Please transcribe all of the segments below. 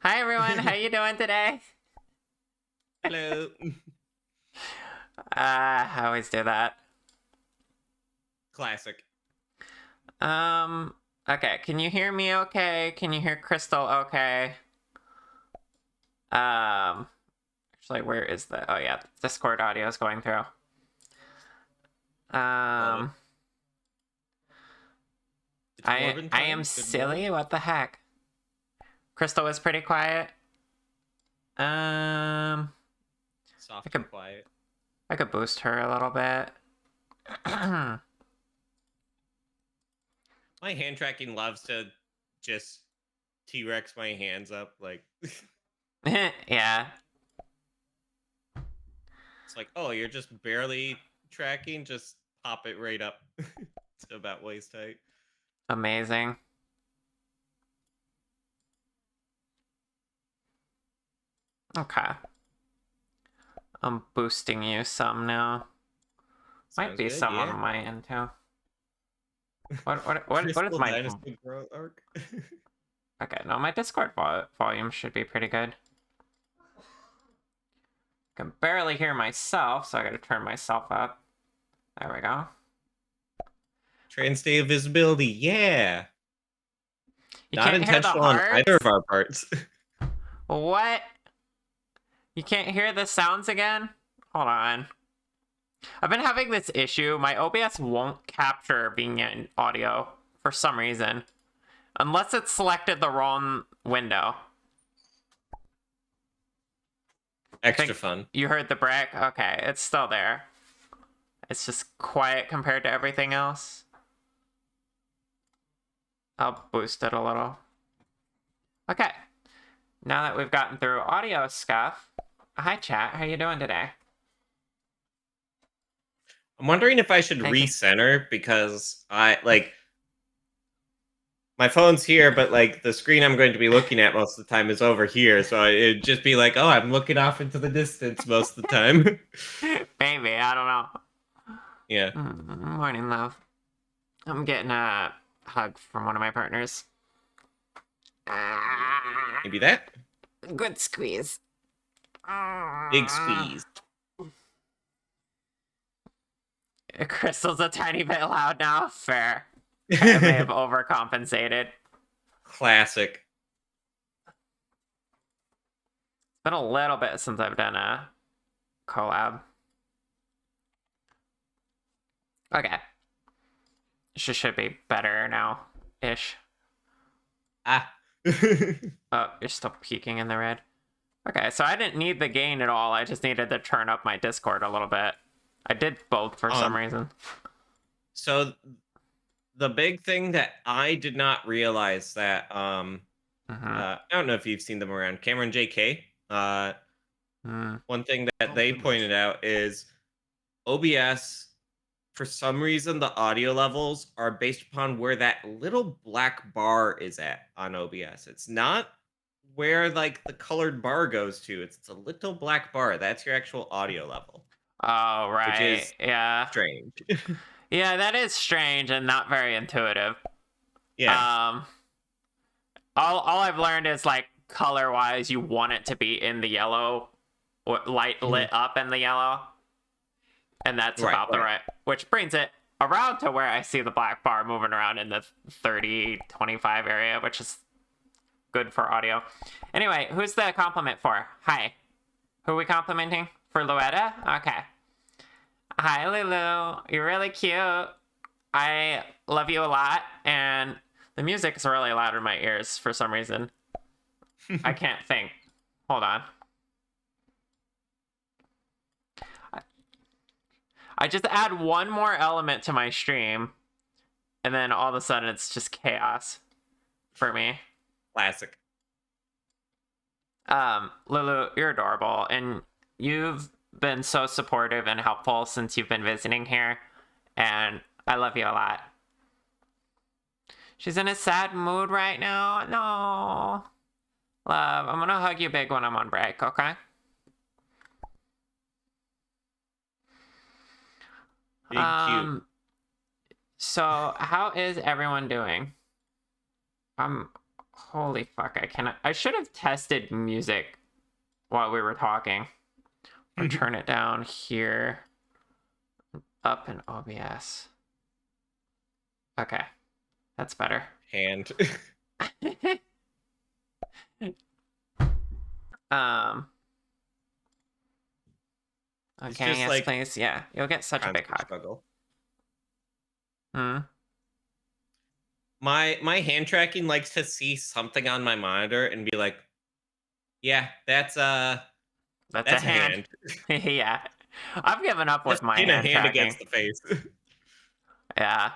Hi everyone, how you doing today? Hello. I always do that. Classic. Um, okay, can you hear me okay? Can you hear Crystal okay? Actually, where is the, oh yeah, Discord audio is going through. Love it. Um, It's I Morbin I am time. Good morning. silly, what the heck? Crystal was pretty quiet. Um, I Soft could, and quiet. I could boost her a little bit. My hand tracking loves to just T-Rex my hands up. Like, it's Yeah, like, oh, you're just barely tracking. Just pop it right up to about waist height. amazing. Okay. I'm boosting you some now. Might Sounds be good. some Yeah. on my end too. What is Crystal my... Dynasty Growth Arc. Okay, no, my Discord volume should be pretty good. Can barely hear myself, so I gotta turn myself up. There we go. Trans state of visibility. Yeah. You Not can't hear the intentional on either hearts? of our parts. What? You can't hear the sounds again? Hold on. I've been having this issue. My OBS won't capture vignette audio for some reason. Unless it's selected the wrong window. I Extra think fun. you heard the brick? Okay, it's still there. It's just quiet compared to everything else. I'll boost it a little. Okay. Now that we've gotten through audio stuff, hi chat, how you doing today? I'm wondering if I should Thank you. recenter because I like my phone's here, but like the screen I'm going to be looking at most of the time is over here. So it'd just be like, oh, I'm looking off into the distance most of the time. Maybe, I don't know. Yeah. Morning, love. I'm getting a hug from one of my partners. Maybe that. Good squeeze. Big squeeze. Crystal's a tiny bit loud now. Fair. I may have overcompensated. Classic. It's been a little bit since I've done a collab. Okay. Should be better now ish. Ah. Oh, you're still peeking in the red. Okay, so I didn't need the gain at all. I just needed to turn up my Discord a little bit. I did both for some reason. So the big thing that I did not realize that I don't know if you've seen them around. Cameron JK. One thing that they pointed out is OBS, for some reason, the audio levels are based upon where that little black bar is at on OBS. It's not where like the colored bar goes to. It's a little black bar. That's your actual audio level, Oh, which right. is Yeah. strange. Yeah, that is strange and not very intuitive. Yeah. Um, all I've learned is like color wise, you want it to be in the yellow, or light lit up in the yellow, and that's Right. about the right. Which brings it around to where I see the black bar moving around in the 30-25 area, which is good for audio. Anyway, who's the compliment for? Hi. Who are we complimenting? For Luetta? Okay. Hi, Lulu. You're really cute. I love you a lot, and the music is really loud in my ears for some reason. I can't think. Hold on. I just add one more element to my stream, and then all of a sudden it's just chaos for me. Classic. Lulu, you're adorable, and you've been so supportive and helpful since you've been visiting here, and I love you a lot. She's in a sad mood right now. No. Love, I'm gonna hug you big when I'm on break, okay? Big cute. So how is everyone doing? I'm Holy fuck, I cannot. I should have tested music while we were talking. Or turn it down here. Up in OBS. Okay. That's better. Hand. Okay, yes, like please. Yeah, you'll get such a big hug. Struggle. Hmm. My hand tracking likes to see something on my monitor and be like, yeah, that's a hand. Yeah. I've given up with Just my pin a hand hand tracking. against the face. Yeah.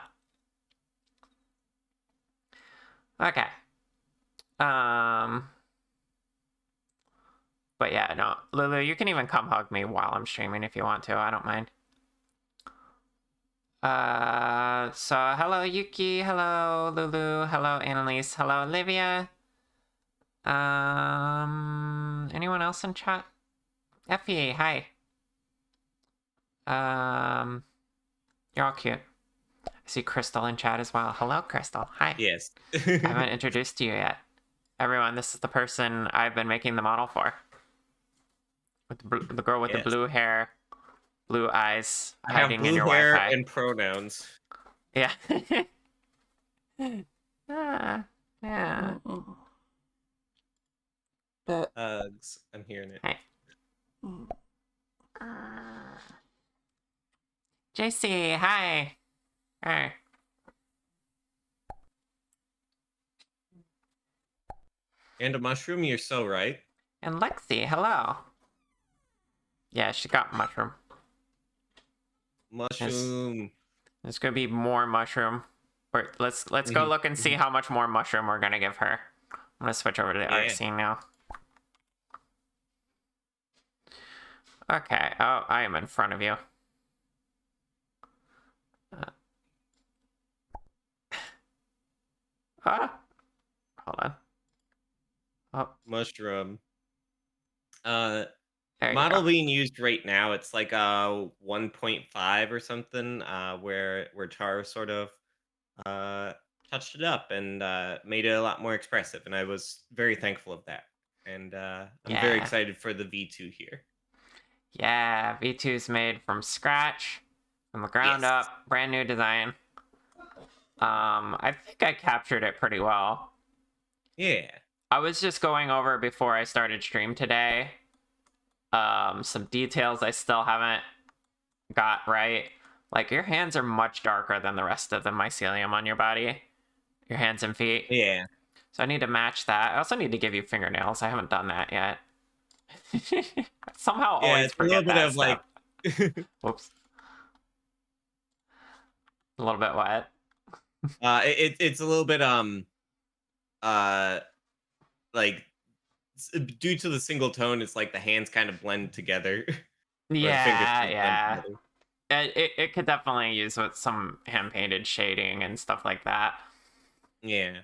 Okay. But yeah, no. Lulu, you can even come hug me while I'm streaming if you want to. I don't mind. So hello Yuki, hello Lulu, hello Annalise, hello Olivia. Anyone else in chat? Effie, hi. You're all cute. I see Crystal in chat as well. Hello, Crystal. Hi. Yes. I haven't introduced you yet. Everyone, this is the person I've been making the model for. With the girl with the blue hair, blue eyes, hiding in your hair Wi-Fi. and pronouns. Yeah. Yeah. Hugs. I'm hearing it. Hey. JC, hi. Hi. And a mushroom, you're so right. And Lexi, hello. Yeah, she got mushroom. Mushroom. There's gonna be more mushroom. Let's go look and see how much more mushroom we're gonna give her. I'm gonna switch over to the art scene now. Okay. Oh, I am in front of you. Hold on. Oh. Mushroom. Model being used right now, it's like a 1.5 or something, where Char sort of touched it up and made it a lot more expressive, and I was very thankful of that. And I'm very excited for the V2 here. Yeah, V2's made from scratch, from the ground up, brand new design. I think I captured it pretty well. Yeah. I was just going over before I started stream today. Some details I still haven't got right. Like, your hands are much darker than the rest of the mycelium on your body. Your hands and feet. Yeah. So I need to match that. I also need to give you fingernails. I haven't done that yet. Somehow always forget that step. Whoops. A little bit what? It's a little bit like due to the single tone, it's like the hands kind of blend together. Yeah. It could definitely use with some hand painted shading and stuff like that. Yeah.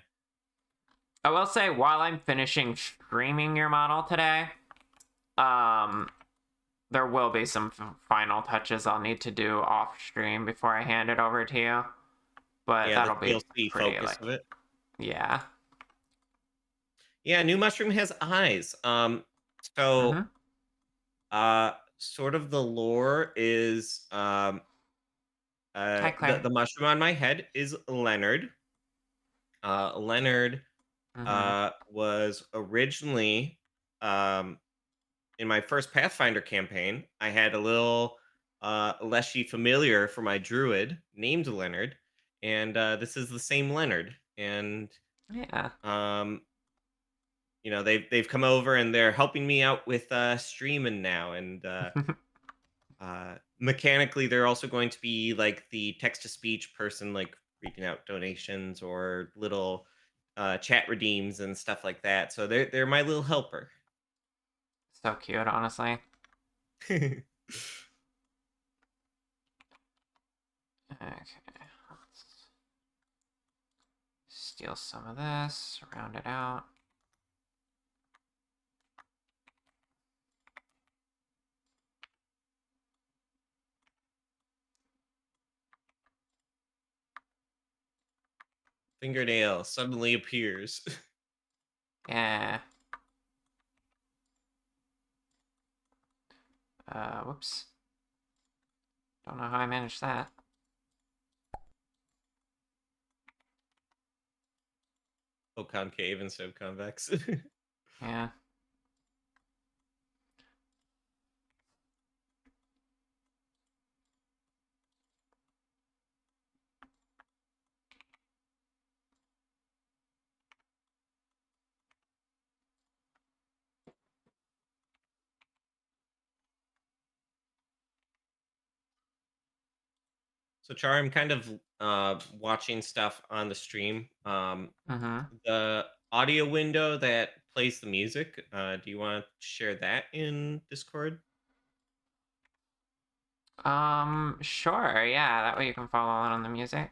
I will say, while I'm finishing streaming your model today, there will be some final touches I'll need to do off stream before I hand it over to you. But that'll be pretty focus of it. Yeah. Yeah, new mushroom has eyes. Sort of the lore is the mushroom on my head is Leonard. Leonard was originally in my first Pathfinder campaign. I had a little Leshy familiar for my druid named Leonard, and this is the same Leonard. And yeah, you know, they've come over and they're helping me out with streaming now, and mechanically they're also going to be like the text to speech person, like reading out donations or little chat redeems and stuff like that. So they're my little helper. So cute, honestly. Okay. Let's steal some of this, round it out. Fingernail suddenly appears. Yeah. Whoops. Don't know how I managed that. Oh, concave instead of convex. Yeah. So Char, I'm kind of watching stuff on the stream. Mm-hmm. The audio window that plays the music, do you want to share that in Discord? Sure, yeah, that way you can follow along on the music.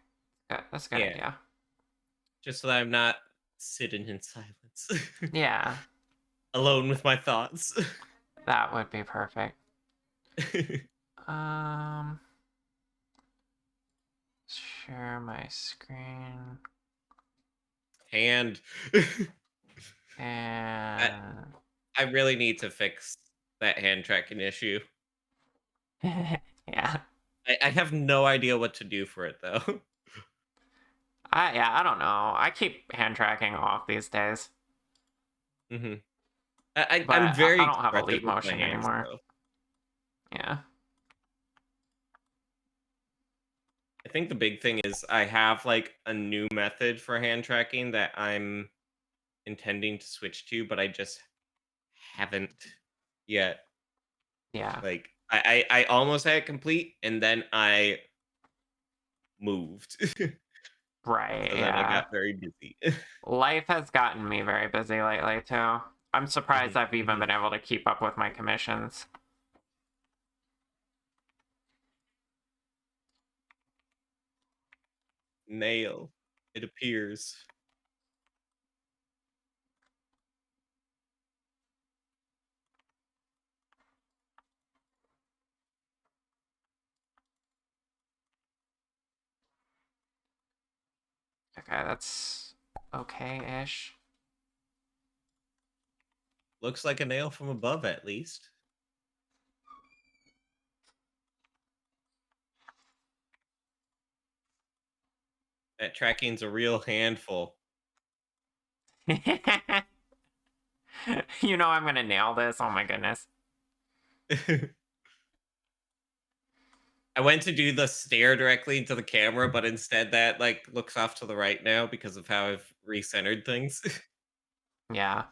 That's a good Yeah, idea. just so that I'm not sitting in silence, Yeah, alone with my thoughts. that would be perfect. Um, share my screen. And I, And I really need to fix that hand tracking issue. yeah. I have no idea what to do for it though. I don't know. I keep hand tracking off these days, hmm but I'm very I don't have a expressive leap with my motion hands anymore. though. Yeah. I think the big thing is I have like a new method for hand tracking that I'm intending to switch to, but I just haven't yet. Yeah. Like I almost had it complete and then I moved. Right, So then I yeah. got very busy. Life has gotten me very busy lately too. I'm surprised Mhm, I've even mhm. been able to keep up with my commissions. Nail. It appears. Okay, that's okay-ish. Looks like a nail from above at least. That tracking's a real handful. You know I'm gonna nail this. Oh my goodness. I went to do the stare directly into the camera, but instead that like looks off to the right now because of how I've recentered things. Yeah.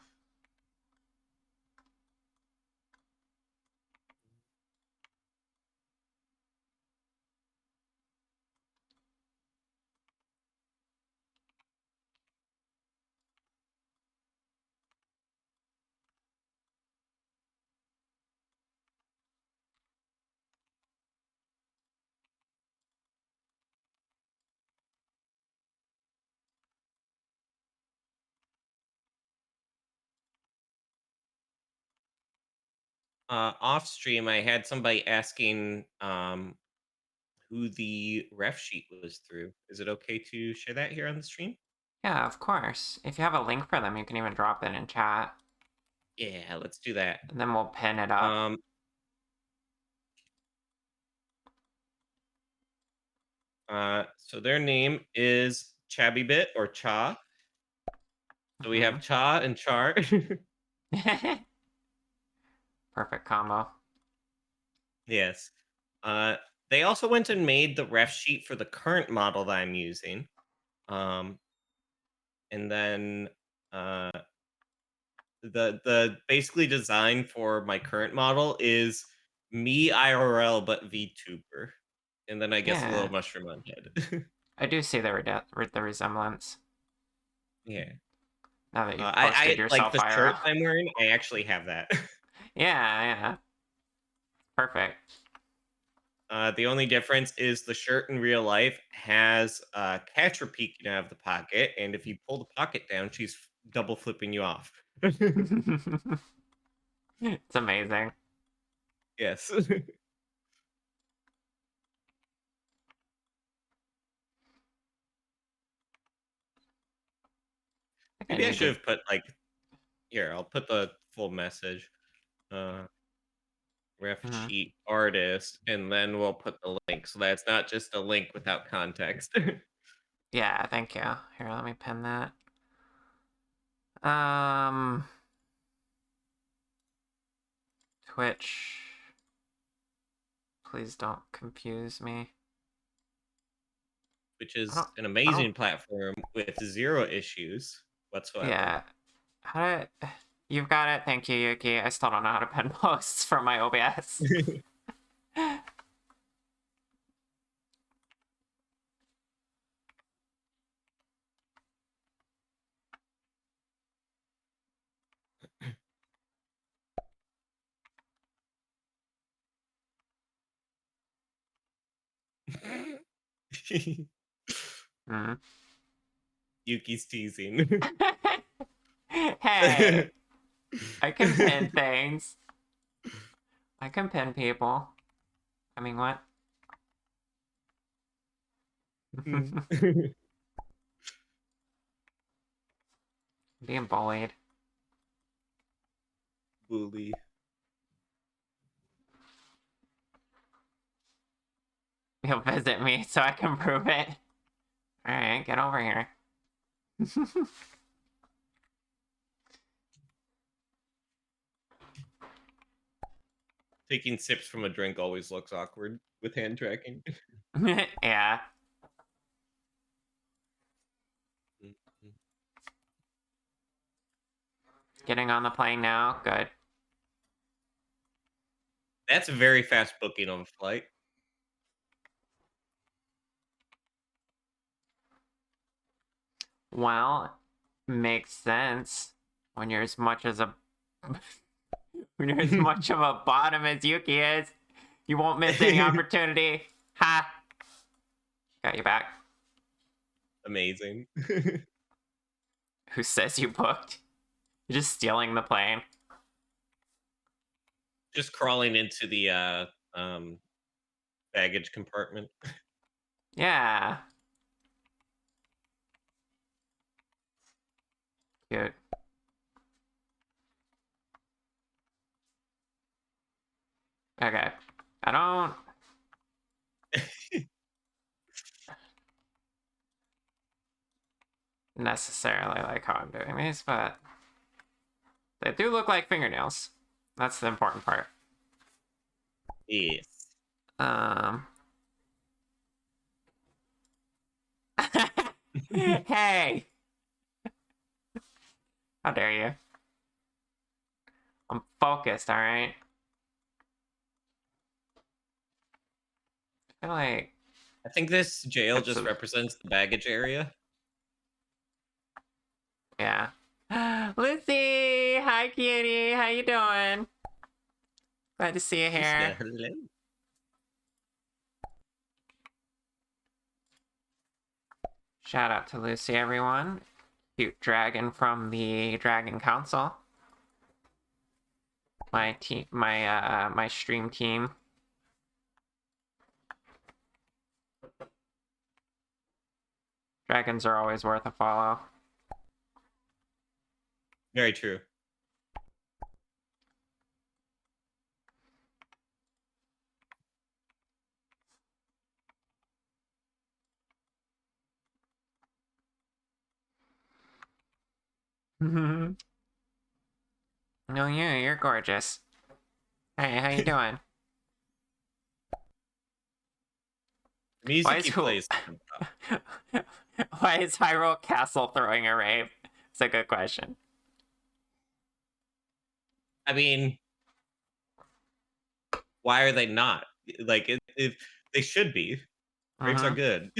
Off stream, I had somebody asking who the ref sheet was through. Is it okay to share that here on the stream? Yeah, of course. If you have a link for them, you can even drop it in chat. Yeah, let's do that. And then we'll pin it up. So their name is Chabibit or Cha. So we have Cha and Char. Perfect combo. Yes. They also went and made the ref sheet for the current model that I'm using. And then the basically design for my current model is me IRL but VTuber. And then I guess a Yeah. little mushroom on head. I do see the resemblance. Yeah. Now that you've I posted like yourself the shirt IRL. I'm wearing, I actually have that. Yeah, yeah. Perfect. The only difference is the shirt in real life has Catra peeking out of the pocket, and if you pull the pocket down, she's double flipping you off. It's amazing. Yes. I think I Maybe I need should to. have put like Here, I'll put the full message. Ref Mhm. sheet artist, and then we'll put the link so that's not just a link without context. Yeah, thank you. Here, let me pin that. Twitch. Please don't confuse me. Which is I an amazing platform with 0 issues whatsoever. Yeah. How did... You've got it. Thank you, Yuki. I still don't know how to pin posts from my OBS. Mm. Yuki's teasing. Hey, I can pin things. I can pin people. I mean, what? Being bullied. Bully. You'll visit me so I can prove it. Alright, get over here. Taking sips from a drink always looks awkward with hand tracking. Yeah. Getting on the plane now. Good. That's a very fast booking of a flight. Well, makes sense when you're as much as a when you're as much of a bottom as Yuki is. You won't miss any opportunity. Ha! Got you back. Amazing. Who says you booked? You're just stealing the plane. Just crawling into the baggage compartment. Yeah. Cute. Okay. I don't necessarily like how I'm doing these, but they do look like fingernails. That's the important part. Yes. Hey! How dare you? I'm focused, alright? I feel like... I think this jail just represents the baggage area. Yeah. Lucy! Hi, cutie! How you doing? Glad to see you here. Hello. Shout out to Lucy, everyone. Cute dragon from the Dragon Council. My team, my stream team. Dragons are always worth a follow. Very true. No, you're gorgeous. Hey, how you doing? Music he plays. Why is Hyrule Castle throwing a rave? It's a good question. I mean, why are they not? Like, if they should be. Raves are good.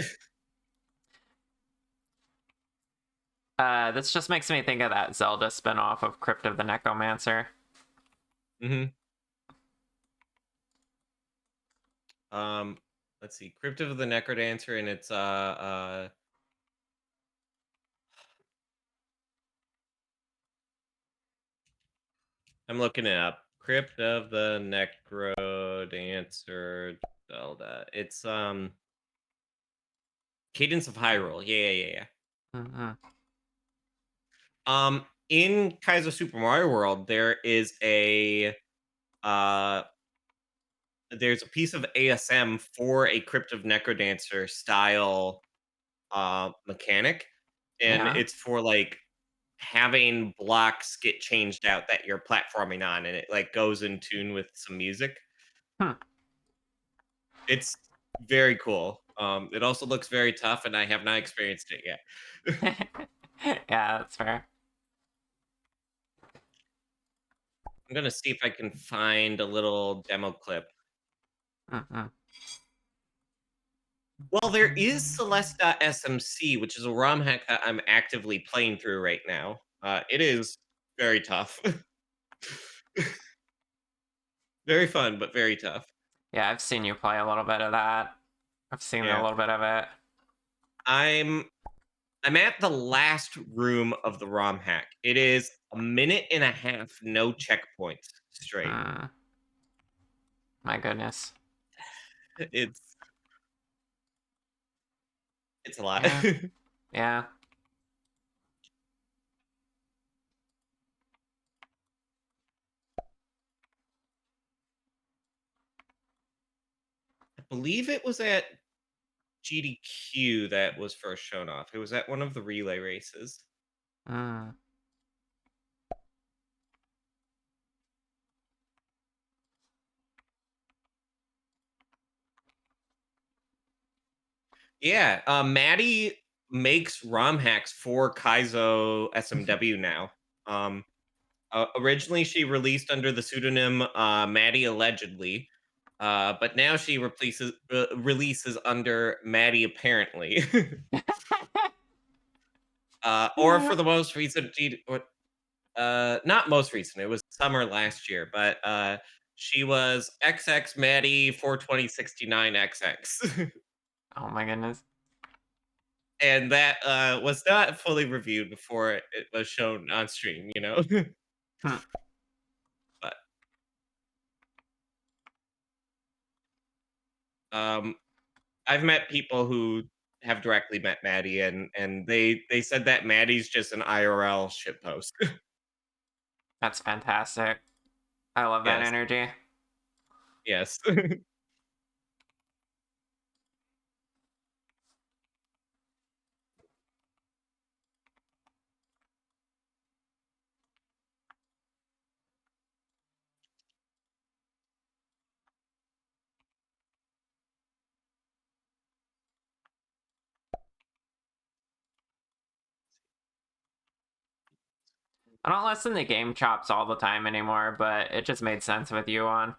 This just makes me think of that Zelda spin-off of Crypt of the Necromancer. Let's see. Crypt of the Necrodancer, and it's I'm looking it up. Crypt of the Necrodancer Zelda. It's Cadence of Hyrule. Yeah. in Kaizo Super Mario World, uh there's a piece of ASM for a Crypt of Necrodancer style mechanic, and Yeah. it's for like having blocks get changed out that you're platforming on, and it like goes in tune with some music. Hmm. It's very cool. It also looks very tough, and I have not experienced it yet. Yeah, that's fair. I'm gonna see if I can find a little demo clip. Mm-mm. Well, there is Celeste.smc, which is a ROM hack that I'm actively playing through right now. It is very tough. Very fun, but very tough. Yeah, I've seen you play a little bit of that. I've seen a Yeah. little bit of it. I'm I'm at the last room of the ROM hack. It is a minute and a half, no checkpoints straight. Mm, my goodness. It's it's a lot. Yeah. Yeah. I believe it was at GDQ that was first shown off. It was at one of the relay races. Mm. Yeah, Maddie makes ROM hacks for Kaizo SMW now. Um, Originally, she released under the pseudonym Maddie Allegedly, but now she releases under Maddie Apparently. Or for the most recent, not most recent, it was summer last year, but she was XX Maddie 42069XX. Oh my goodness. And that was not fully reviewed before it was shown on stream, you know. Hmm. But um, I've met people who have directly met Maddie, and they said that Maddie's just an IRL shitpost. That's fantastic. I love that Yes, energy. yes. I don't listen to Game Chops all the time anymore, but it just made sense with you on.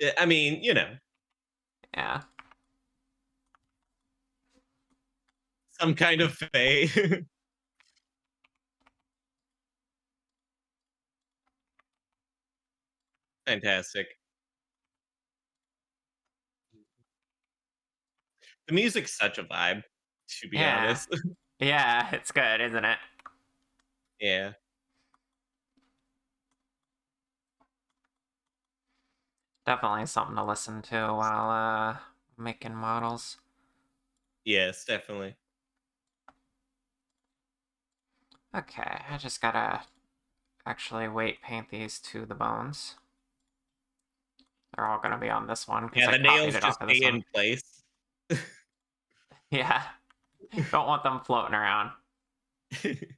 Yeah, I mean, you know, Yeah. some kind of fey. Fantastic. The music's such a vibe, to be Yeah. honest. Yeah, it's good, isn't it? Yeah. Definitely something to listen to while making models. Yes, definitely. Okay, I just gotta actually weight paint these to the bones. They're all gonna be on this one because Yeah, I the copied nails it just off of this stay one. in place. Yeah, don't want them floating around. Take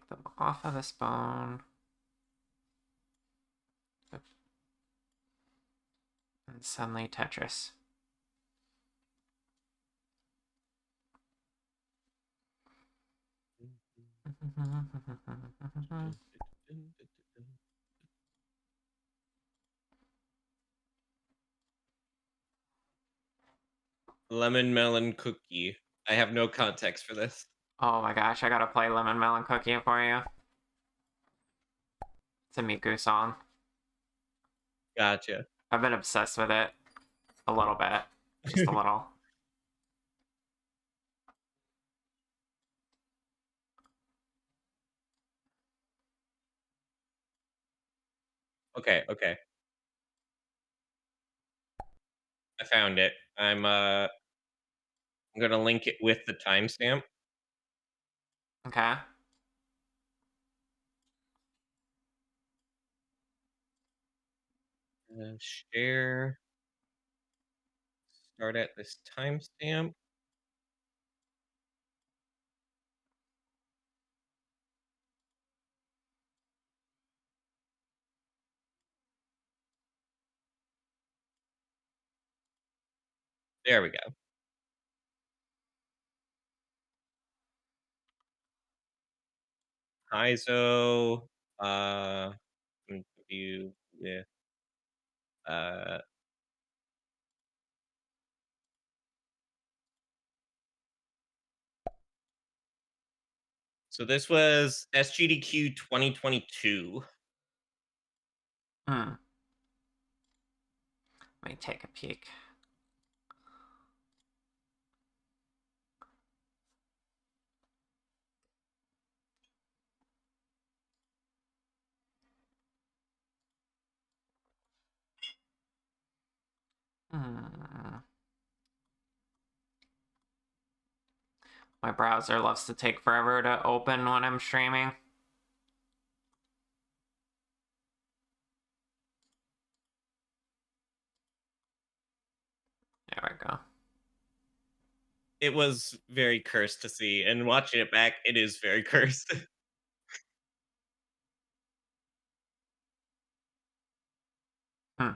them off of this bone. And suddenly Tetris. Lemon melon cookie. I have no context for this. Oh my gosh, I gotta play Lemon Melon Cookie for you. It's a Miku song. Gotcha. I've been obsessed with it a little bit. Just a little. Okay, okay. I found it. I'm I'm gonna link it with the timestamp. Okay. Share. Start at this timestamp. There we go. ISO. View with uh so this was SGDQ 2022. Hmm. Let me take a peek. Hmm. My browser loves to take forever to open when I'm streaming. There we go. It was very cursed to see, and watching it back, it is very cursed. Hmm.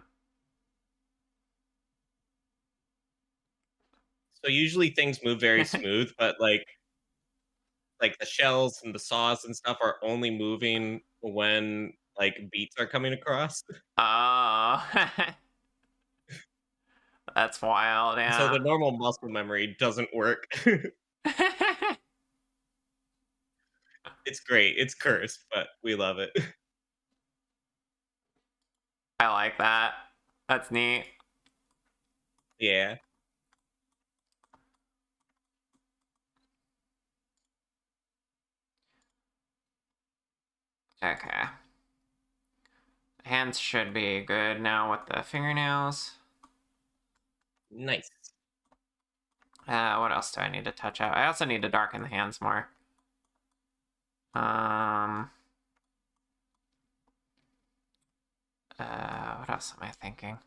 So usually things move very smooth, but like the shells and the saws and stuff are only moving when like beats are coming across. Oh. That's wild, So yeah. the normal muscle memory doesn't work. It's great. It's cursed, but we love it. I like that. That's neat. Yeah. Okay. Hands should be good now with the fingernails. Nice. What else do I need to touch out? I also need to darken the hands more. What else am I thinking?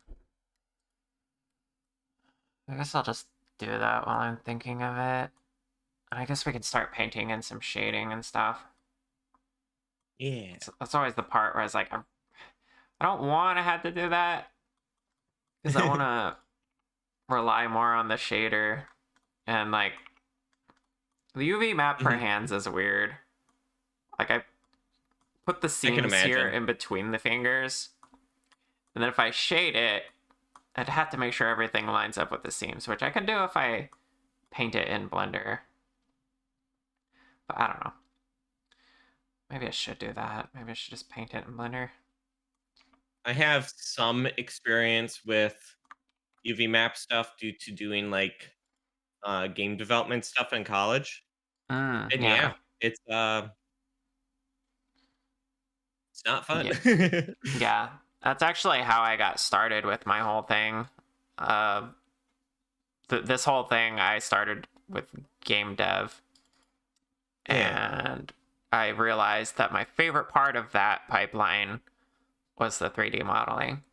I guess I'll just do that while I'm thinking of it. I guess we can start painting in some shading and stuff. Yeah. That's always the part where I was like, I don't want to have to do that because I want to rely more on the shader. And like, the UV map for Mhm. hands is weird. Like, I put the I can seams here imagine. in between the fingers. And then if I shade it, I'd have to make sure everything lines up with the seams, which I can do if I paint it in Blender. But I don't know. Maybe I should do that. Maybe I should just paint it in Blender. I have some experience with UV map stuff due to doing like game development stuff in college. And Yeah. yeah, it's not fun. Yeah. Yeah. That's actually how I got started with my whole thing. Uh, this whole thing I started with game dev, Yeah. and I realized that my favorite part of that pipeline was the 3D modeling.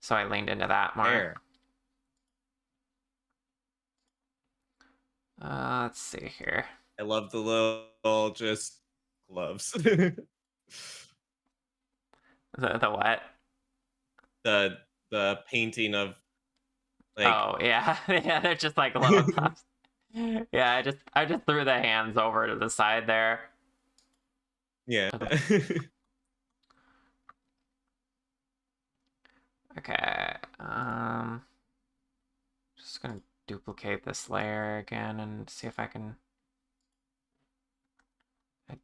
So I leaned into that more. Fair. Let's see here. I love the little just gloves. The what? The painting of like Oh yeah, yeah. They're just like little tops. Yeah, I just threw the hands over to the side there. yeah. Okay. Just gonna duplicate this layer again and see if I can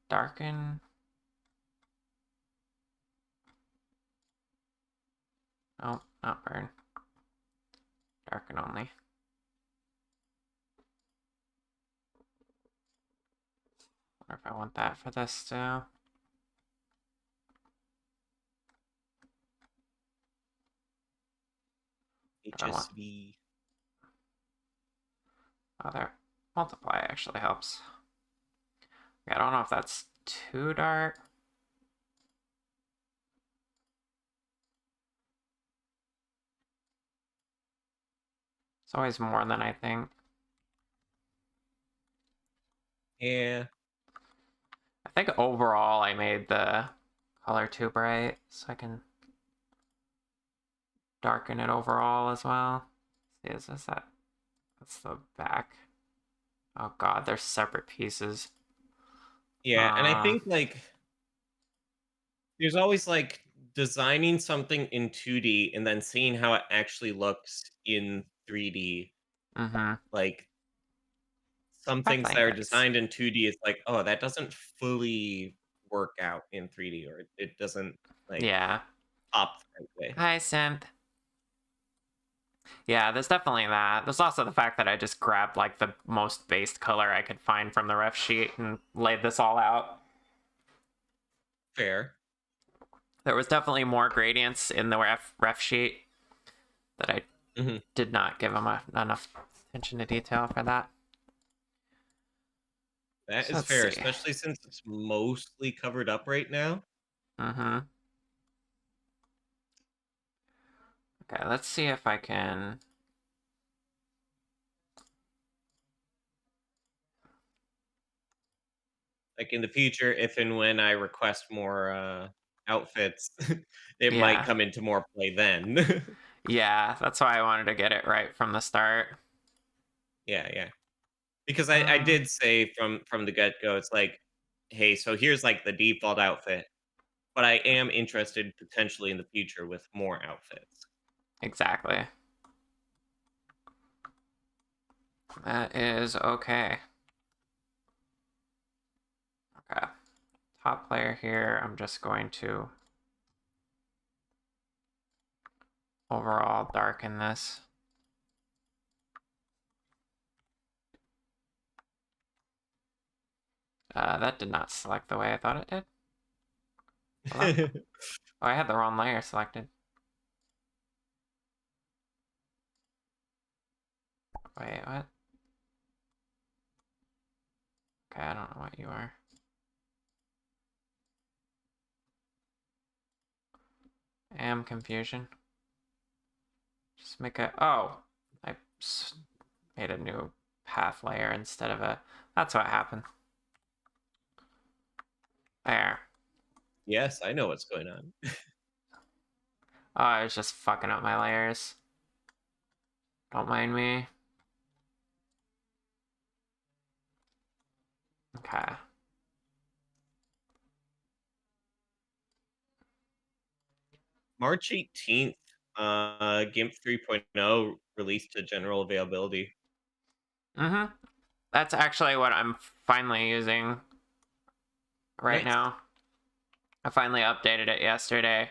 darken. Oh, not burn. Darken only. Or if I want that for this too. I want HSV. Oh, there. Multiply actually helps. I don't know if that's too dark. It's always more than I think. Yeah. I think overall I made the color too bright, so I can darken it overall as well. See, is this that? That's the back. Oh god, they're separate pieces. Yeah, and I think like there's always like designing something in 2D and then seeing how it actually looks in 3D. Mm-hmm. Like some I things that think are it's... designed in 2D, it's like, oh, that doesn't fully work out in 3D, or it doesn't like Yeah. pop the right way. Hi, Synth. Yeah, there's definitely that. There's also the fact that I just grabbed like the most based color I could find from the ref sheet and laid this all out. Fair. There was definitely more gradients in the ref sheet that I did not give them enough attention to detail for that. That So is let's fair, see. especially since it's mostly covered up right now. Mm-hmm. Okay, let's see if I can... Like in the future, if and when I request more outfits, it might Yeah. come into more play then. Yeah, that's why I wanted to get it right from the start. Yeah. Because I did say from the get-go, it's like, hey, so here's like the default outfit, but I am interested potentially in the future with more outfits. Exactly. That is okay. Okay. Top player here, I'm just going to overall darken this. That did not select the way I thought it did. Hello? Oh, I had the wrong layer selected. Wait, what? Okay, I don't know what you are. Am confusion. Just make a... Oh! I made a new path layer instead of a... That's what happened. There. Yes, I know what's going on. Oh, I was just fucking up my layers. Don't mind me. Okay. March 18th, GIMP 3.0 released to general availability. Mm-hmm. That's actually what I'm finally using right Nice. now. I finally updated it yesterday.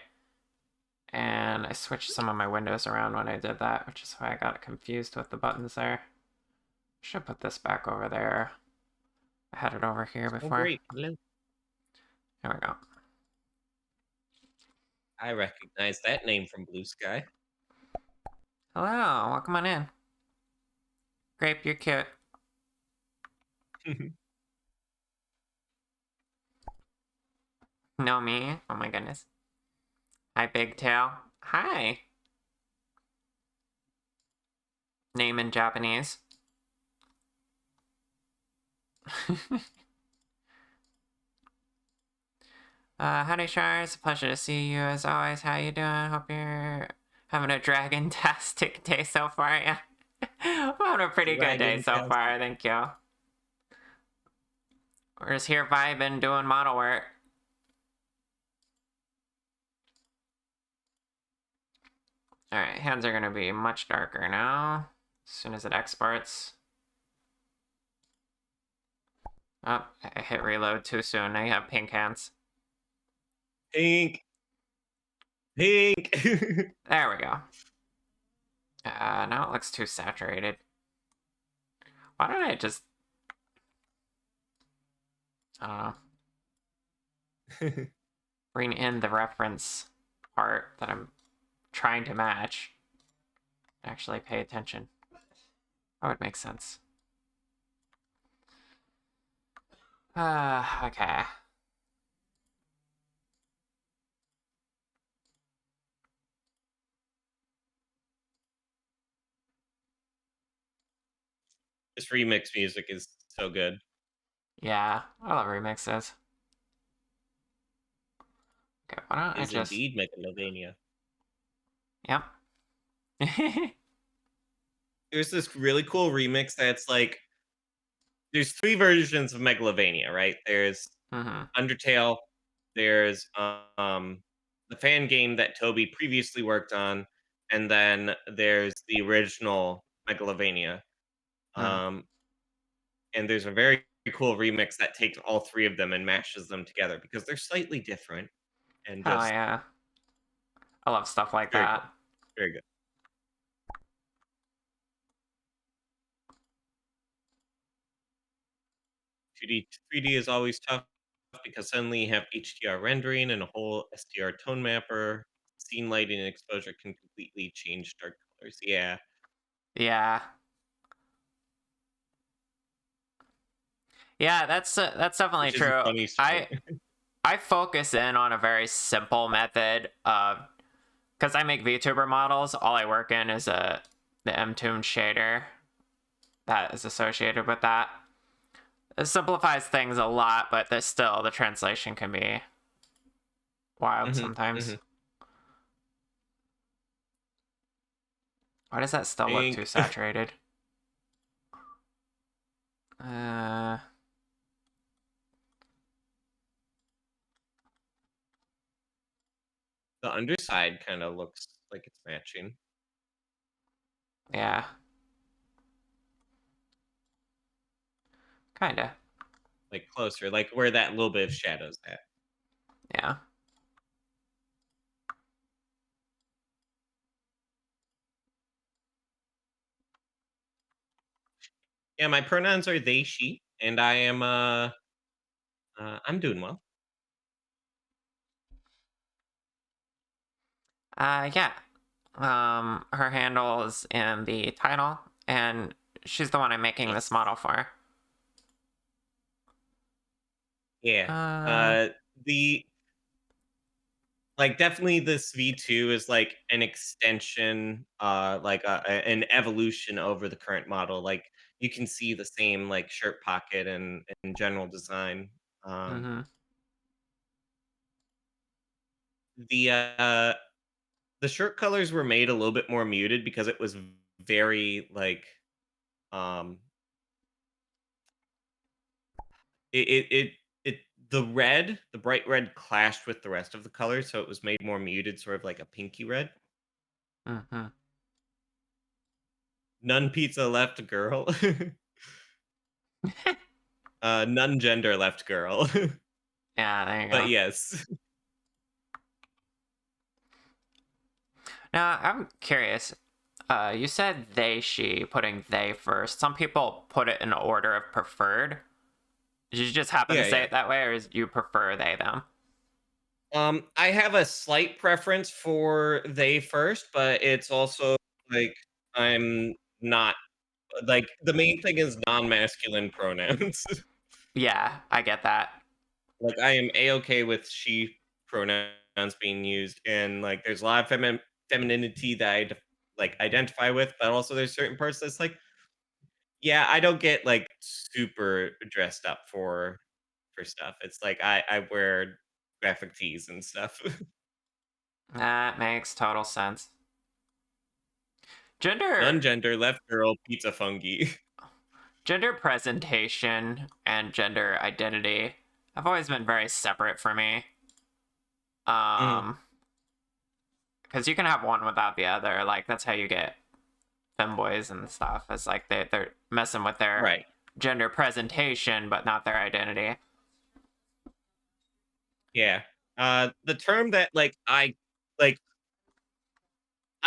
And I switched some of my windows around when I did that, which is why I got confused with the buttons there. Should put this back over there. I had it over here before. Oh, great. Hello. There we go. I recognize that name from Blue Sky. Hello, welcome on in. Grape, you're cute. Know me? Oh my goodness. Hi, Big Tail. Hi. Name in Japanese. Howdy, Shar. It's a pleasure to see you as always. How you doing? Hope you're having a dragon-tastic day so far. Yeah. I'm having a pretty good day so far, thank you. We're just here vibing, doing model work. Alright, hands are gonna be much darker now. As soon as it exports. Oh, I hit reload too soon. Now you have pink hands. Pink. Pink. There we go. Now it looks too saturated. Why don't I just... I don't know. Bring in the reference part that I'm trying to match. Actually pay attention. That would make sense. Okay. This remix music is so good. Yeah, I love remixes. Okay, why don't It I is just... indeed Megalovania. Yep. There's this really cool remix that's like there's 3 versions of Megalovania, right? There's Mm-hmm. Undertale, there's the fan game that Toby previously worked on, and then there's the original Megalovania. Mm. Um, and there's a very cool remix that takes all 3 of them and mashes them together because they're slightly different and Hell just yeah. I love stuff like very cool. that. Very good. 2D 3D is always tough because suddenly you have HDR rendering and a whole SDR tone mapper. Scene lighting and exposure can completely change dark colors. Yeah. Yeah. Yeah, that's definitely Which is a true. funny I story. I focus in on a very simple method of because I make VTuber models. All I work in is the Mtoon shader that is associated with that. It simplifies things a lot, but there's still the translation can be wild Mhm, sometimes. mhm. Why does that still look too Think saturated? Uh, the underside kind of looks like it's matching, yeah, kinda. like closer, like where that little bit of shadow's at. Yeah. Yeah, my pronouns are they, she, and I am I'm doing well. Yeah. Her handle is in the title, and she's the one I'm making this Nice. model for. Yeah. Uh, Uh the like definitely this V2 is like an extension, like an evolution over the current model. Like you can see the same like shirt pocket and general design. Um, mm-hmm. the uh, the shirt colors were made a little bit more muted because it was very like um, it the red, the bright red clashed with the rest of the colors, so it was made more muted, sort of like a pinky red. Mm-hmm. None pizza left girl. None gender left girl. Yeah, there you But go. yes. Now, I'm curious. You said they, she, putting they first. Some people put it in order of preferred. Did you just happen to Yeah, say yeah. it that way, or do you prefer they, them? I have a slight preference for they first, but it's also like I'm not like the main thing is non-masculine pronouns. Yeah, I get that. Like I am a-okay with she pronouns being used, and like there's a lot of femininity that like identify with, but also there's certain parts that's like, yeah, I don't get like super dressed up for stuff. It's like I wear graphic tees and stuff. That makes total sense. Gender None gender, left girl, pizza fungi. gender presentation and gender identity have always been very separate for me. Mhm. Um, because you can have one without the other. Like that's how you get femboys and stuff. It's like they're messing with their Right. gender presentation, but not their identity. Yeah. The term that like I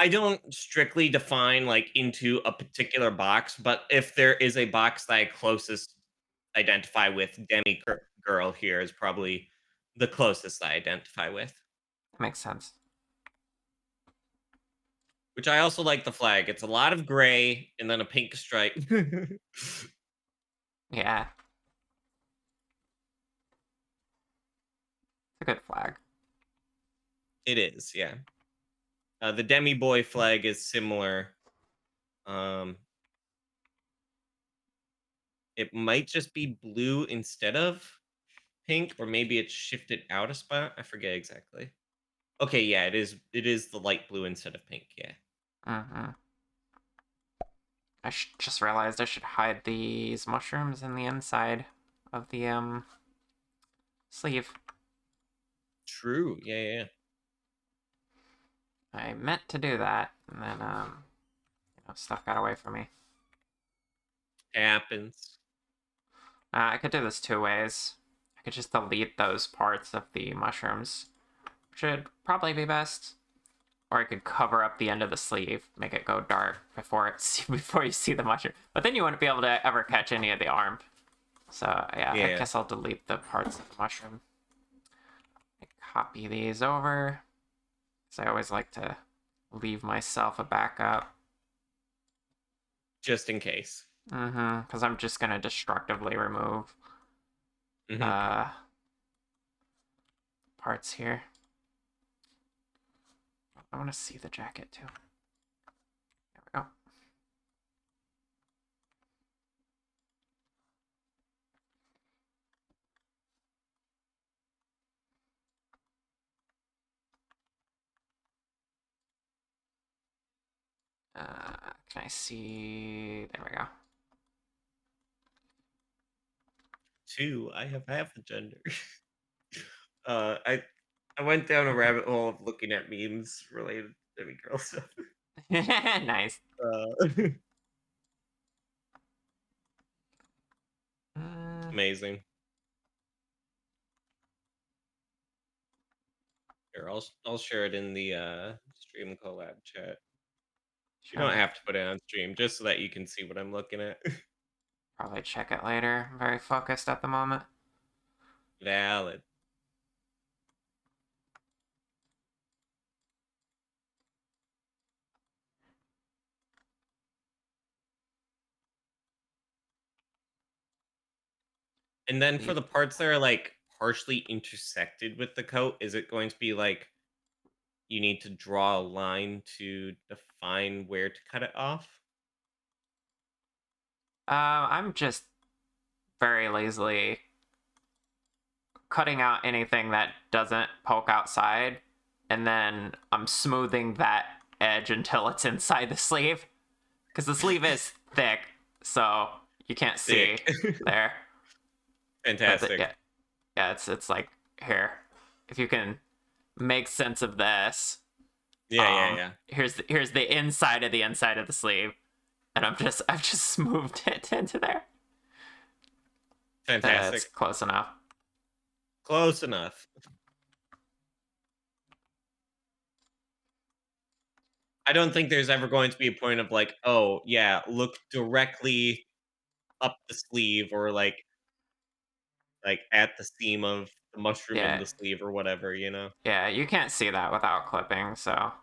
don't strictly define like into a particular box, but if there is a box that I closest identify with, girl here is probably the closest I identify with. Makes sense. Which I also like the flag. It's a lot of gray and then a pink stripe. Yeah. a good flag. It is, yeah. The Demi Boy flag is similar. It might just be blue instead of pink, or maybe it's shifted out a spot. I forget exactly. Okay, yeah, it is. It is the light blue instead of pink. Yeah. Mm-hmm. I just realized I should hide these mushrooms in the inside of the sleeve. True. Yeah, yeah. I meant to do that, and then stuff got away from me. Happens. I could do this two ways. I could just delete those parts of the mushrooms, which would probably be best. Or I could cover up the end of the sleeve, make it go dark before before you see the mushroom. But then you wouldn't be able to ever catch any of the arm. So yeah, I guess I'll delete the parts of the mushroom. I copy these over, because I always like to leave myself a backup. Just in case. Because I'm just gonna destructively remove parts here. I want to see the jacket too. There we go. Can I see? There we go. 2. I have half a gender. I went down a rabbit hole of looking at memes related to Demi Girl stuff. Nice. Amazing. Here, I'll share it in the stream collab chat. You don't have to put it on stream, just so that you can see what I'm looking at. Probably check it later. I'm very focused at the moment. Valid. And then for the parts that are like partially intersected with the coat, is it going to be like you need to draw a line to define where to cut it off? I'm just very lazily cutting out anything that doesn't poke outside, and then I'm smoothing that edge until it's inside the sleeve, because the sleeve is thick, so you can't see there. Fantastic. Yeah, it's like here. If you can make sense of this. Yeah. Here's the inside of the sleeve, and I've just smoothed it into there. Fantastic. That's close enough. Close enough. I don't think there's ever going to be a point of like, oh yeah, look directly up the sleeve, or like at the seam of the mushroom in the sleeve or whatever, you know? Yeah, you can't see that without clipping, so.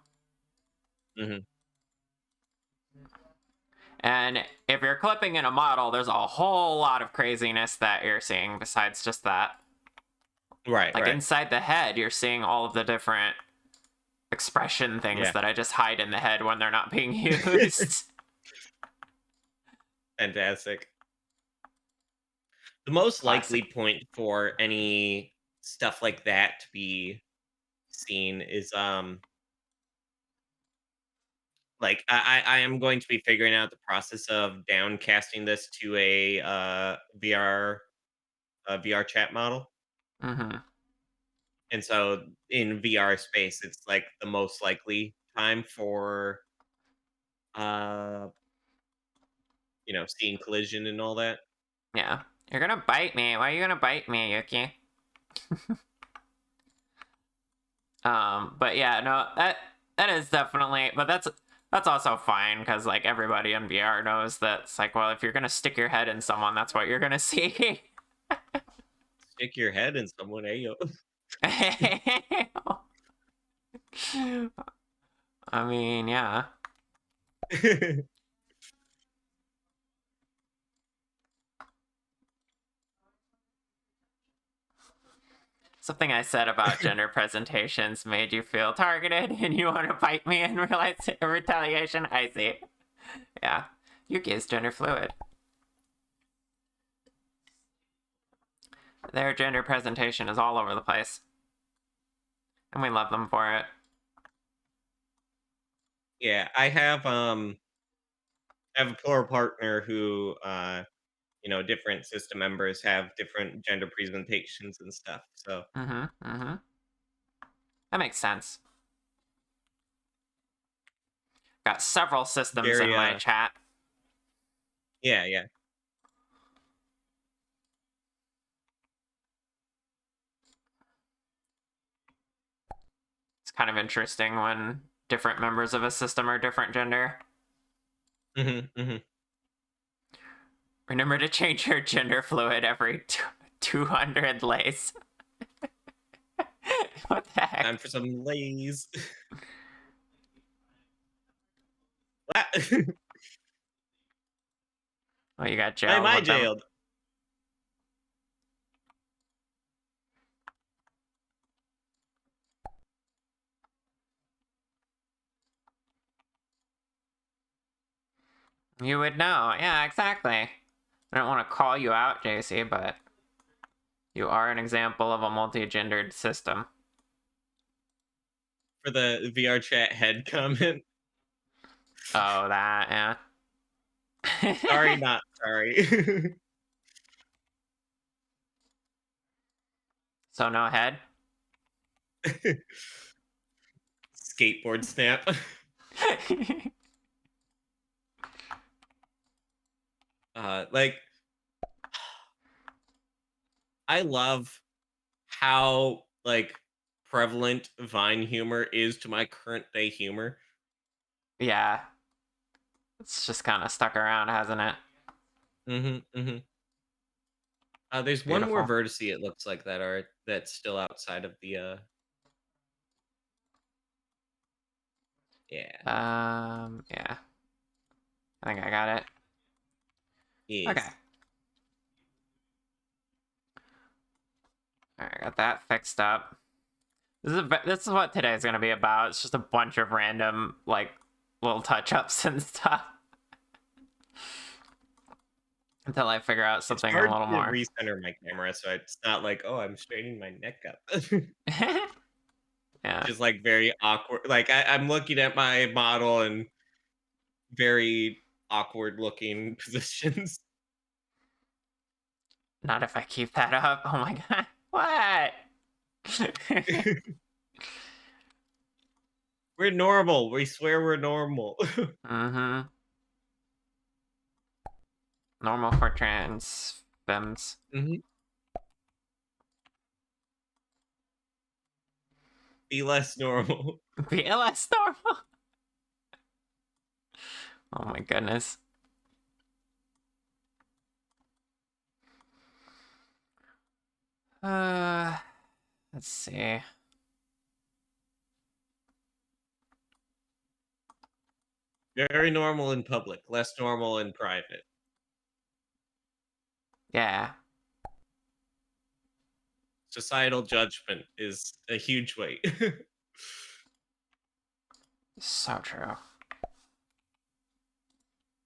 And if you're clipping in a model, there's a whole lot of craziness that you're seeing besides just that. Right. Like inside the head, you're seeing all of the different expression things that I just hide in the head when they're not being used. Fantastic. The most likely point for any stuff like that to be seen is like I am going to be figuring out the process of downcasting this to a VR chat model. And so in VR space, it's like the most likely time for seeing collision and all that. Yeah. You're gonna bite me. Why are you gonna bite me, Yuki? But yeah, no, that is definitely, but that's also fine, because like everybody in VR knows that it's like, well, if you're gonna stick your head in someone, that's what you're gonna see. Stick your head in someone, ayo. I mean, yeah. Something I said about gender presentations made you feel targeted and you want to bite me in retaliation? I see. Yeah. Yuki is gender fluid. Their gender presentation is all over the place. And we love them for it. Yeah, I have a poor partner who different system members have different gender presentations and stuff. So that makes sense. Got several systems in my chat. Yeah. It's kind of interesting when different members of a system are different gender. Remember to change your gender fluid every 200 lays. What the heck? Time for some lays. Oh, you got jailed. Why am I jailed? You would know. Yeah, exactly. I don't want to call you out, JC, but you are an example of a multi-gendered system. For the VR chat head comment. Oh, that, yeah. Sorry, not sorry. So no head? Skateboard snap. Like, I love how like prevalent Vine humor is to my current day humor. Yeah. It's just kind of stuck around, hasn't it? There's one more vertice, it looks like, that's still outside of the yeah. Yeah. I think I got it. Yes. Okay. Alright, got that fixed up. This is what today's gonna be about. It's just a bunch of random, like, little touch-ups and stuff. Until I figure out something a little more. Recenter my camera, so it's not like, oh, I'm straightening my neck up. Yeah. Just like very awkward. Like I'm looking at my model in very awkward looking positions. Not if I keep that up. Oh my god. What? We're normal. We swear we're normal. Normal for trans femmes. Be less normal. Be less normal. Oh my goodness. Let's see. Very normal in public, less normal in private. Yeah. Societal judgment is a huge weight. So true.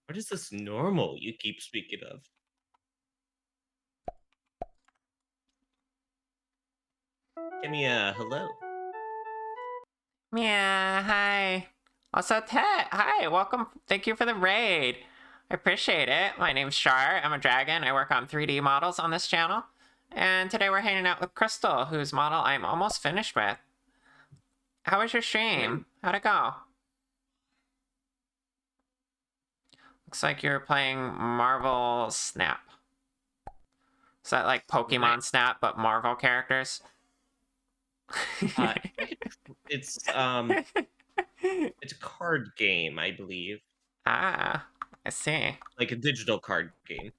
What is this normal you keep speaking of? Give me a hello. Yeah, hi. Also, Ted, hi, welcome. Thank you for the raid. I appreciate it. My name's Shar. I'm a dragon. I work on 3D models on this channel. And today we're hanging out with Crystal, whose model I'm almost finished with. How was your stream? How'd it go? Looks like you're playing Marvel Snap. Is that like Pokemon Snap, but Marvel characters? It's it's a card game, I believe. Ah, I see. Like a digital card game.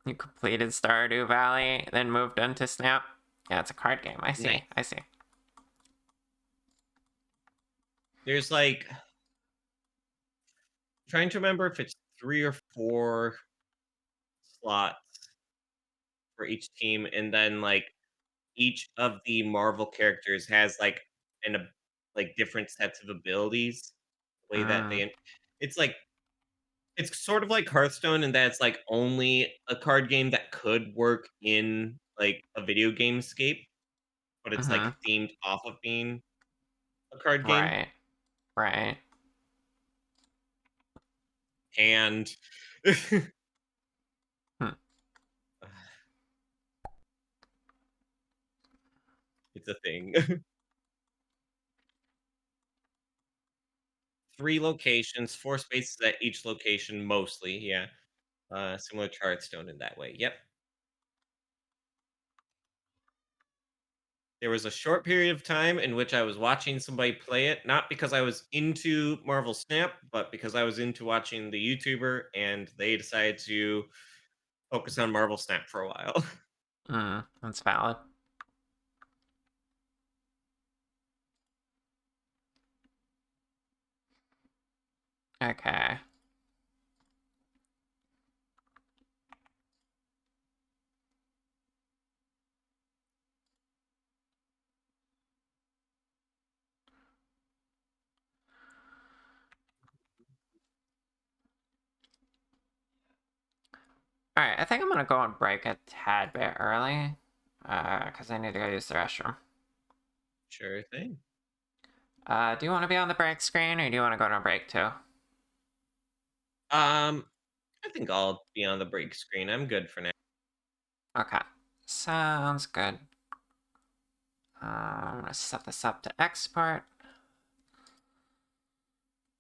You completed Stardew Valley, then moved on to Snap. Yeah, it's a card game. I see. Nice. I see. There's like, I'm trying to remember if it's 3 or 4 slots for each team, and then like each of the Marvel characters has like like different sets of abilities. The way that Mm, it's like it's sort of like Hearthstone in that it's like only a card game that could work in like a video game scape, but it's like mm-hmm. themed off of being a card game. Right. Right. And Hmm. it's a thing. 3 locations, 4 spaces at each location mostly, yeah. Similar to Hearthstone in that way. Yep. There was a short period of time in which I was watching somebody play it, not because I was into Marvel Snap, but because I was into watching the YouTuber, and they decided to focus on Marvel Snap for a while. That's valid. Okay. Alright, I think I'm gonna go on break a tad bit early. Because I need to go use the restroom. Sure thing. Do you want to be on the break screen, or do you want to go on a break too? I think I'll be on the break screen. I'm good for now. Okay. Sounds good. I'm gonna set this up to export.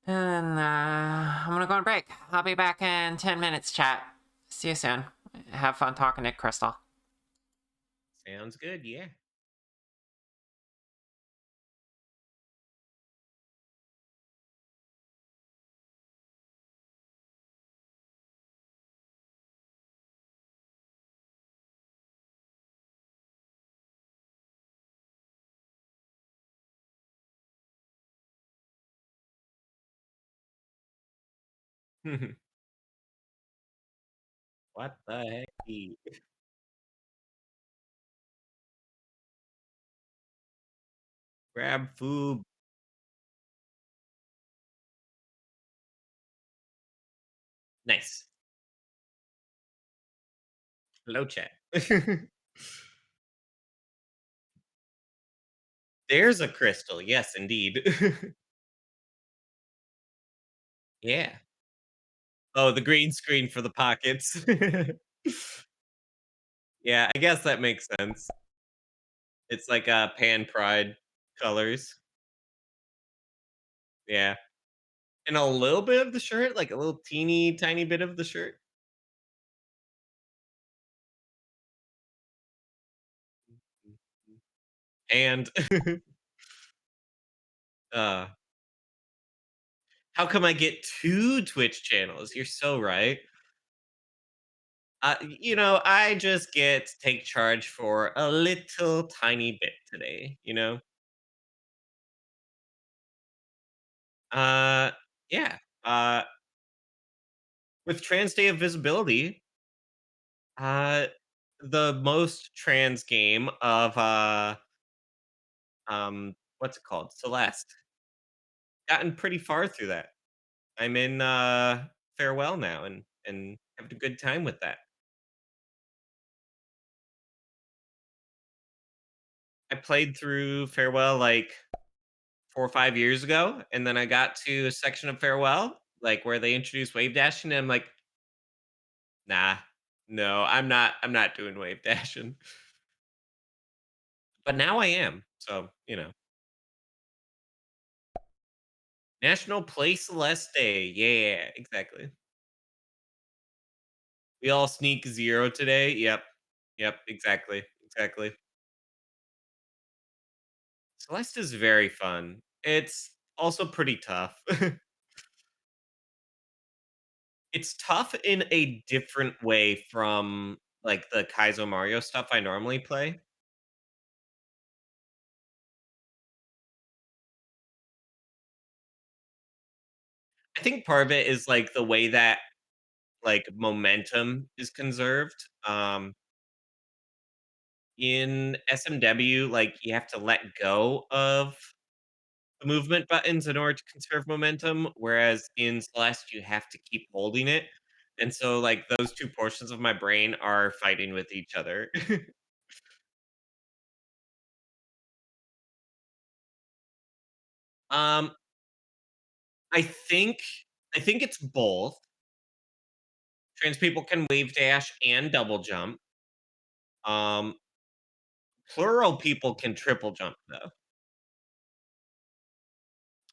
And I'm gonna go on break. I'll be back in 10 minutes, chat. See you soon. Have fun talking to Crystal. Sounds good, yeah. What the heck? Grab food. Nice. Hello, chat. There's a crystal. Yes, indeed. Yeah. Oh, the green screen for the pockets. Yeah, I guess that makes sense. It's like, Pan Pride colors. Yeah. And a little bit of the shirt, like a little teeny tiny bit of the shirt. And, uh, how come I get 2 Twitch channels? You're so right. I just get to take charge for a little tiny bit today, you know? Uh, yeah. Uh, with Trans Day of Visibility, uh, the most trans game of, what's it called? Celeste. Gotten pretty far through that. I'm in, Farewell now and having a good time with that. I played through Farewell, like, 4 or 5 years ago, and then I got to a section of Farewell, like, where they introduced wave dashing, and I'm like, "Nah, no, I'm not doing wave dashing." But now I am, so, National Play Celeste Day, yeah, exactly. We all sneak 0 today, yep, exactly, exactly. Celeste is very fun. It's also pretty tough. It's tough in a different way from, like, the Kaizo Mario stuff I normally play. I think part of it is, like, the way that, like, momentum is conserved. in SMW, like, you have to let go of the movement buttons in order to conserve momentum, whereas in Celeste, you have to keep holding it. And so, like, those 2 portions of my brain are fighting with each other. Um, I think I think it's both. Trans people can wave dash and double jump. Um, Plural people can triple jump, though.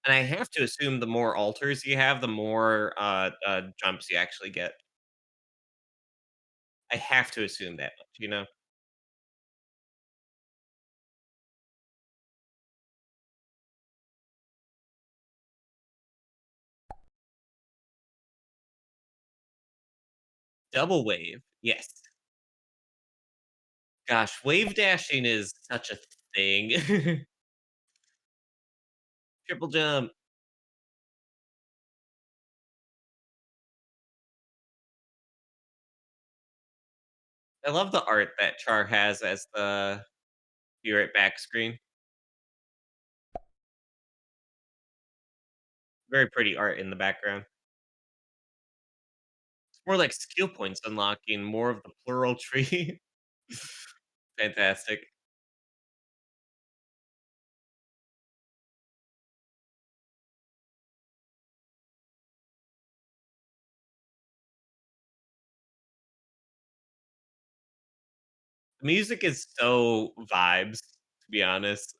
And I have to assume the more alters you have, the more, jumps you actually get. I have to assume that much, you know? Double wave, yes. Gosh, wave dashing is such a thing. Triple jump. I love the art that Char has as the be right back screen. Very pretty art in the background. It's more like skill points unlocking more of the plural tree. Fantastic. The music is so vibes, to be honest.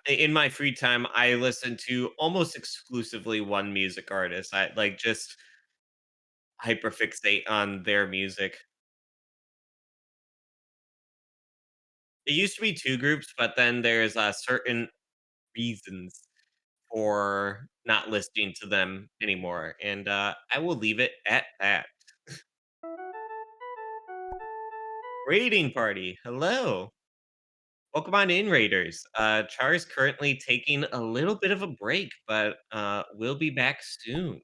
In my free time, I listen to almost exclusively one music artist. I like just hyperfixate on their music. It used to be 2 groups, but then there's, certain reasons for not listening to them anymore, and, I will leave it at that. Raiding party, hello. Welcome on in, Raiders. Char is currently taking a little bit of a break, but, we'll be back soon.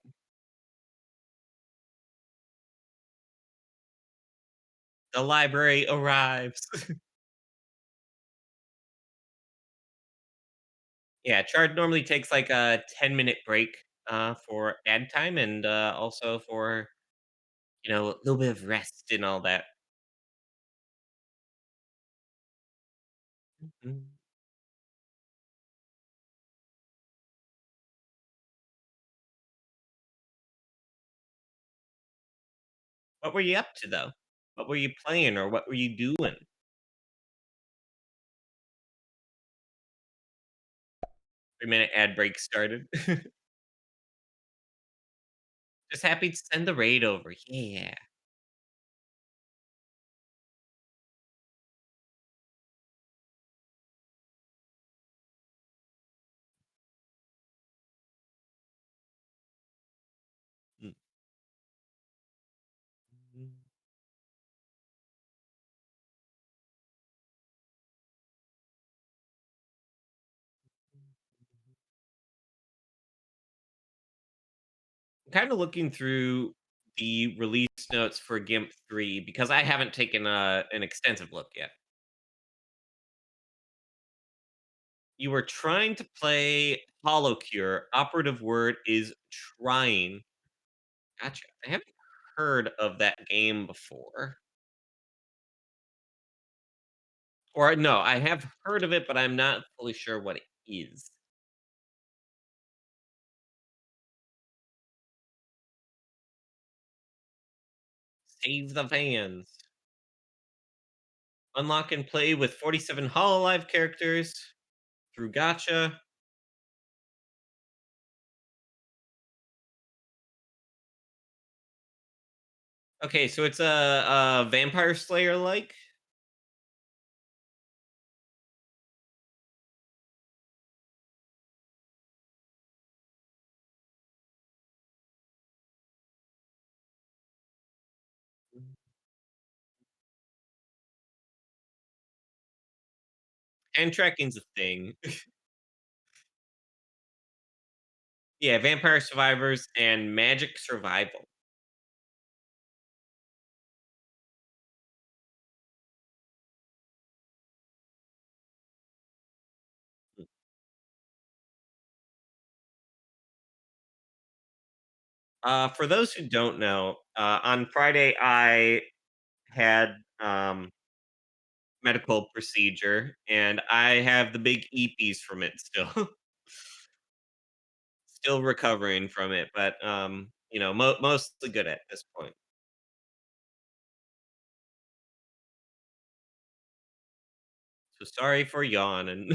The library arrives. Yeah, Char normally takes, like, a 10-minute break, for ad time and, also for, a little bit of rest and all that. Mhm. What were you up to, though? What were you playing or what were you doing? 3-minute ad break started. Just happy to send the raid over. Yeah. Mm. I'm kind of looking through the release notes for GIMP 3 because I haven't taken an extensive look yet. You were trying to play Hollow Cure. Operative word is trying. Gotcha. I haven't heard of that game before. Or no, I have heard of it, but I'm not fully sure what it is. Save the fans. Unlock and play with 47 Hololive characters through Gacha. Okay, so it's a Vampire Slayer like. And tracking's a thing. Yeah, Vampire Survivors and Magic Survival. For those who don't know, on Friday I had medical procedure, and I have the big EPs from it still. Still recovering from it, but mostly good at this point. So sorry for yawning.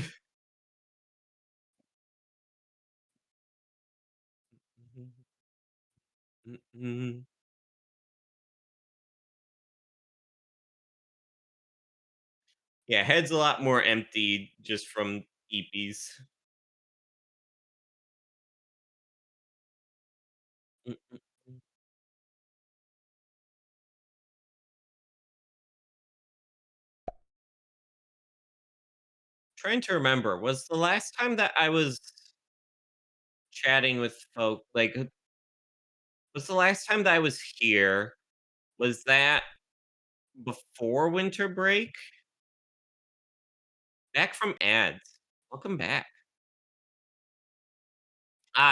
Yeah, head's a lot more empty just from EPs. Trying to remember, was the last time that I was chatting with folk, like, was the last time that I was here, was that before winter break? Back from ads. Welcome back.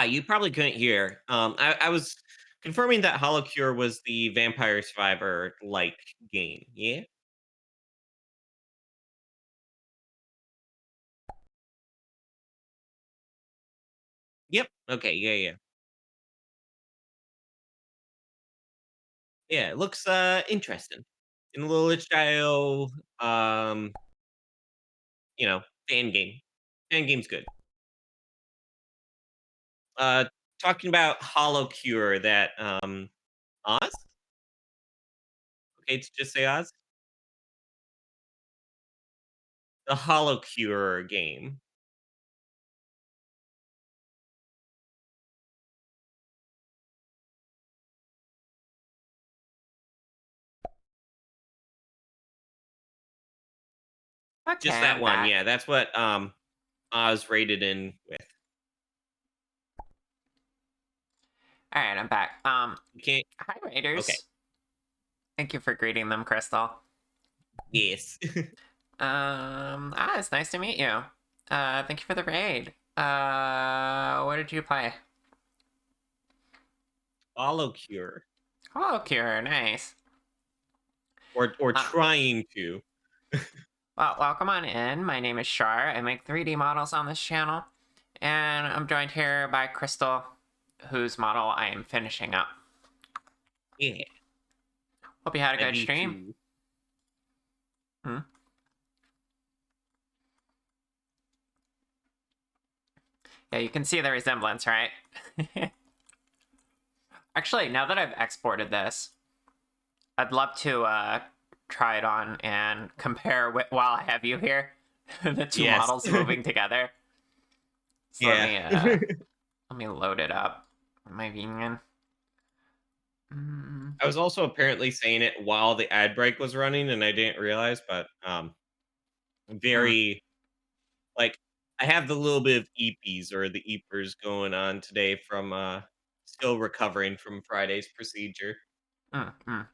You probably couldn't hear. I was confirming that Holocure was the Vampire Survivor like game. Yeah. Yep. Okay. Yeah. Yeah. Yeah. It looks interesting. In a little itch.io, um, fan game. Fan game's good. Uh, Talking about Holocure, that Oz. Okay, to just say Oz. The Holocure game. Okay, Just that I'm one. back. Yeah, that's what Oz rated in with. All right, I'm back. You can't. Hi, Okay. Raiders. Thank you for greeting them, Crystal. Yes. It's nice to meet you. Thank you for the raid. What did you play? Holocure. Oh, Cure, nice. Or Uh, trying to. well, welcome on in. My name is Shar. I make 3D models on this channel, and I'm joined here by Crystal, whose model I am finishing up. Yeah. Hope you had a I good be stream. too. Hmm? Yeah, you can see the resemblance, right? Actually, now that I've exported this, I'd love to try it on and compare while I have you here, the two Yes. models moving together. So Yeah. let me load it up. Am I being in? I was also apparently saying it while the ad break was running, and I didn't realize, but Mm. very like I have the little bit of EPs or the EPers going on today from still recovering from Friday's procedure. Mm, mm.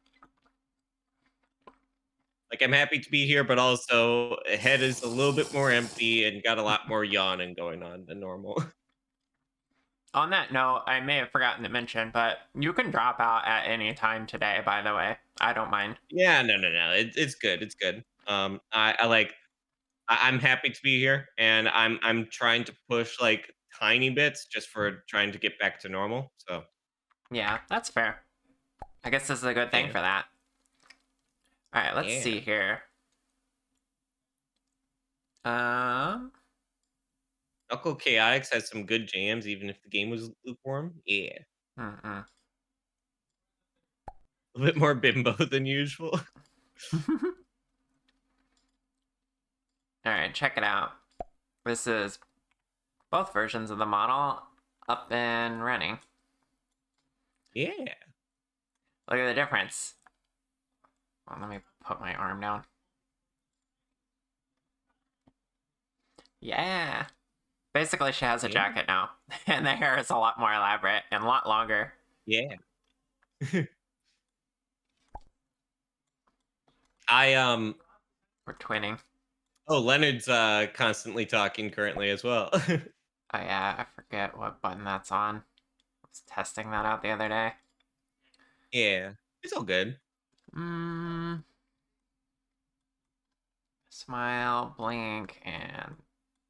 Like I'm happy to be here, but also head is a little bit more empty and got a lot more yawning going on than normal. On that note, I may have forgotten to mention, but you can drop out at any time today, by the way. I don't mind. Yeah, no. It's good. It's good. I like. I'm happy to be here, and I'm trying to push like tiny bits just for trying to get back to normal. So Yeah, that's fair. I guess this is a good thing yeah, for that. Alright, let's yeah. see here. Um, Knuckle Chaotix has some good jams, even if the game was lukewarm. Yeah, mm-mm. a bit more bimbo than usual. Alright, check it out. This is both versions of the model up and running. Yeah. Look at the difference. Well, let me put my arm down. Yeah. Basically, she has a Yeah. jacket now, and the hair is a lot more elaborate and a lot longer. Yeah. We're twinning. Oh, Leonard's constantly talking currently as well. Oh yeah, I forget what button that's on. I was testing that out the other day. Yeah, it's all good. Smile, blink, and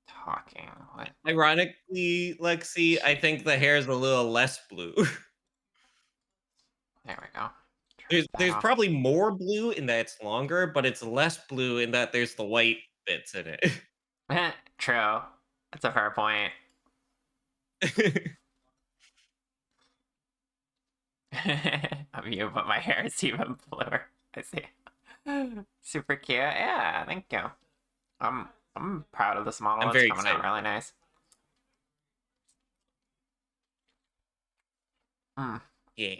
talking. What? Ironically, Lexi, I think the hair is a little less blue. There we go. There's Off. probably more blue in that it's longer, but it's less blue in that there's the white bits in it. True. That's a fair point. I'm you, but my hair is even bluer. I see. Super cute. Yeah, thank you. I'm proud of this model. I'm It's very coming out really nice. Yeah.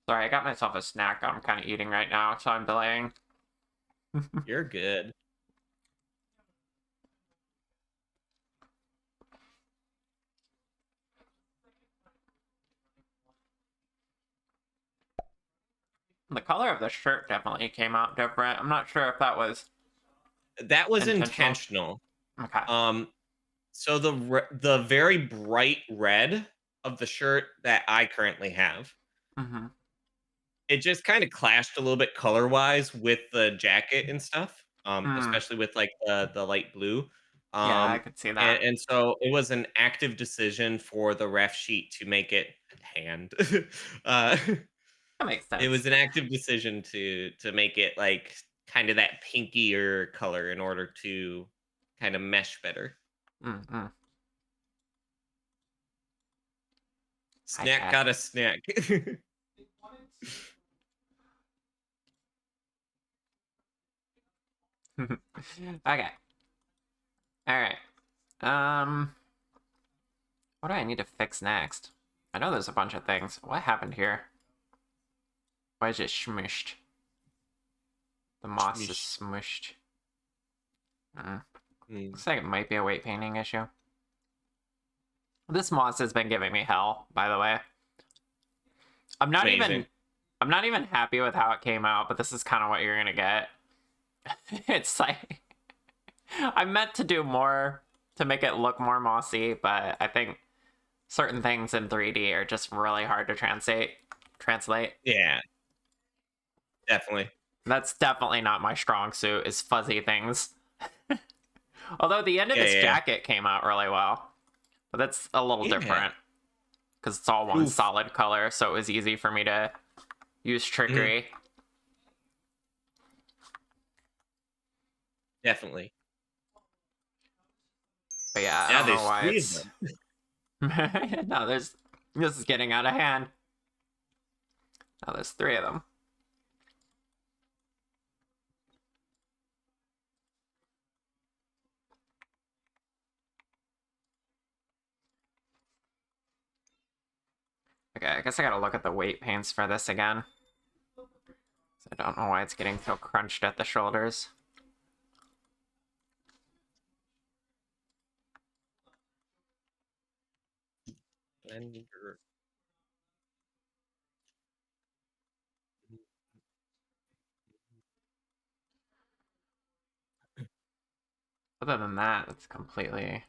Sorry, I got myself a snack I'm kind of eating right now, so I'm delaying. You're good. The color of the shirt definitely came out different. I'm not sure if that was intentional. Okay. So the very bright red of the shirt that I currently have, it just kind of clashed a little bit color wise with the jacket and stuff. Especially with like the light blue. Yeah, I could see that. And so it was an active decision for the ref sheet to make it hand. That makes sense. It was an active decision to make it like kind of that pinkier color in order to kind of mesh better. Snack got a snack. Okay. All right. What do I need to fix next? I know there's a bunch of things. What happened here? Why is it smushed? The moss is smushed. Looks like it might be a weight painting issue. This moss has been giving me hell, by the way. I'm not even happy with how it came out, but this is kind of what you're gonna get. It's like I meant to do more to make it look more mossy, but I think certain things in 3D are just really hard to translate. Yeah. Definitely. That's definitely not my strong suit, is fuzzy things. Although the end of this jacket came out really well. But that's a little different. Because it's all one solid color, so it was easy for me to use trickery. Definitely. But yeah, I don't know why it's... No, this is getting out of hand. Now there's 3 of them. Okay, I guess I gotta look at the weight paints for this again. I don't know why it's getting so crunched at the shoulders. Other than that, it's completely...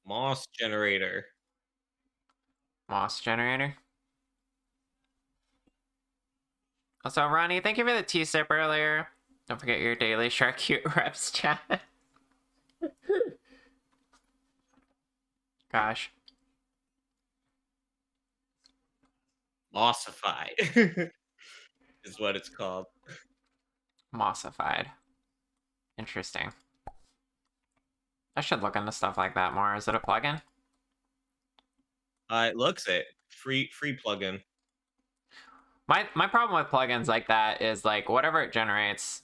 Moss generator. Moss generator? Also, Ronnie, thank you for the T-sip earlier. Don't forget your daily Shark Cute Reps chat. Gosh. Mossify is what it's called. Mossified. Interesting. I should look into stuff like that more. Is it a plugin? It looks it. Free plugin. My problem with plugins like that is like whatever it generates,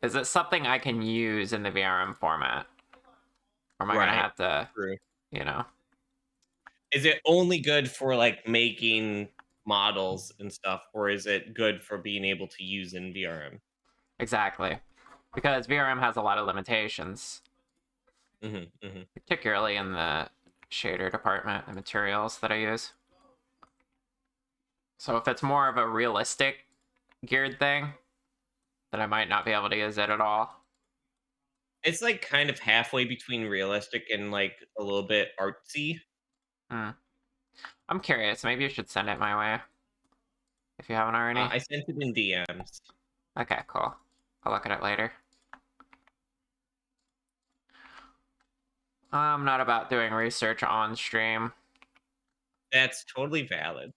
is it something I can use in the VRM format? Or am I gonna have to, you know? Is it only good for like making models and stuff, or is it good for being able to use in VRM? Exactly. Because VRM has a lot of limitations. particularly in the shader department, the materials that I use. So if it's more of a realistic geared thing, then I might not be able to use it at all. It's like kind of halfway between realistic and like a little bit artsy. I'm curious. Maybe you should send it my way if you haven't already. I sent it in DMs. Okay, cool. I'll look at it later. I'm not about doing research on stream. That's totally valid.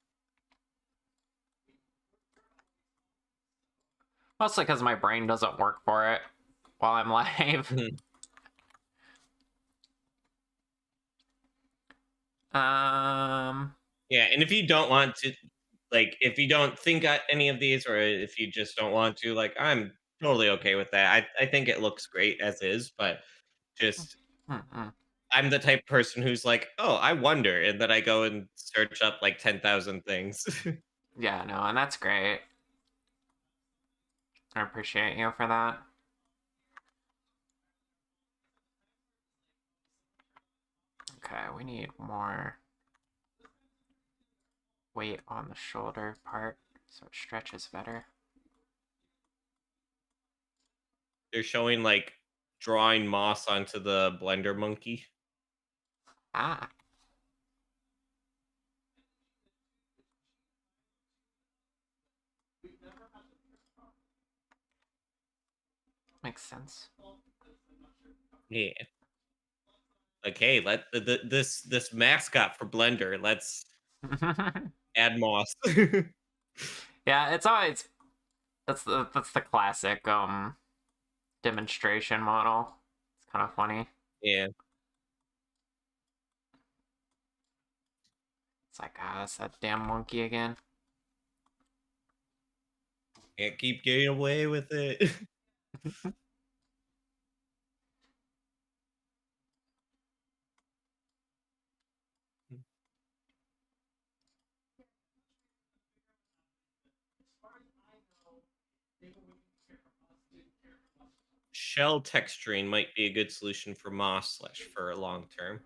Mostly because my brain doesn't work for it while I'm live. Yeah, and if you don't want to, like, if you don't think any of these, or if you just don't want to, like, I'm totally okay with that. I think it looks great as is, but just I'm the type of person who's like, oh, I wonder, and then I go and search up like 10,000 things. Yeah, no, and that's great. I appreciate you for that. Okay, we need more weight on the shoulder part so it stretches better. They're showing like drawing moss onto the Blender monkey. Ah. Makes sense. Yeah. Like, hey, let this mascot for Blender, let's add moss. Yeah, it's always that's the classic demonstration model. It's kind of funny. Yeah. It's like, that's that damn monkey again. Can't keep getting away with it. Shell texturing might be a good solution for moss / for long term.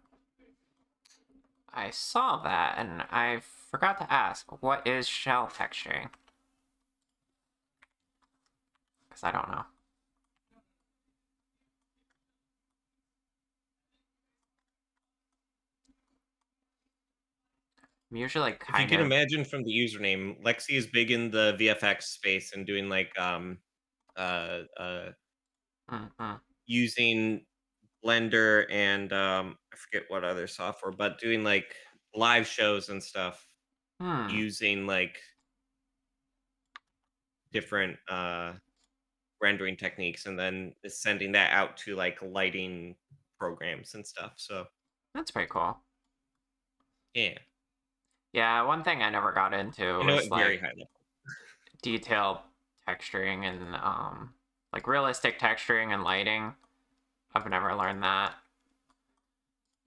I saw that and I forgot to ask, what is shell texturing? Because I don't know. I'm usually If you can imagine from the username, Lexi is big in the VFX space and doing like using Blender and I forget what other software, but doing like live shows and stuff using like different rendering techniques, and then sending that out to like lighting programs and stuff. So that's pretty cool. yeah. Yeah, one thing I never got into was very like high level. detailed texturing and like realistic texturing and lighting. I've never learned that.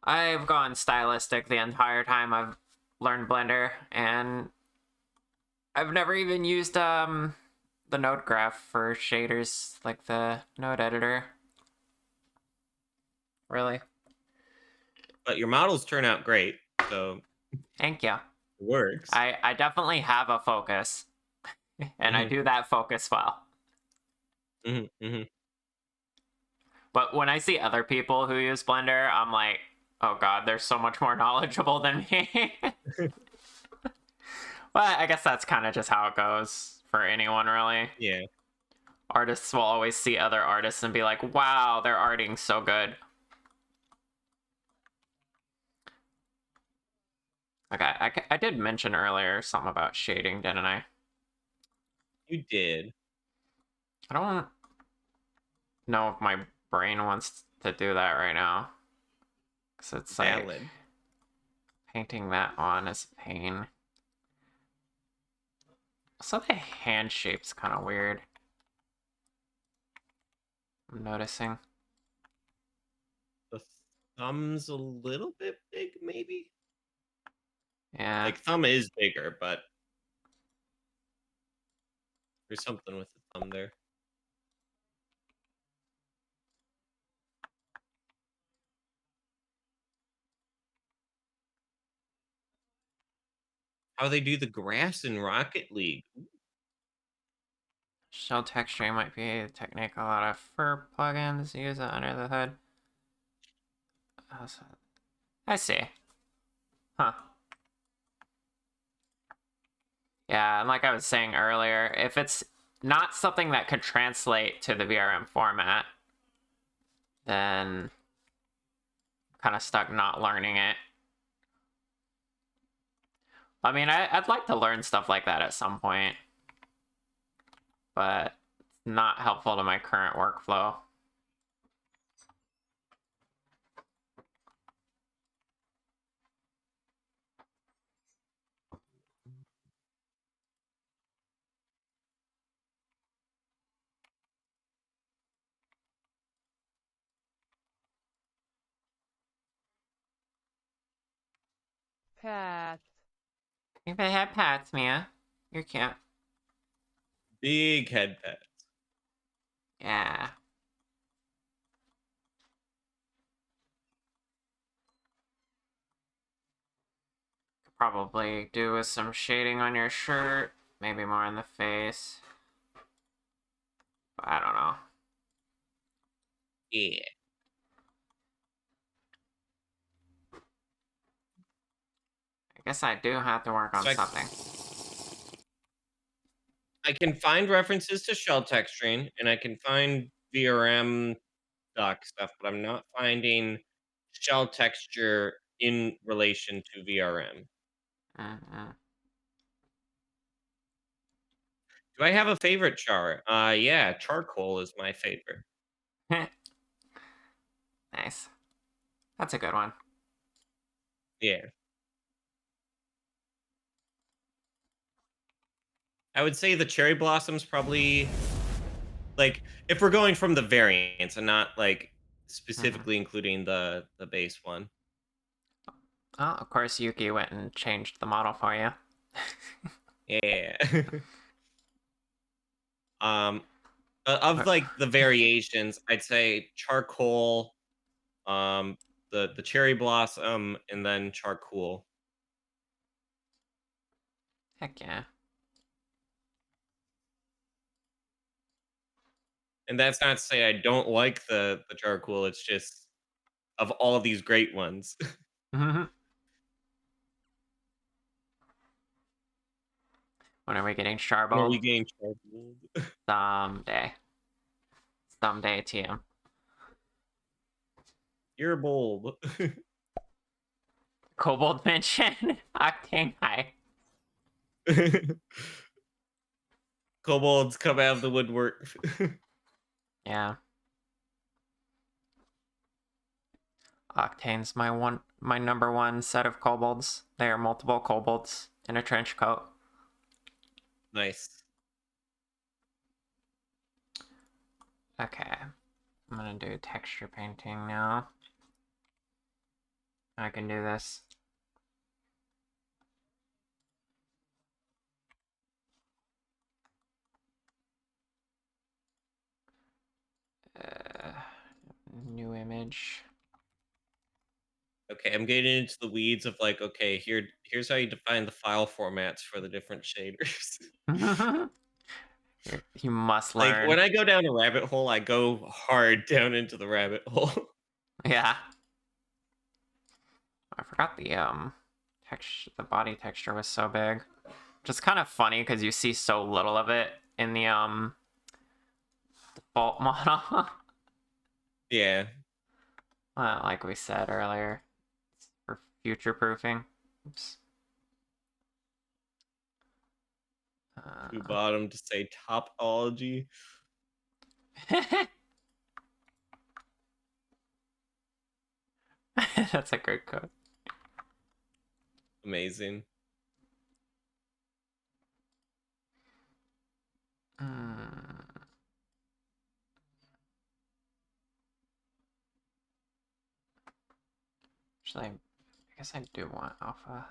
I've gone stylistic the entire time I've learned Blender, and I've never even used the node graph for shaders, like the node editor. Really? But your models turn out great, so thank you. It works. I definitely have a focus, and I do that focus well. But when I see other people who use Blender, I'm like, oh god, they're so much more knowledgeable than me. But I guess that's kind of just how it goes for anyone, really. Yeah. Artists will always see other artists and be like, wow, they're arting so good. Okay, I did mention earlier something about shading, didn't I? You did. I don't know if my brain wants to do that right now. Because it's valid. Like, painting that on is a pain. So the hand shape's kind of weird. I'm noticing. The thumb's a little bit big, maybe? Yeah. Like, thumb is bigger, but there's something with the thumb there. how they do the grass in Rocket League. Shell texturing might be a technique a lot of fur plugins use it under the hood. I see. Huh. Yeah, and like I was saying earlier, if it's not something that could translate to the VRM format, then I'm kind of stuck not learning it. I mean, I'd like to learn stuff like that at some point, but it's not helpful to my current workflow. Pat. If I had pets, Mia, you're cute. Big head pets. Yeah. Could probably do with some shading on your shirt, maybe more in the face. But I don't know. Yeah. I guess I do have to work on something. I can find references to shell texturing, and I can find VRM doc stuff, but I'm not finding shell texture in relation to VRM. Do I have a favorite char? Yeah, charcoal is my favorite. Nice. That's a good one. Yeah. I would say the cherry blossoms probably, like, if we're going from the variants and not like specifically including the base one. Oh, of course Yuki went and changed the model for you. Yeah. Of like the variations, I'd say charcoal, the cherry blossom, and then charcoal. Heck yeah. And that's not to say I don't like the charcoal. It's just of all these great ones. When are we getting When are we Charbold? getting charcoal? Someday. Someday, TM. You're bold. Kobold mention? Octane high. Kobolds come out of the woodwork. Yeah. Octane's my number one set of kobolds. They are multiple kobolds in a trench coat. Nice. Okay. I'm gonna do texture painting now. I can do this. New image. Okay, I'm getting into the weeds of like, okay, here's how you define the file formats for the different shaders. You must learn. Like when I go down a rabbit hole, I go hard down into the rabbit hole. Yeah. I forgot the texture. The body texture was so big. Just kind of funny because you see so little of it in the default model. Yeah. Well, like we said earlier, it's for future proofing. Oops. To bottom to say topology. That's a great code. Amazing. Actually, I guess I do want alpha.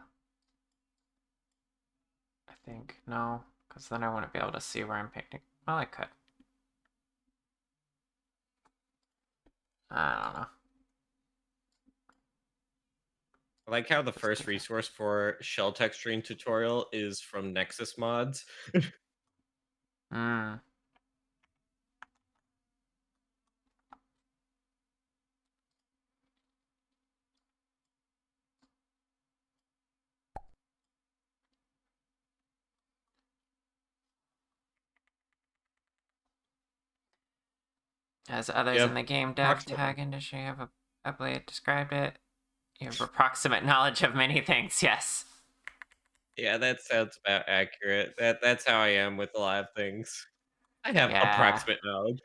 I think. No, because then I wouldn't be able to see where I'm painting. Well, I could. I don't know. like how the first resource for shell texturing tutorial is from Nexus Mods. Hmm. As others Yep. in the game dev tag industry have aptly described it, you have approximate knowledge of many things. Yes. Yeah, that sounds about accurate. That's how I am with a lot of things. I have Yeah. approximate knowledge.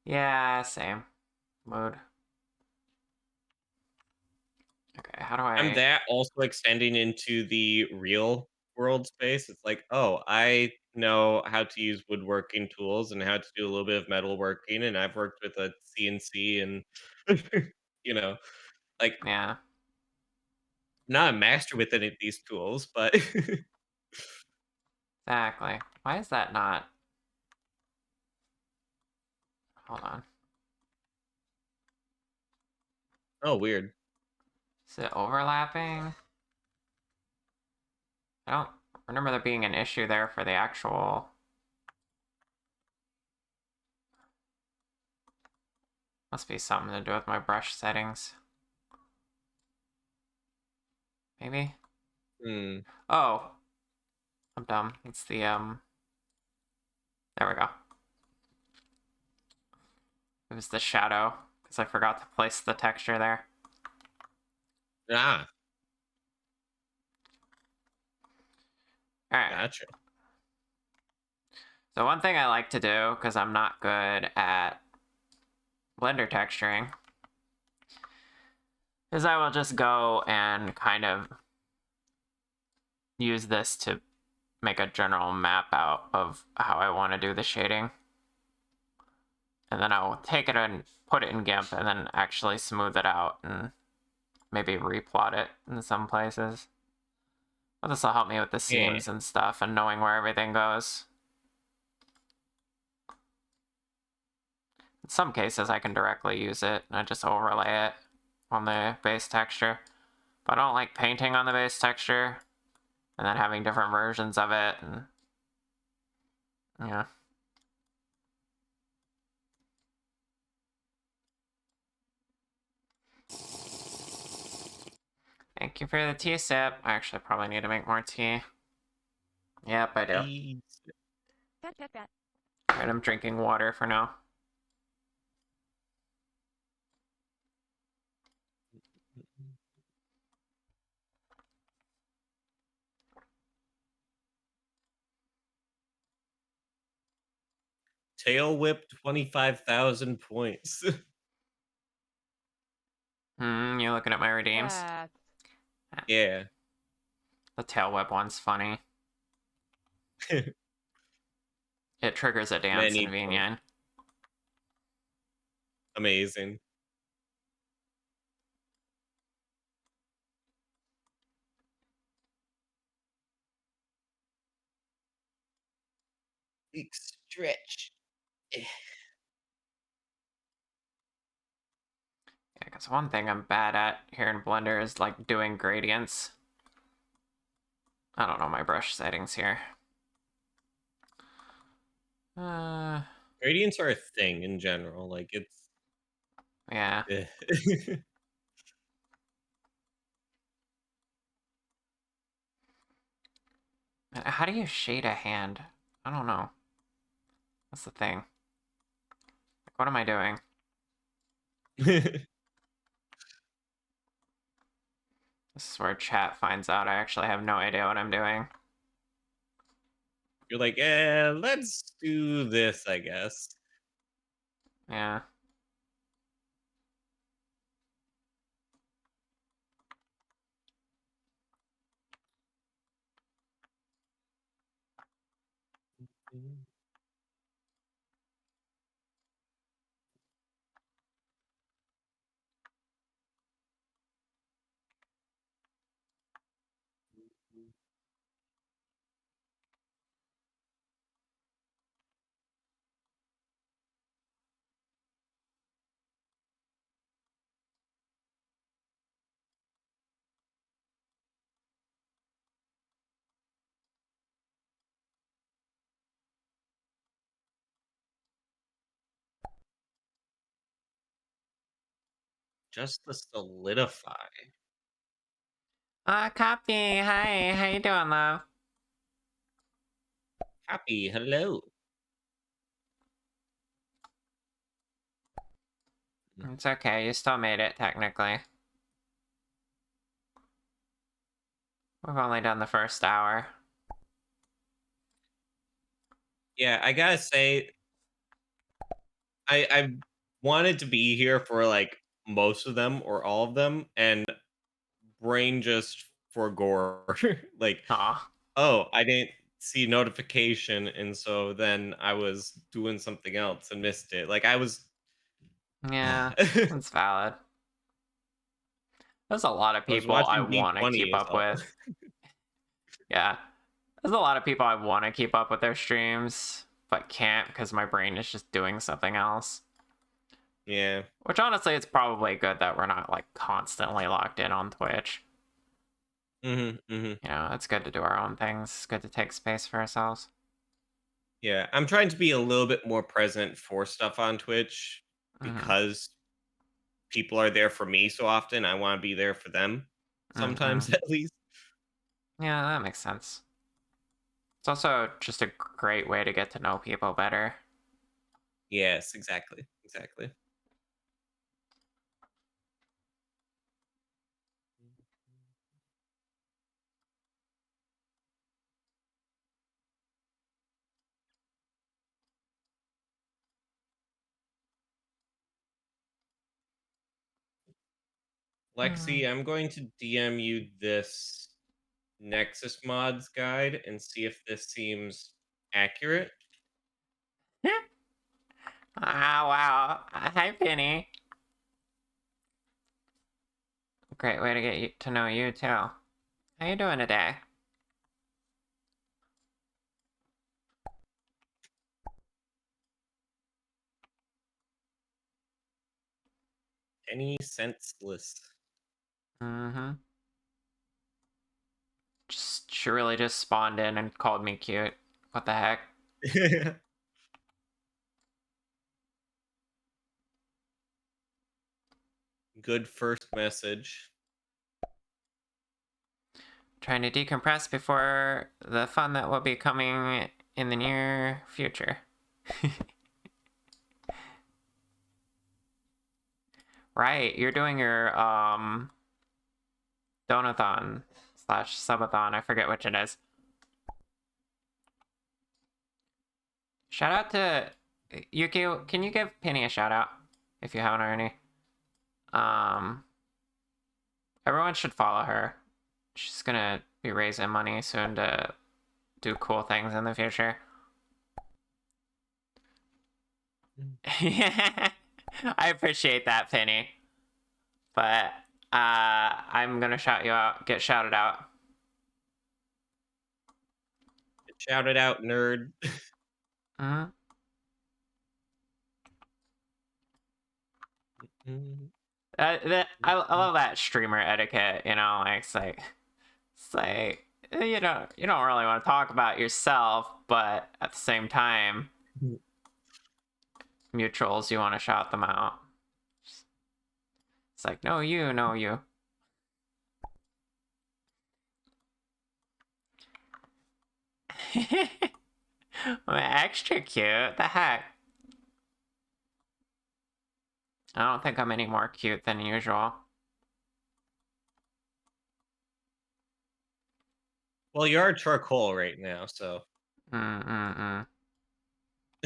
Yeah, same. Mood. Okay, how do I... And that also extending into the real world space. It's like, oh, I know how to use woodworking tools and how to do a little bit of metalworking, and I've worked with a CNC and you know, like Yeah. not a master with any of these tools, but Exactly. Why is that not... Hold on. oh, weird. Is it overlapping? I don't remember there being an issue there for the actual... Must be something to do with my brush settings. Maybe? Hmm. Oh. I'm dumb. It's the, There we go. It was the shadow, because I forgot to place the texture there. Ah, Alright. gotcha. So one thing I like to do, because I'm not good at Blender texturing, is I will just go and kind of use this to make a general map out of how I want to do the shading. And then I'll take it and put it in GIMP and then actually smooth it out and maybe replot it in some places. But this will help me with the seams and stuff and knowing where everything goes. In some cases I can directly use it and I just overlay it on the base texture. But I don't like painting on the base texture and then having different versions of it, and yeah. Thank you for the tea sip. I actually probably need to make more tea. Yep, I do. Alright, I'm drinking water for now. Tail whip 25,000 points. You looking at my redeems? Pat. Yeah. The tail whip one's funny. It triggers a dance Many in VNyan. Amazing. Big stretch. Yeah, because one thing I'm bad at here in Blender is like doing gradients. I don't know my brush settings here. Gradients are a thing in general. Like it's Yeah. How do you shade a hand? I don't know. That's the thing. Like, what am I doing? This is where chat finds out I actually have no idea what I'm doing. You're like, let's do this, I guess. Yeah. Just to solidify. Copy. Hi. How you doing, love? Happy, hello. It's okay. You still made it, technically. We've only done the first hour. Yeah, I gotta say, I wanted to be here for like most of them or all of them, and brain just forgore. Like, Aw. oh, I didn't see notification, and so then I was doing something else and missed it. Like I was. Yeah, that's valid. There's a lot of I was people I watching want to D20 keep is up all. with. Yeah. There's a lot of people I want to keep up with their streams, but can't because my brain is just doing something else. Yeah. Which honestly, it's probably good that we're not like constantly locked in on Twitch. Mm-hmm. Mm-hmm. You know, it's good to do our own things. It's good to take space for ourselves. Yeah, I'm trying to be a little bit more present for stuff on Twitch because people are there for me so often. I want to be there for them sometimes at least. Yeah, that makes sense. It's also just a great way to get to know people better. Yes, exactly. Exactly. Lexi, I'm going to DM you this Nexus mods guide and see if this seems accurate. Ah, wow. Hi, Penny. Great way to get to know you, too. How you doing today? Any senseless. Mm-hmm. She really just spawned in and called me cute. What the heck? Good first message. Trying to decompress before the fun that will be coming in the near future. Right, you're doing your donathon / subathon. I forget which it is. Shout out to Yuki. Can you give Penny a shout out if you haven't already? Everyone should follow her. She's gonna be raising money soon to do cool things in the future. I appreciate that, Penny. But I'm gonna shout you out. Get shouted out. Shout it out, nerd. Mm-hmm. I love that streamer etiquette. You know, like it's like you don't really want to talk about yourself, but at the same time, mutuals you want to shout them out. It's like no you. Extra cute. The heck. I don't think I'm any more cute than usual. Well, you are charcoal right now, so. I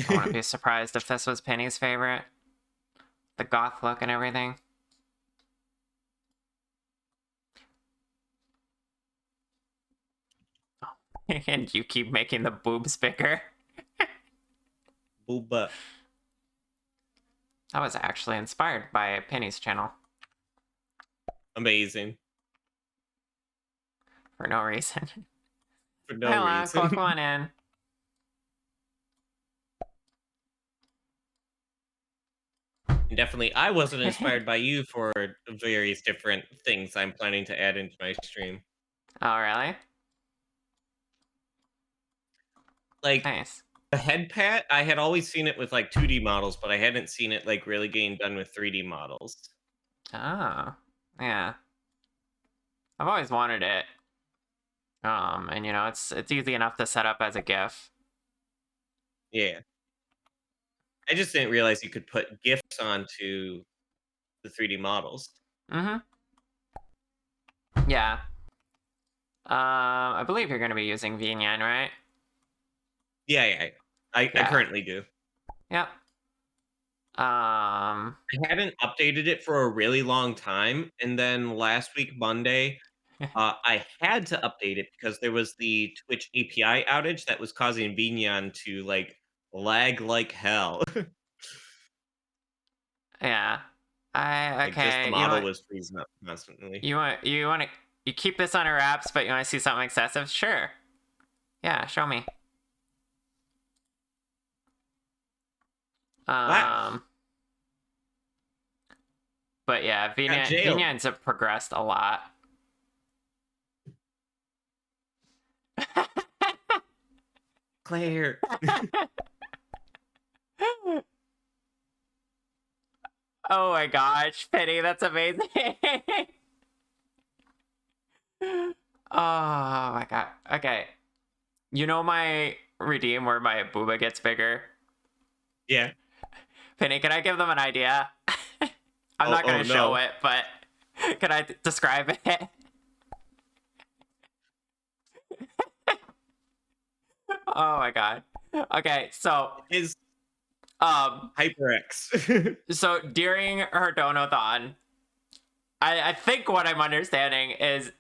wouldn't be surprised if this was Penny's favorite. The goth look and everything. And you keep making the boobs bigger. Booba. That was actually inspired by Penny's channel. Amazing. For no reason. For no Hello, reason. come on in. Definitely, I wasn't inspired by you for various different things I'm planning to add into my stream. Oh, really? Like, nice. the head pat, I had always seen it with like 2D models, but I hadn't seen it like really getting done with 3D models. Oh, yeah. I've always wanted it. And you know, it's easy enough to set up as a GIF. Yeah. I just didn't realize you could put GIFs onto the 3D models. Mm-hmm. Yeah. I believe you're going to be using VNyan, right? Yeah. I currently do. Yep. I hadn't updated it for a really long time, and then last week, Monday, I had to update it because there was the Twitch API outage that was causing VNyan to, like, lag like hell. Yeah. Like, just the Okay. model was freezing up constantly. You want to you keep this under wraps, but you want to see something excessive? Sure. Yeah, show me. Wow. But yeah, jailed. VNyans have progressed a lot. Claire. Oh my gosh, Penny, that's amazing. Oh my god. Okay. You know my redeem where my booba gets bigger? Yeah. Penny, can I give them an idea? I'm not going to show no. it, but can I describe it? Oh my god. Okay, so His HyperX. so during her donathon, I think what I'm understanding is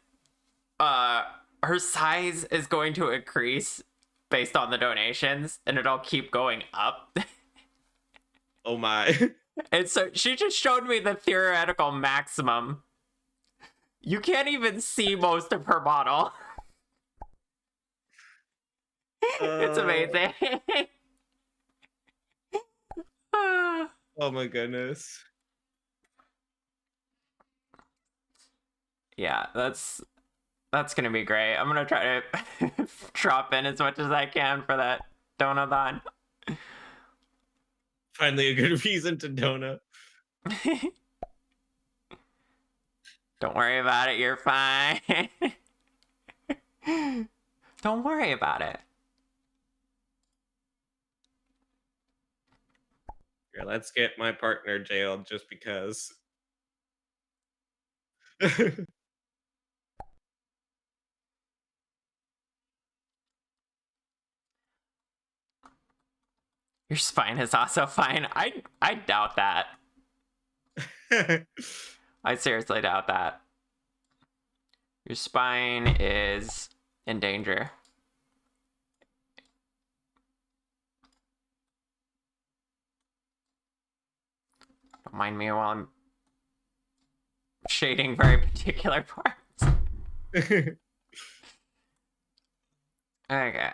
her size is going to increase based on the donations, and it'll keep going up. Oh my. And so she just showed me the theoretical maximum. You can't even see most of her model. It's amazing. Oh my goodness. Yeah, that's gonna be great. I'm gonna try to drop in as much as I can for that donathon. Finally a good reason to donut. Don't worry about it, you're fine. Don't worry about it. Here, let's get my partner jailed just because. Your spine is also fine. I doubt that. I seriously doubt that. Your spine is in danger. Don't mind me while I'm shading very particular parts. Okay.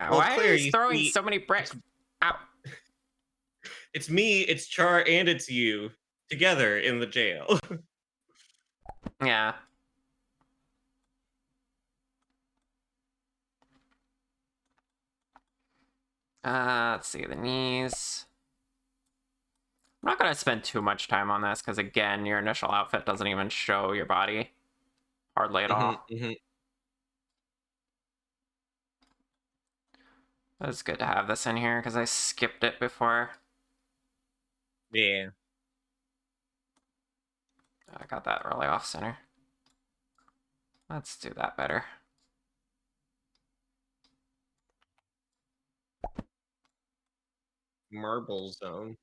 Well, why Claire, are you throwing see, so many bricks? Ow. It's me, it's Char, and it's you together in the jail. Yeah. Let's see, the knees. I'm not gonna spend too much time on this because again, your initial outfit doesn't even show your body hardly at all. But it's good to have this in here because I skipped it before. Yeah. I got that really off center. Let's do that better. Marble Zone.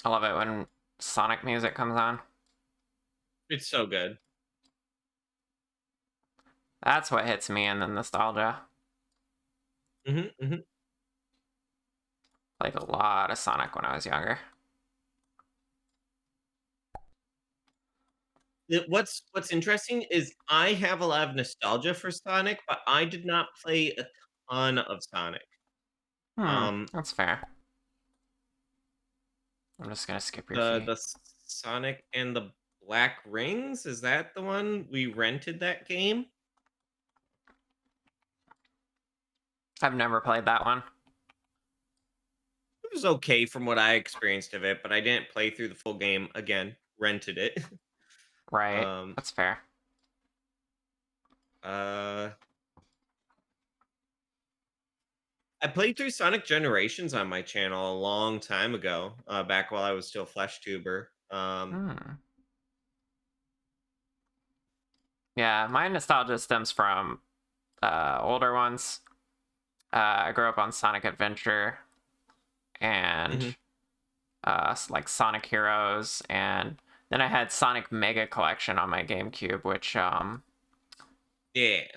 I love it when Sonic music comes on. It's so good. That's what hits me in the nostalgia. Like a lot of Sonic when I was younger. What's interesting is I have a lot of nostalgia for Sonic, but I did not play a ton of Sonic. That's fair. I'm just gonna skip your feet. The Sonic and the Black Rings, is that the one we rented that game? I've never played that one. was okay from what I experienced of it, but I didn't play through the full game. Again, rented it. Right. um, That's fair. uh, I played through Sonic Generations on my channel a long time ago, back while I was still FleshTuber. Hmm. Yeah, my nostalgia stems from older ones. I grew up on Sonic Adventure and Mhm. like Sonic Heroes, and then I had Sonic Mega Collection on my GameCube, which Yeah.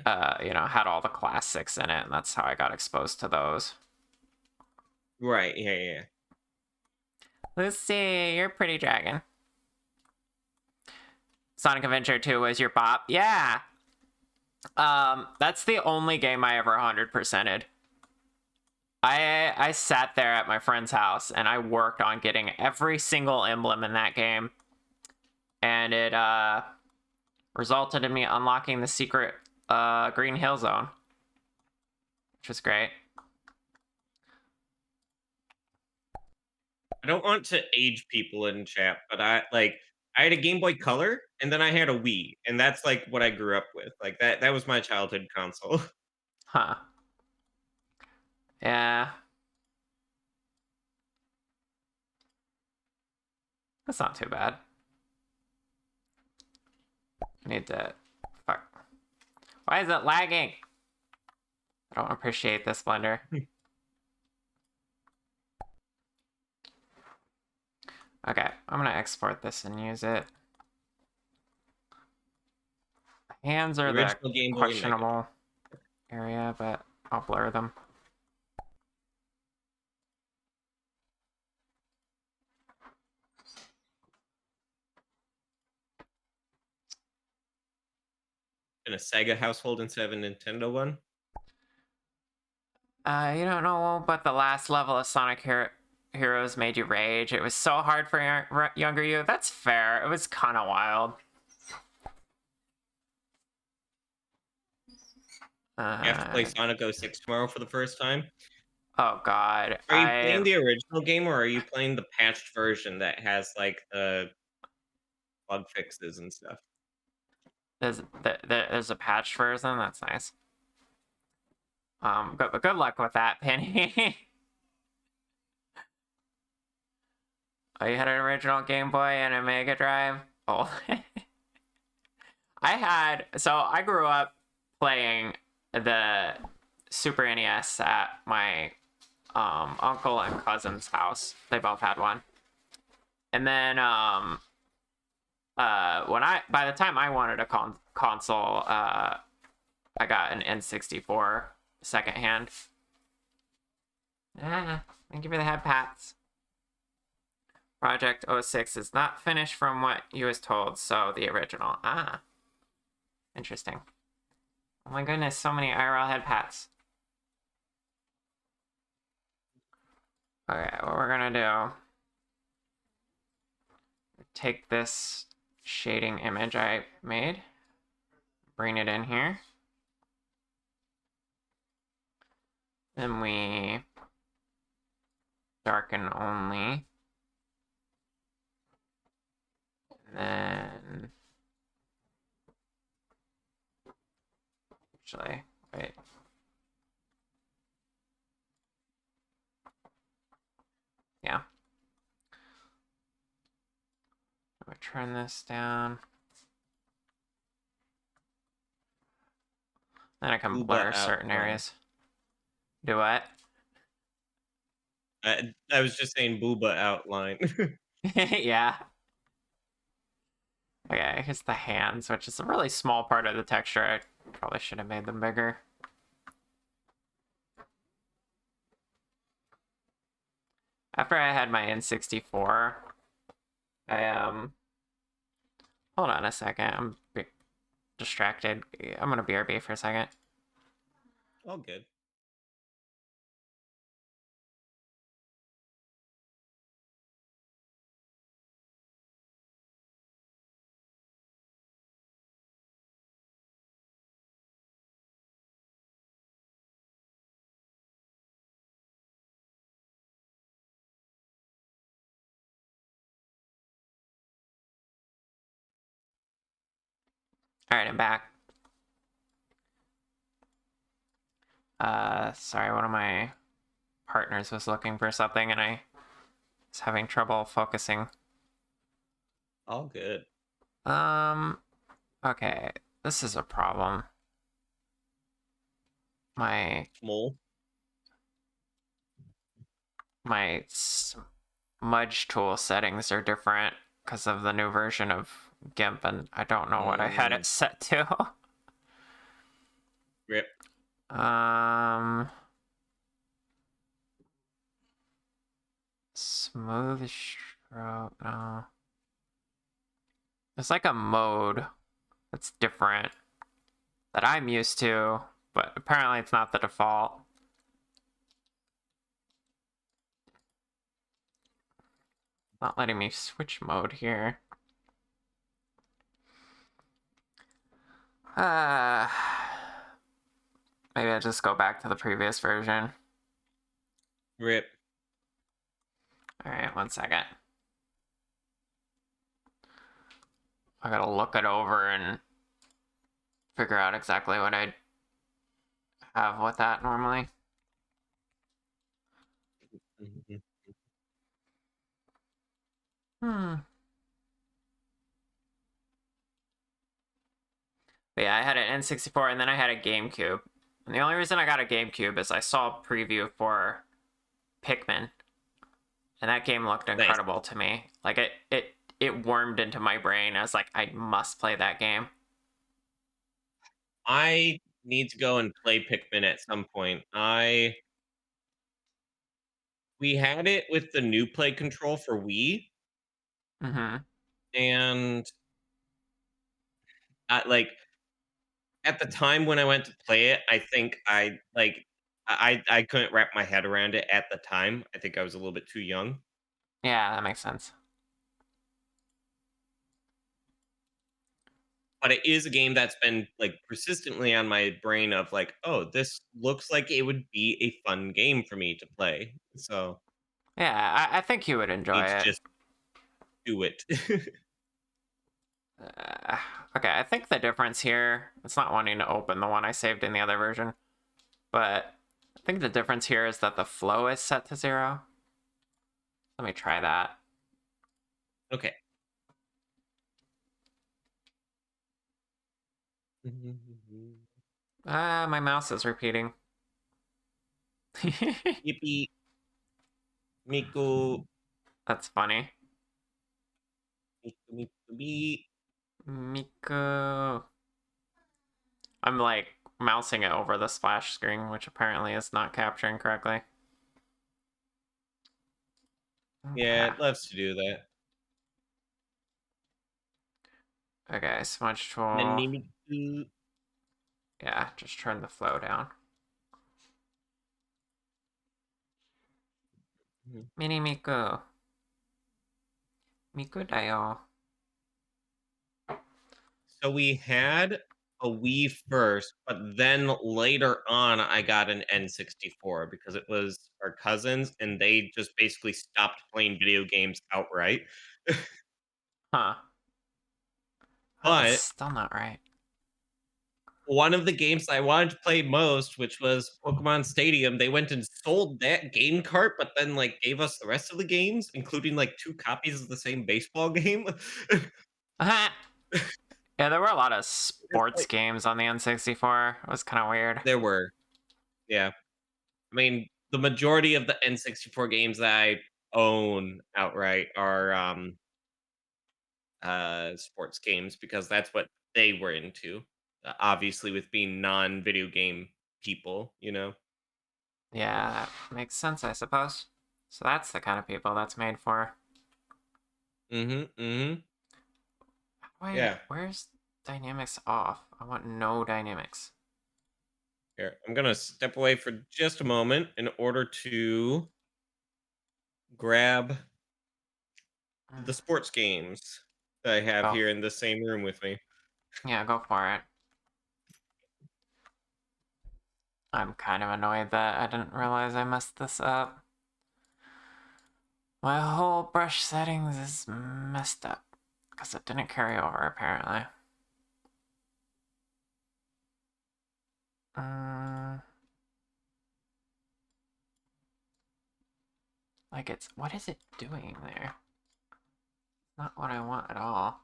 had all the classics in it, and that's how I got exposed to those. Right. Yeah. Yeah. Lucy, you're a pretty dragon. Sonic Adventure 2 was your bop. Yeah. That's the only game I ever 100%ed. I sat there at my friend's house and I worked on getting every single emblem in that game. And it resulted in me unlocking the secret Green Hill Zone, which was great. I don't want to age people in chat, but I had a Game Boy Color and then I had a Wii, and that's like what I grew up with. Like that was my childhood console. Huh. Yeah. That's not too bad. I need to... Fuck. Why is it lagging? I don't appreciate this, Blender. Okay, I'm gonna export this and use it. Hands are The the original Game Boy Mega. questionable area, but I'll blur them. In a Sega household instead of a Nintendo one. You don't know, but the last level of Sonic Heroes made you rage. It was so hard for younger you. That's fair. It was kind of wild. You have to play Sonic 06 tomorrow for the first time. Oh God. Are you playing the original game, or are you playing the patched version that has like the bug fixes and stuff? There's a patch version. That's nice. Good luck with that, Penny. Oh, you had an original Game Boy and a Mega Drive? Oh. I grew up playing the Super NES at my uncle and cousin's house. They both had one. And then by the time I wanted a console, I got an N64 secondhand. Thank you for the head pats. Project 06 is not finished from what you was told, so the original. Interesting. Oh my goodness, so many IRL head pats. Okay, what we're gonna do, take this shading image I made, bring it in here. Then we darken only. And then actually, wait. Yeah. I'm gonna turn this down. Then I can blur certain areas. Do what? I was just saying booba outline. Yeah. Okay, here's the hands, which is a really small part of the texture. I probably should have made them bigger. After I had my N64, I hold on a second. I'm distracted. I'm gonna BRB for a second. All good. Alright, I'm back. Sorry, one of my partners was looking for something and I was having trouble focusing. All good. Okay, this is a problem. My Mole. smudge tool settings are different because of the new version of GIMP, and I don't know what I had it set to. Rip. Smooth stroke, no. There's like a mode that's different that I'm used to, but apparently it's not the default. Not letting me switch mode here. Maybe I'll just go back to the previous version. Rip. Alright, 1 second. I gotta look it over and figure out exactly what I have with that normally. But yeah, I had an N64 and then I had a GameCube. And the only reason I got a GameCube is I saw a preview for Pikmin. And that game looked incredible to me. Like it wormed into my brain. I was like, I must play that game. I need to go and play Pikmin at some point. We had it with the new play control for Wii. Mm-hmm. And like at the time when I went to play it, I think I couldn't wrap my head around it at the time. I think I was a little bit too young. Yeah, that makes sense. But it is a game that's been like persistently on my brain of like, oh, this looks like it would be a fun game for me to play. So Yeah, I think you would enjoy need to it. just do it. Okay, I think the difference here, it's not wanting to open the one I saved in the other version, but I think the difference here is that the flow is set to 0. Let me try that. Okay. My mouse is repeating. Yippee. Miku. That's funny. Miku. Miku. I'm like mousing it over the splash screen, which apparently is not capturing correctly. Yeah, it loves to do that. Okay, smudge tool. Miku. Yeah, just turn the flow down. Mini Miku. Miku dayo. So we had a Wii first, but then later on I got an N64 because it was our cousins and they just basically stopped playing video games outright. Huh. But That's still not right. one of the games I wanted to play most, which was Pokemon Stadium, they went and sold that game cart, but then like gave us the rest of the games, including like 2 copies of the same baseball game. Yeah, there were a lot of sports games on the N64. It was kind of weird. There were. Yeah. I mean, the majority of the N64 games that I own outright are sports games because that's what they were into. Obviously with being non-video game people, you know. Yeah, that makes sense, I suppose. So that's the kind of people that's made for. Mm-hmm. Wait, Yeah. where's dynamics off? I want no dynamics. Here, I'm gonna step away for just a moment in order to grab the sports games that I have here in the same room with me. Yeah, go for it. I'm kind of annoyed that I didn't realize I messed this up. My whole brush settings is messed up because it didn't carry over apparently. Like it's, what is it doing there? Not what I want at all.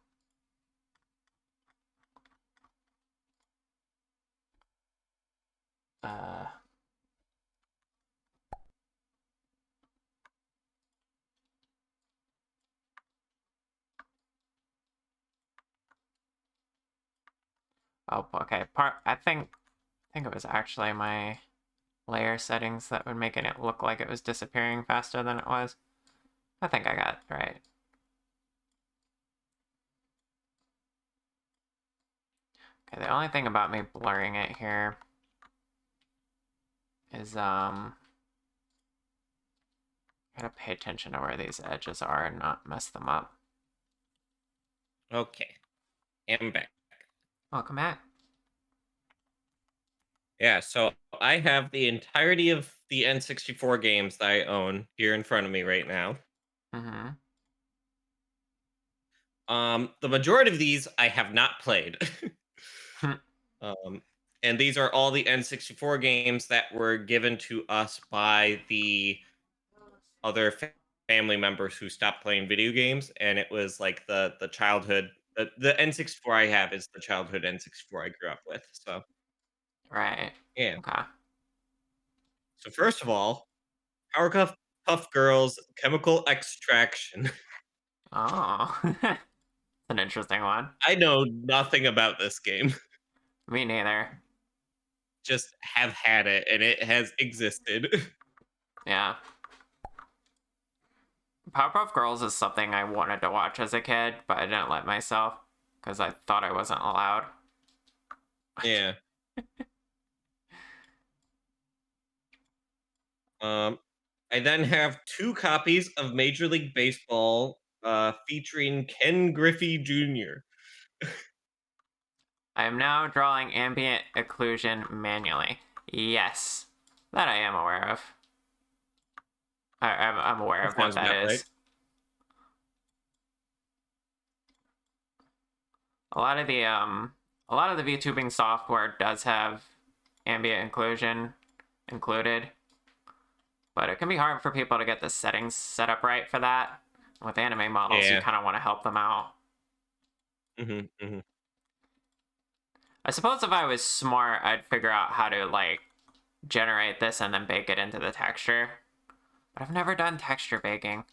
Oh, okay. I think it was actually my layer settings that would make it look like it was disappearing faster than it was. I think I got it right. Okay, the only thing about me blurring it here is gotta pay attention to where these edges are and not mess them up. Okay. I'm back. Welcome back. Yeah, so I have the entirety of the N64 games that I own here in front of me right now. Mm-hmm. The majority of these I have not played. Hmm. And these are all the N64 games that were given to us by the other family members who stopped playing video games, and it was like the childhood. The N64 I have is the childhood N64 I grew up with. So Right. yeah. Okay. So first of all, Powerpuff Puff Girls Chemical Extraction. Oh, it's an interesting one. I know nothing about this game. Me neither. Just have had it, and it has existed. Yeah. Powerpuff Girls is something I wanted to watch as a kid, but I didn't let myself because I thought I wasn't allowed. Yeah. I then have 2 copies of Major League Baseball featuring Ken Griffey Jr. I am now drawing ambient occlusion manually. Yes, that I am aware of. I'm aware That of what sounds that about right. is. A lot of the VTubing software does have ambient occlusion included, but it can be hard for people to get the settings set up right for that. With anime models, you Yeah. kind of want to help them out. I suppose if I was smart, I'd figure out how to like generate this and then bake it into the texture. But I've never done texture baking.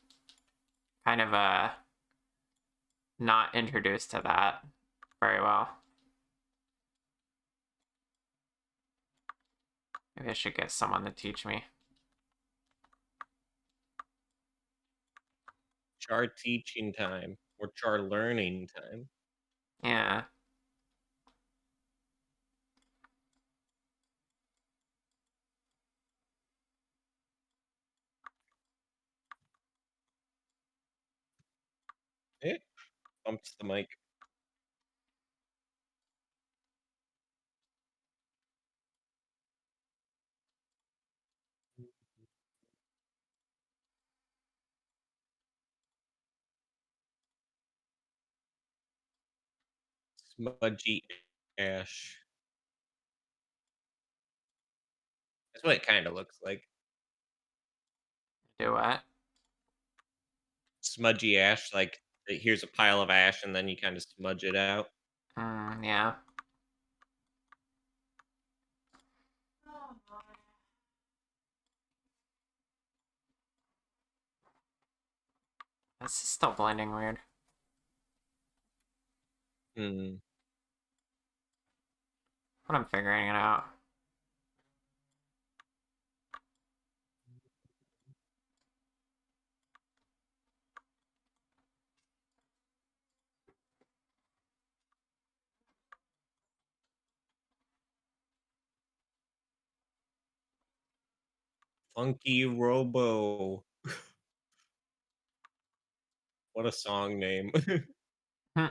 Kind of not introduced to that very well. Maybe I should get someone to teach me. Char teaching time or char learning time. Yeah. It bumps the mic. Smudgy ash. That's what it kind of looks like. Do what? Smudgy ash, like here's a pile of ash and then you kind of smudge it out. Yeah. This is still blending weird. But I'm figuring it out. Funky Robo. What a song name. Hmm.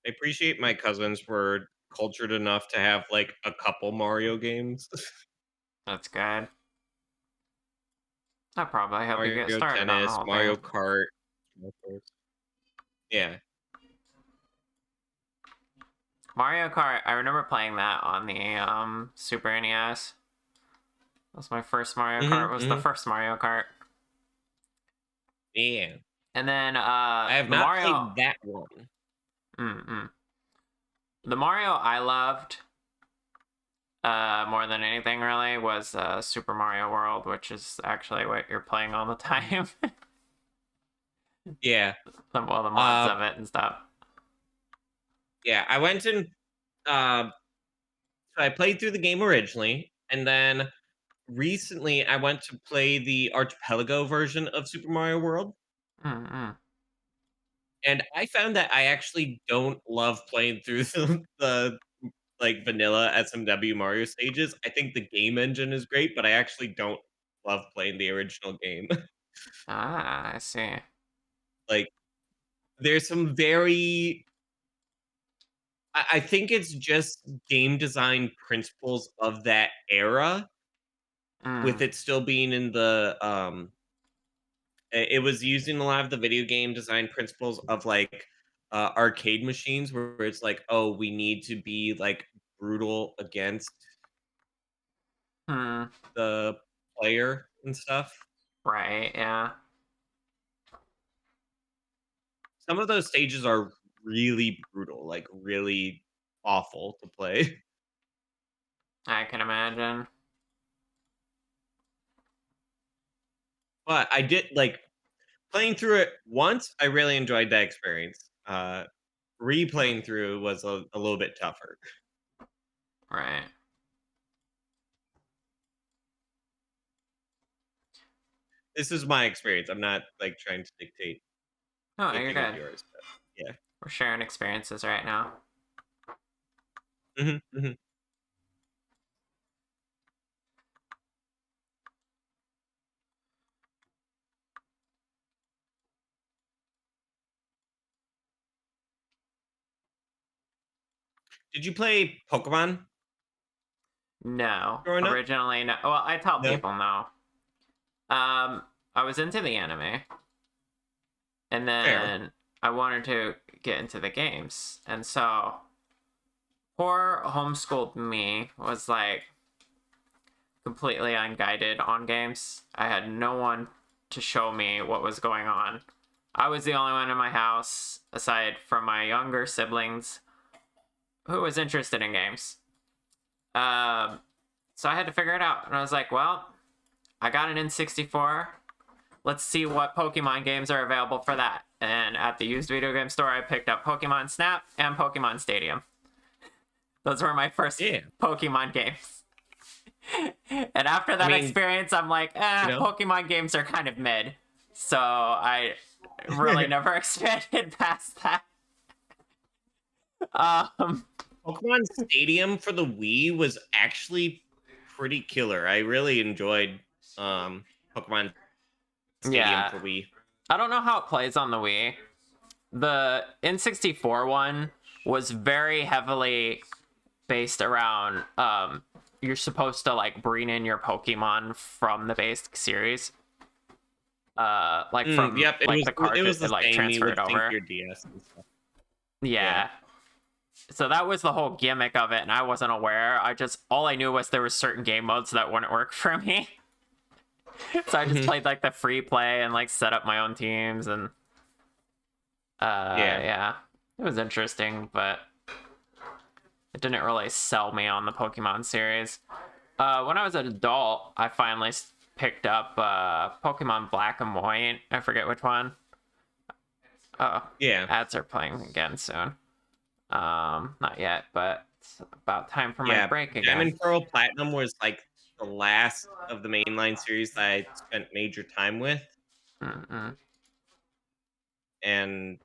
I appreciate my cousins were cultured enough to have like a couple Mario games. That's good. That probably help you get Mario started on the Tennis, whole Mario thing. Kart. Yeah. Mario Kart, I remember playing that on the Super NES. That was my first Mario Kart. Was the first Mario Kart. Yeah. And then I have the not Mario played that one. The Mario I loved more than anything really was Super Mario World, which is actually what you're playing all the time. Yeah. Well, the mods of it and stuff. Yeah, I went and so I played through the game originally, and then recently I went to play the Archipelago version of Super Mario World. And I found that I actually don't love playing through the like vanilla SMW Mario stages. I think the game engine is great, but I actually don't love playing the original game. I see. Like there's some very I think it's just game design principles of that era with it still being in the it was using a lot of the video game design principles of like arcade machines where it's like, oh, we need to be like brutal against the player and stuff. Right, yeah. Some of those stages are really brutal, like really awful to play. I can imagine. But I did like playing through it once, I really enjoyed that experience. Replaying through was a little bit tougher. Right. This is my experience. I'm not like trying to dictate Oh, you're anything of good. yours. But, yeah. We're sharing experiences right now. Did you play Pokemon? No. Growing up? Originally, no. Well, I tell No? people no. I was into the anime. And Fair. then I wanted to get into the games. And so poor homeschooled me was like completely unguided on games. I had no one to show me what was going on. I was the only one in my house, aside from my younger siblings, who was interested in games. So I had to figure it out. And I was like, well, I got an N64. Let's see what Pokemon games are available for that. And at the used video game store, I picked up Pokemon Snap and Pokemon Stadium. Those were my first Pokemon games. And after that experience, I'm like, Pokemon games are kind of mid. So I really never expanded past that. Pokemon Stadium for the Wii was actually pretty killer. I really enjoyed Pokemon Stadium for Wii. I don't know how it plays on the Wii. The N64 one was very heavily based around you're supposed to like bring in your Pokemon from the base series. Like from the cartridge to like transfer it over. Your DS and stuff. Yeah. So that was the whole gimmick of it, and I wasn't aware. All I knew was there was certain game modes that wouldn't work for me. So I just played like the free play and like set up my own teams and yeah. It was interesting, but it didn't really sell me on the Pokemon series. When I was an adult, I finally picked up Pokemon Black and White. I forget which one. Oh, yeah. Ads are playing again soon. Not yet, but it's about time for my break again. Diamond Pearl Platinum was like the last of the mainline series that I spent major time with. And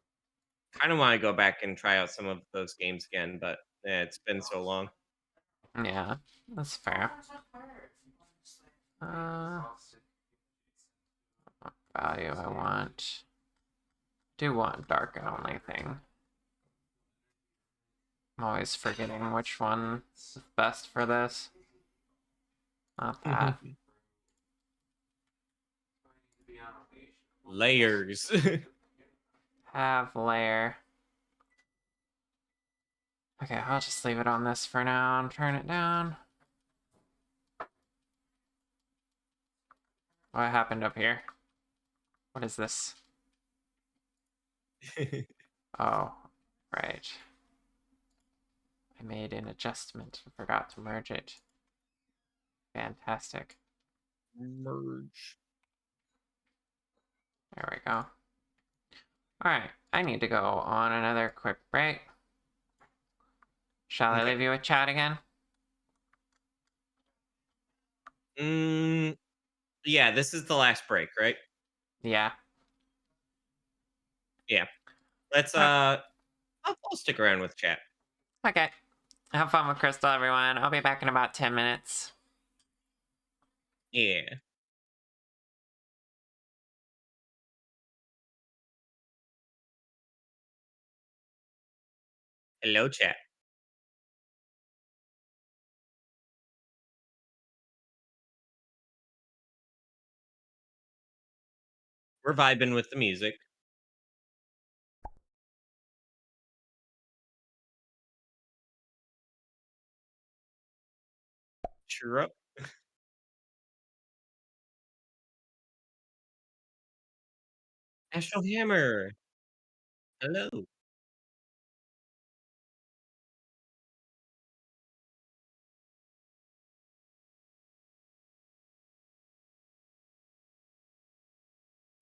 kind of want to go back and try out some of those games again, but it's been so long. Yeah, that's fair. What value I want? Do want dark only thing. I'm always forgetting which one is best for this. Not that. Layers. Have layer. Okay, I'll just leave it on this for now and turn it down. What happened up here? What is this? Oh, right. I made an adjustment and forgot to merge it. Fantastic. Merge. There we go. Alright, I need to go on another quick break. Shall I leave you with chat again? Yeah, this is the last break, right? Yeah. Yeah. Let's I'll stick around with chat. Okay. Have fun with Crystal, everyone. I'll be back in about 10 minutes. Yeah. Hello, chat. We're vibing with the music. Cheer up. Astral Hammer. Hello.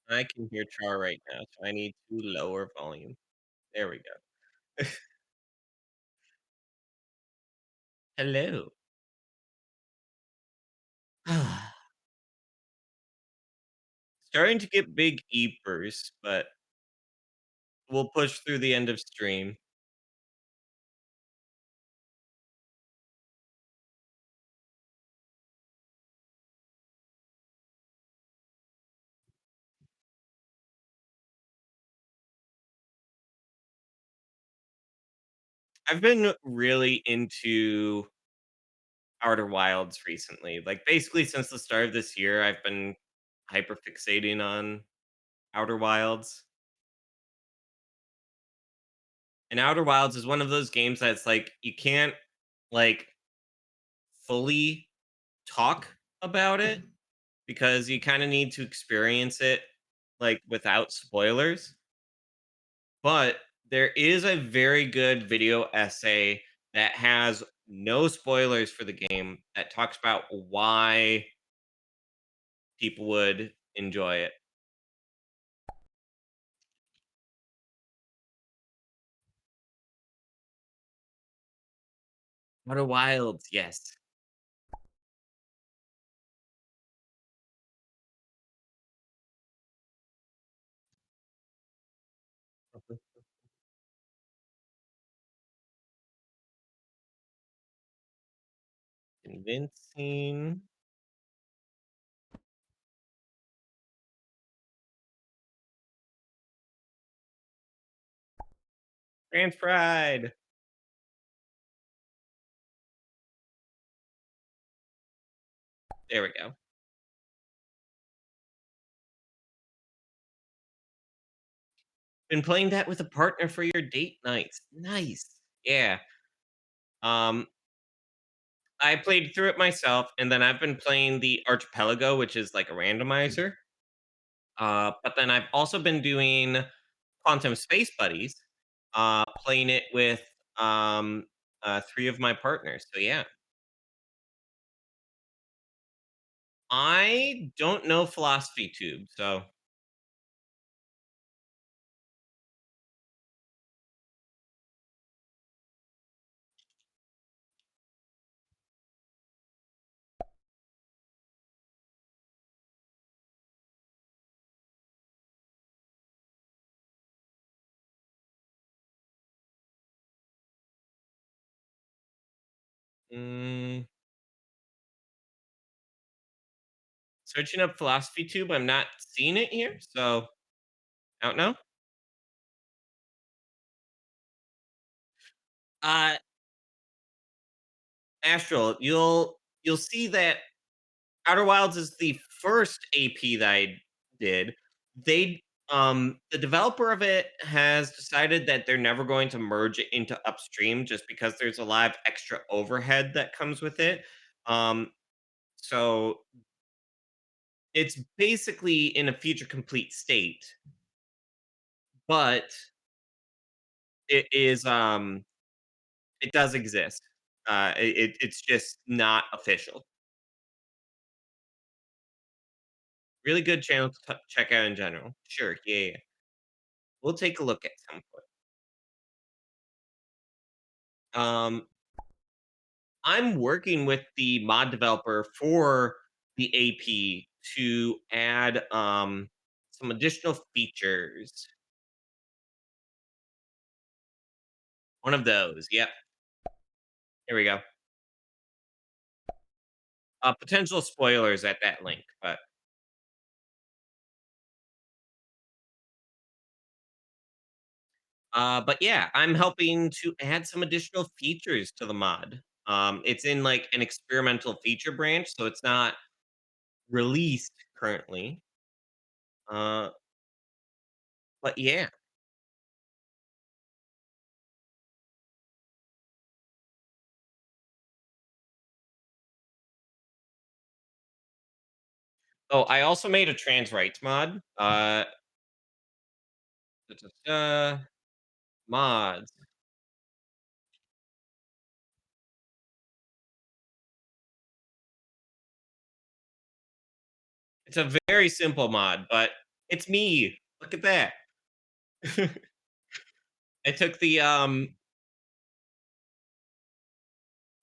I can hear Char right now, so I need to lower volume. There we go. Hello. Starting to get big eepers, but we'll push through the end of stream. I've been really into Outer Wilds recently. Like, basically since the start of this year, I've been hyper fixating on Outer Wilds. And Outer Wilds is one of those games that's like you can't like fully talk about it because you kind of need to experience it like without spoilers. But there is a very good video essay that has no spoilers for the game that talks about why people would enjoy it. Outer Wilds, yes. Convincing. Trans Pride. There we go. Been playing that with a partner for your date nights. Nice. Yeah. Um, I played through it myself, and then I've been playing the Archipelago, which is like a randomizer. But then I've also been doing Quantum Space Buddies, playing it with three of my partners. So yeah, I don't know Philosophy Tube, so mm, searching up Philosophy Tube. I'm not seeing it here, so I don't know. Uh, Astral, you'll see that Outer Wilds is the first AP that I did. They The developer of it has decided that they're never going to merge it into upstream just because there's a lot of extra overhead that comes with it. Um, so it's basically in a feature complete state, but it is it does exist. It's just not official. Really good channel to check out in general. Sure, yeah, yeah. We'll take a look at some point. Um, I'm working with the mod developer for the AP to add some additional features. One of those. Yep. Here we go. Potential spoilers at that link, but yeah, I'm helping to add some additional features to the mod. It's in like an experimental feature branch, so it's not released currently. Uh, but yeah. Oh, I also made a trans rights mod. Da, da, da, mods. It's a very simple mod, but it's me. Look at that. I took the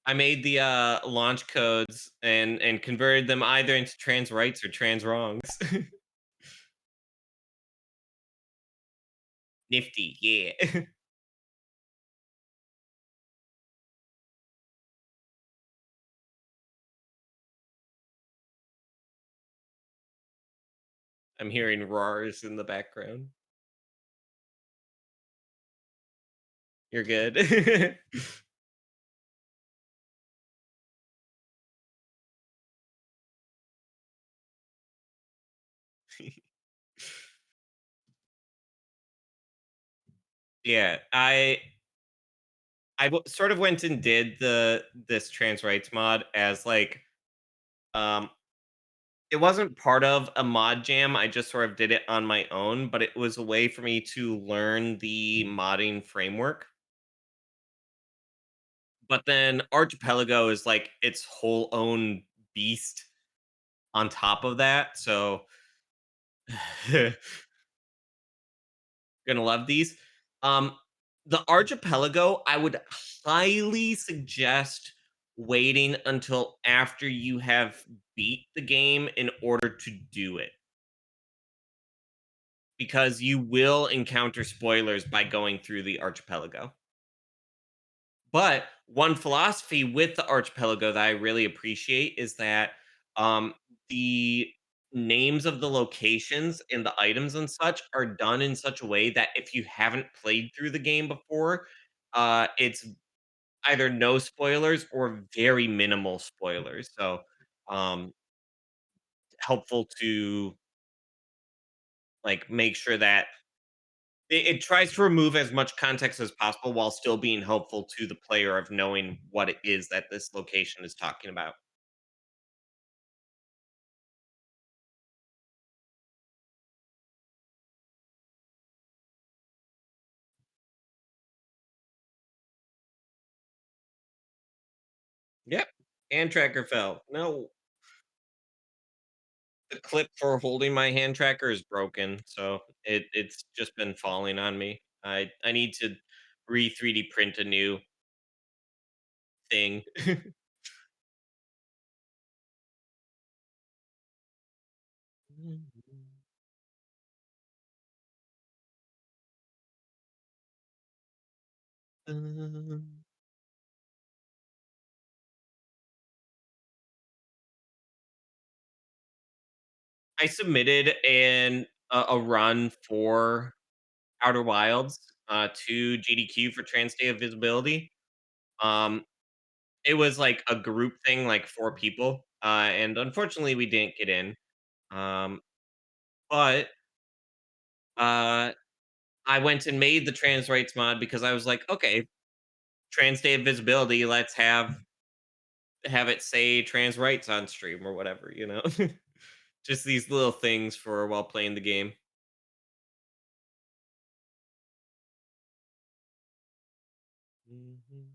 I made the launch codes and converted them either into trans rights or trans wrongs. Nifty, yeah. I'm hearing roars in the background. You're good. Yeah, sort of went and did this trans rights mod as like um it wasn't part of a mod jam. I just sort of did it on my own, but it was a way for me to learn the modding framework. But then Archipelago is like its whole own beast on top of that. So gonna love these. Um, the Archipelago, I would highly suggest waiting until after you have beat the game in order to do it because you will encounter spoilers by going through the Archipelago. But one philosophy with the Archipelago that I really appreciate is that um, the names of the locations and the items and such are done in such a way that if you haven't played through the game before, it's either no spoilers or very minimal spoilers. So um, helpful to like make sure that it tries to remove as much context as possible while still being helpful to the player of knowing what it is that this location is talking about. Yep. Hand tracker fell. No, the clip for holding my hand tracker is broken, so it's just been falling on me. I need to re 3D print a new thing. I submitted a run for Outer Wilds to GDQ for Trans Day of Visibility. Um, it was like a group thing, like 4 people, and unfortunately we didn't get in. Um, but I went and made the trans rights mod because I was like, okay, trans day of visibility, let's have it say trans rights on stream or whatever, you know? Just these little things for while playing the game. Mhm.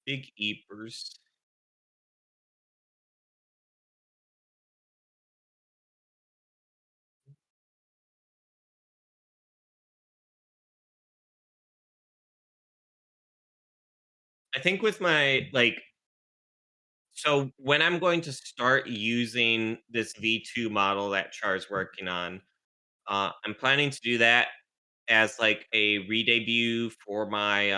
Big Eepers. I think with my like so when I'm going to start using this V2 model that Char's working on, I'm planning to do that as like a re-debut for my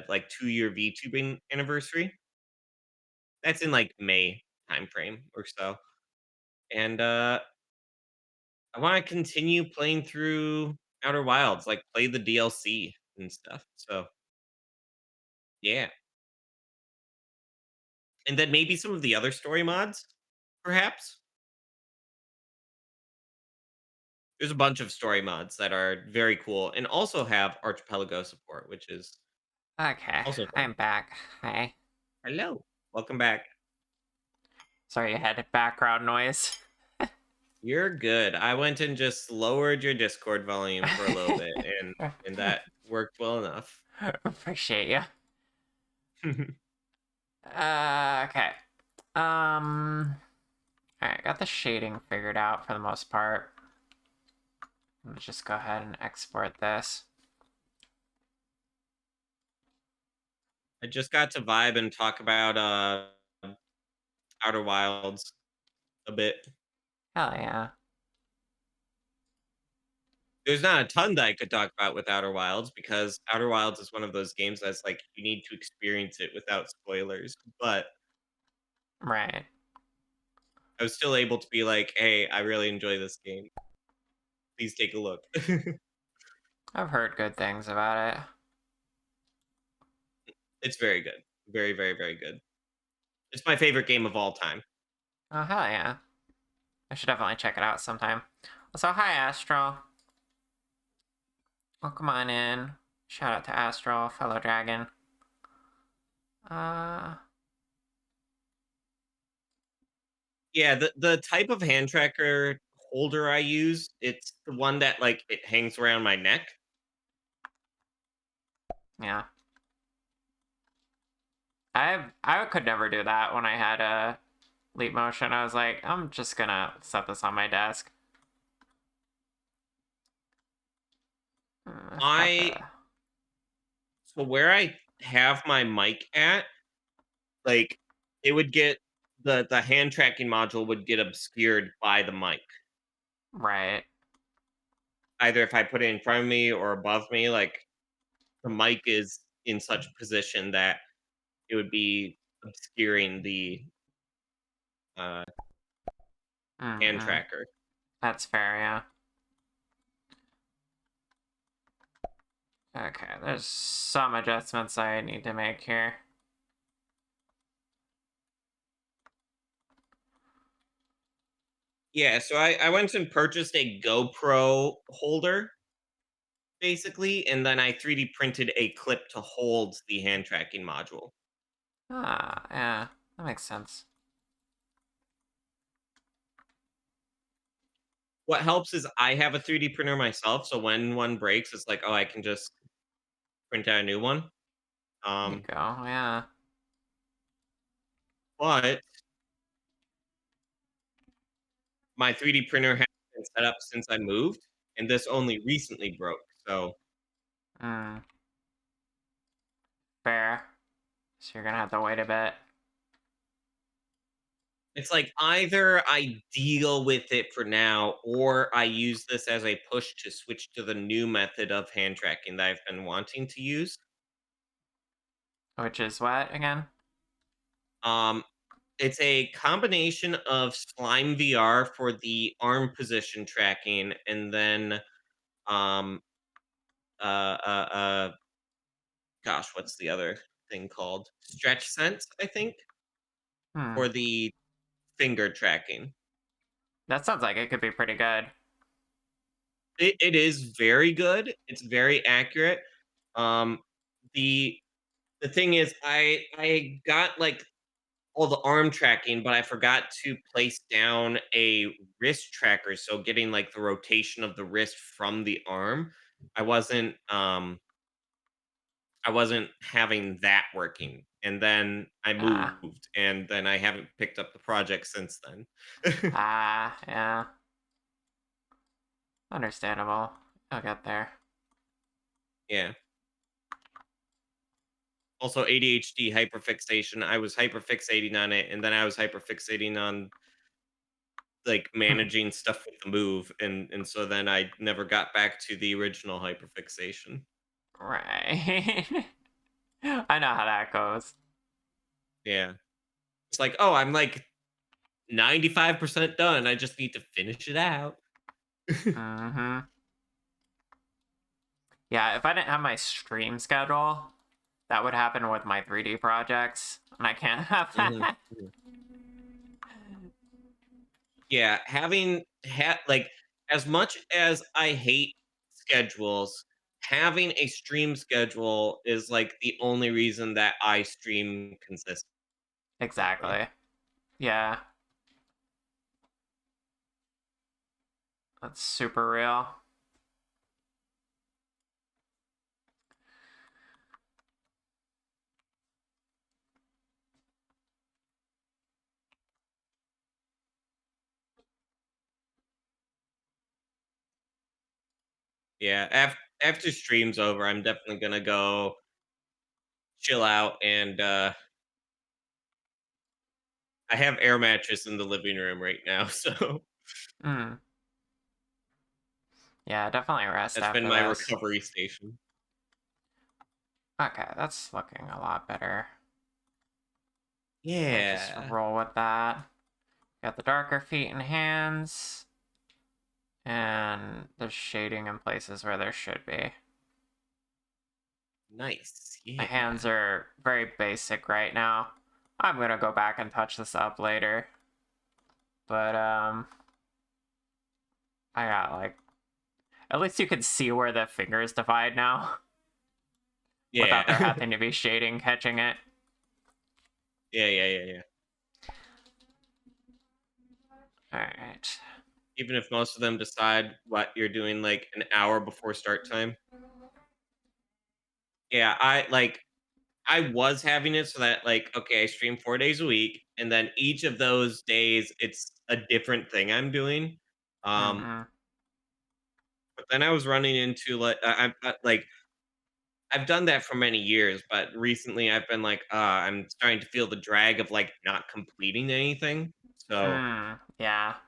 like 2-year VTubing anniversary. That's in like May timeframe or so. And I want to continue playing through Outer Wilds, like play the DLC and stuff. So yeah. And then maybe some of the other story mods, perhaps. There's a bunch of story mods that are very cool and also have Archipelago support, which is Okay, also fun. I'm back. Hi. Hello. Welcome back. Sorry you had background noise. You're good. I went and just lowered your Discord volume for a little bit and that worked well enough. Appreciate you. Okay. Alright, got the shading figured out for the most part. Let's just go ahead and export this. I just got to vibe and talk about Outer Wilds a bit. Hell yeah. There's not a ton that I could talk about with Outer Wilds because Outer Wilds is one of those games that's like you need to experience it without spoilers. But Right. I was still able to be like, hey, I really enjoy this game. Please take a look. I've heard good things about it. It's very good. Very, very, very good. It's my favorite game of all time. Oh, hell yeah. I should definitely check it out sometime. So, hi, Astral. Welcome on in. Shout out to Astral, fellow dragon. Yeah, the type of hand tracker holder I use, it's the one that like it hangs around my neck. Yeah. I could never do that when I had a Leap Motion. I was like, I'm just gonna set this on my desk. I so where I have my mic at, like it would get the hand tracking module would get obscured by the mic. Right. Either if I put it in front of me or above me, like the mic is in such position that it would be obscuring the hand tracker. That's fair, yeah. Okay, there's some adjustments I need to make here. Yeah, so I went and purchased a GoPro holder, basically, and then I 3D printed a clip to hold the hand tracking module. Ah, yeah, that makes sense. What helps is I have a 3D printer myself, so when one breaks, it's like, oh, I can just print out a new one. There you go, yeah. But my 3D printer has been set up since I moved, and this only recently broke. So Fair. So you're gonna have to wait a bit. it's like either I deal with it for now, or I use this as a push to switch to the new method of hand tracking that I've been wanting to use. Which is what again? Um, It's a combination of Slime VR for the arm position tracking, and then um uh uh uh gosh, what's the other thing called? Stretch Sense, I think, Hmm. for the finger tracking. That sounds like it could be pretty good. It is very good. It's very accurate. Um, the the thing is, I got like all the arm tracking, but I forgot to place down a wrist tracker. So getting like the rotation of the wrist from the arm, I wasn't um I wasn't having that working. And then I Ah, moved, and then I haven't picked up the project since then. yeah. Understandable. I'll get there. Yeah. Also, ADHD hyperfixation. I was hyperfixating on it, and then I was hyperfixating on like managing stuff with the move, and so then I never got back to the original hyperfixation. Right. I know how that goes. Yeah. It's like, oh, I'm like 95% done. I just need to finish it out. Mm-hmm. Yeah, if I didn't have my stream schedule, that would happen with my 3D projects, and I can't have Mhm, that. mhm. Yeah, having like as much as I hate schedules, having a stream schedule is like the only reason that I stream consistently. Exactly. Yeah, that's super real. Yeah, after stream's over, I'm definitely gonna go chill out, and I have air mattress in the living room right now, so Mm. Yeah, definitely rest that's been after my this. recovery station. Okay, that's looking a lot better. I'll just Yeah. roll with that. Got the darker feet and hands, and there's shading in places where there should be. Nice. My Yeah. hands are very basic right now. I'm gonna go back and touch this up later. But, I got like, at least you can see where the fingers divide now without there Yeah. having to be shading catching it. Yeah. Alright. Even if most of them decide what you're doing like an hour before start time. Yeah, I was having it so that like, okay, I stream 4 days a week, and then each of those days it's a different thing I'm doing. Um, Mm-mm. but then I was running into like like I've done that for many years, but recently I've been like, I'm starting to feel the drag of like not completing anything. So Yeah.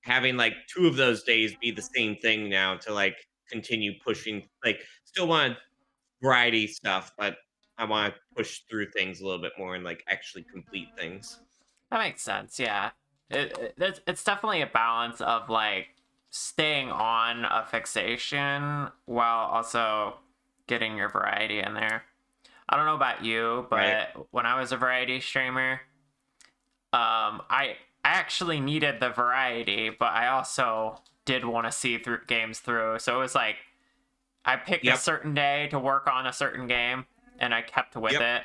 having like 2 of those days be the same thing now to like continue pushing, like still want variety stuff, but I want to push through things a little bit more and like actually complete things. That makes sense, yeah. It's definitely a balance of like staying on a fixation while also getting your variety in there. I don't know about you, Right. but when I was a variety streamer, I actually needed the variety, but I also did want to see through games through. So it was like I picked a Yep. certain day to work on a certain game, and I kept with Yep. it.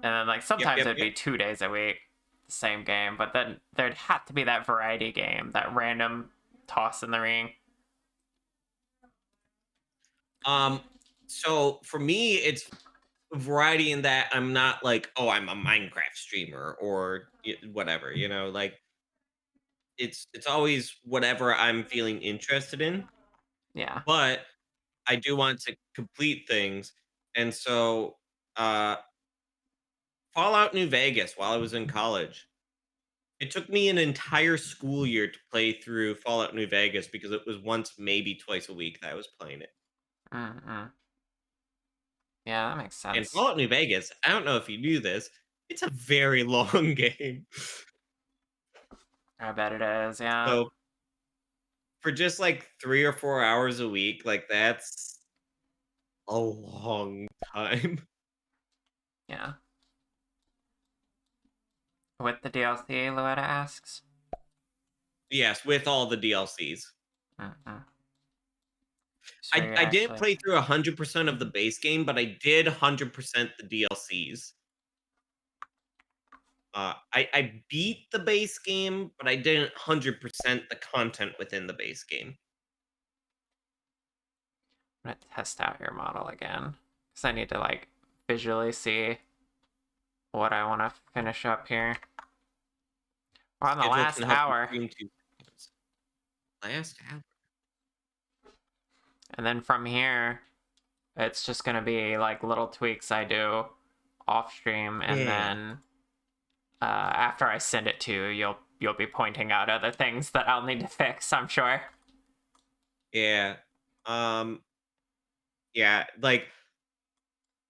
And then like Yep. sometimes Yep. it'd Yep. be 2 days a week, the same game, but then there'd have to be that variety game, that random toss in the ring. Um. So for me, it's variety in that I'm not like, oh, I'm a Minecraft streamer or whatever. Like it's always whatever I'm feeling interested in. Yeah. But I do want to complete things, and so uh, Fallout New Vegas while I was in college. It took me an entire school year to play through Fallout New Vegas because it was once, maybe twice a week that I was playing it. Mm-mm. Yeah, that makes And sense. Fallout New Vegas, I don't know if you knew this, It's a very long game. I bet it is, yeah. So for just like 3 or 4 hours a week, like that's a long time. Yeah. With the DLC, Luetta asks. Yes, with all the DLCs. Mm-mm. So I you didn't actually... play through 100% of the base game, but I did 100% the DLCs. I beat the base game, but I didn't 100% the content within the base game. I'm gonna test out your model again. Because I need to, like, visually see what I want to finish up here. We're on the Schedule last can help you hour. stream 2 times. Last hour. And then from here, it's just gonna be, like, little tweaks I do off stream, and Yeah. then after I send it to you, you'll be pointing out other things that I'll need to fix, I'm sure. Yeah. Yeah, like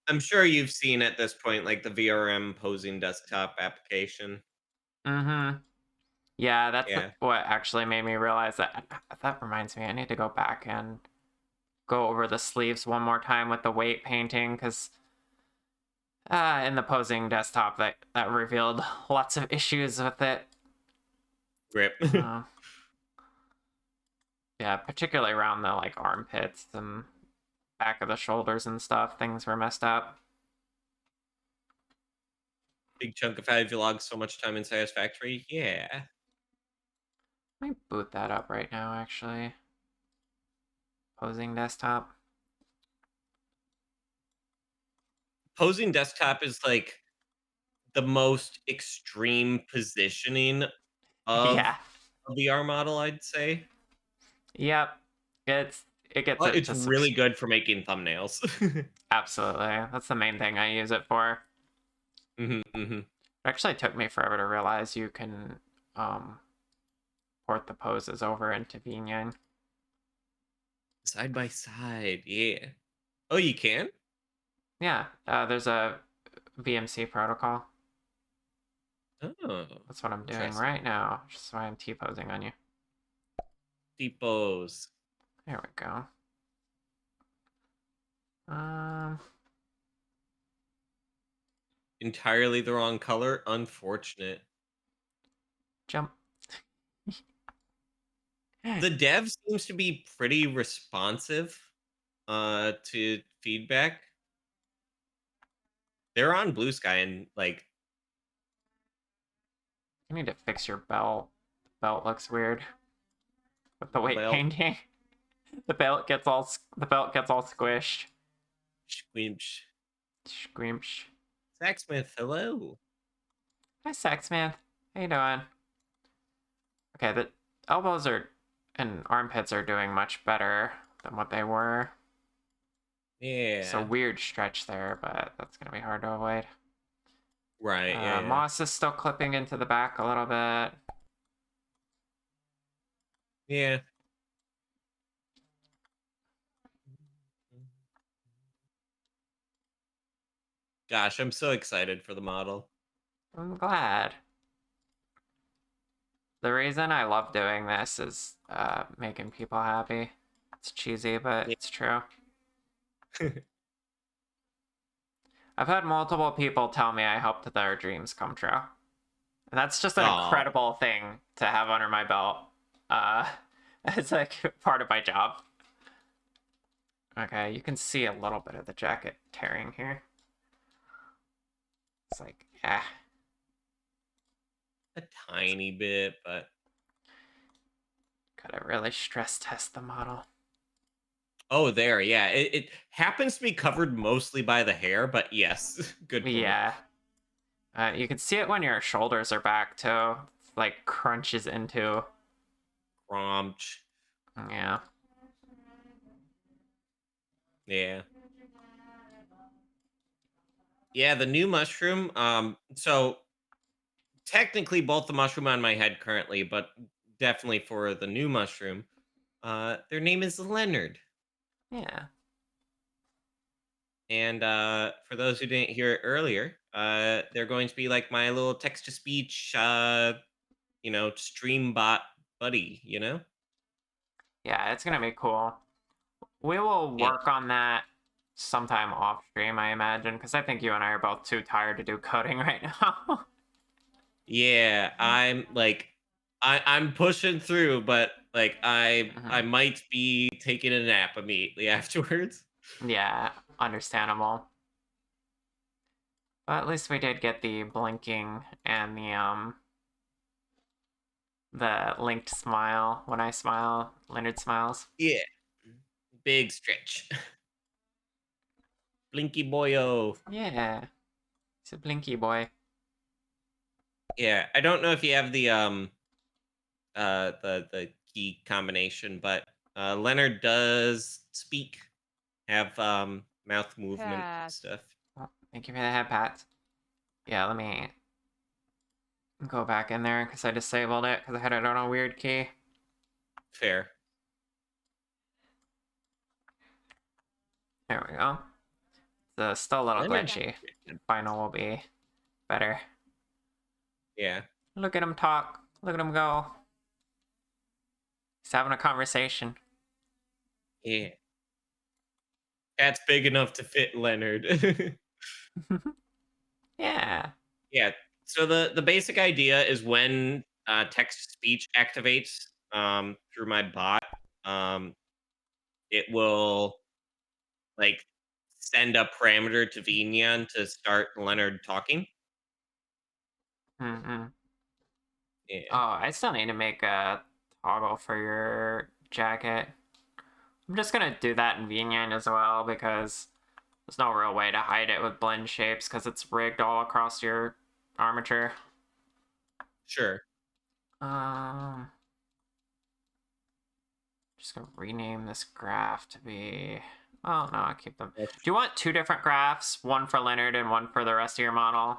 I'm sure you've seen at this point like the VRM posing desktop application. Mm-hmm. Yeah, that's Yeah. what actually made me realize that. That reminds me, I need to go back and go over the sleeves one more time with the weight painting, because in the posing desktop that revealed lots of issues with it. Rip. Yeah, particularly around the like armpits and back of the shoulders and stuff, things were messed up. Big chunk of how you log so much time in Satisfactory. Yeah. Let me boot that up right now, actually. Posing desktop. Posing desktop is like the most extreme positioning of Yeah. a VR model, I'd say. Yep. It gets But it it's to really good for making thumbnails. Absolutely. That's the main thing I use it for. It actually took me forever to realize you can port the poses over into VNyang. Side by side, yeah. Oh, you can? Yeah, there's a VMC protocol. Oh. That's what I'm doing Interesting. right now. Which is why I'm T-posing on you. T-pose. There we go. Entirely the wrong color. Unfortunate. Jump. The dev seems to be pretty responsive to feedback. They're on Blue Sky and like You need to fix your belt. The belt looks weird with the weight belt. painting. The belt gets all squished. Squinch. Squimch. Saxmith, hello. Hi, Saxman. How you doing? Okay, the elbows and armpits are doing much better than what they were. Yeah. It's a weird stretch there, but that's gonna be hard to avoid. Right, yeah. Moss is still clipping into the back a little bit. Yeah. Gosh, I'm so excited for the model. I'm glad. The reason I love doing this is making people happy. It's cheesy, but Yeah. it's true. I've had multiple people tell me I helped their dreams come true. And that's just an incredible thing to have under my belt. It's like part of my job. Okay, you can see a little bit of the jacket tearing here. It's like, yeah. A tiny bit, but Gotta really stress test the model. oh, there, yeah. It happens to be covered mostly by the hair, but yes, good point. Yeah. You can see it when your shoulders are back too. It's like crunches into. Crunch. Yeah. Yeah. Yeah, the new mushroom. So technically both the mushroom on my head currently, but definitely for the new mushroom, their name is Leonard. Yeah. And for those who didn't hear it earlier, they're going to be like my little text to speech, stream bot buddy. Yeah, it's gonna be cool. We will Yeah. work on that sometime off stream, I imagine, because I think you and I are both too tired to do coding right now. Yeah, I'm pushing through, but like I Mhm. might be taking a nap immediately afterwards. Yeah, understandable. But at least we did get the blinking and the linked smile. When I smile, Leonard smiles. Yeah. Big stretch. Blinky boyo. Yeah, he's a blinky boy. Yeah, I don't know if you have the key combination, but Leonard does speak, have mouth movement Pat. stuff. Well, thank you for the head pat. Yeah, let me go back in there because I disabled it because I had it on a weird key. Fair. There we go. It's still a little Leonard- glitchy. Final will be better. Yeah. Look at him talk. Look at him go. He's having a conversation. Yeah. That's big enough to fit Leonard. Yeah. Yeah. So the basic idea is when text to speech activates through my bot, it will like send a parameter to Vinian to start Leonard talking. Mm-hmm. Yeah. Oh, I still need to make a toggle for your jacket. I'm just gonna do that in VNine as well because there's no real way to hide it with blend shapes because it's rigged all across your armature. Sure. Just gonna rename this graph to be. Oh no, I keep them. Do you want two different graphs, one for Leonard and one for the rest of your model,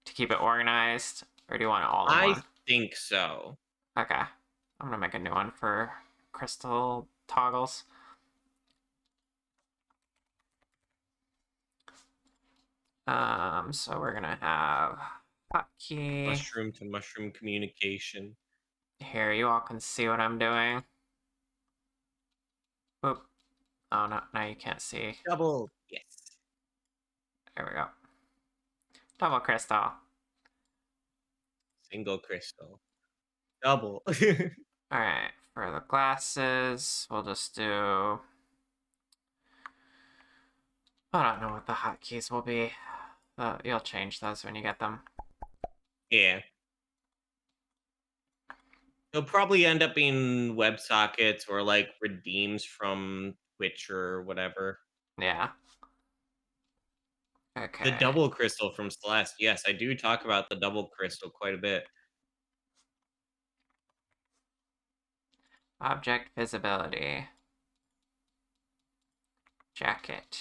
to keep it organized, or do you want it all in I one? think so. Okay, I'm gonna make a new one for crystal toggles. So we're gonna have hotkey. Mushroom to mushroom communication. Here, you all can see what I'm doing. Oop. Oh, no, now you can't see. Double. Yes. There we go. Double crystal. Single crystal. Double. Alright, for the glasses, we'll just do... I don't know what the hotkeys will be. You'll change those when you get them. Yeah. They'll probably end up being WebSockets or like redeems from Twitch or whatever. Yeah. Okay. The double crystal from Celeste. Yes, I do talk about the double crystal quite a bit. Object visibility. Jacket.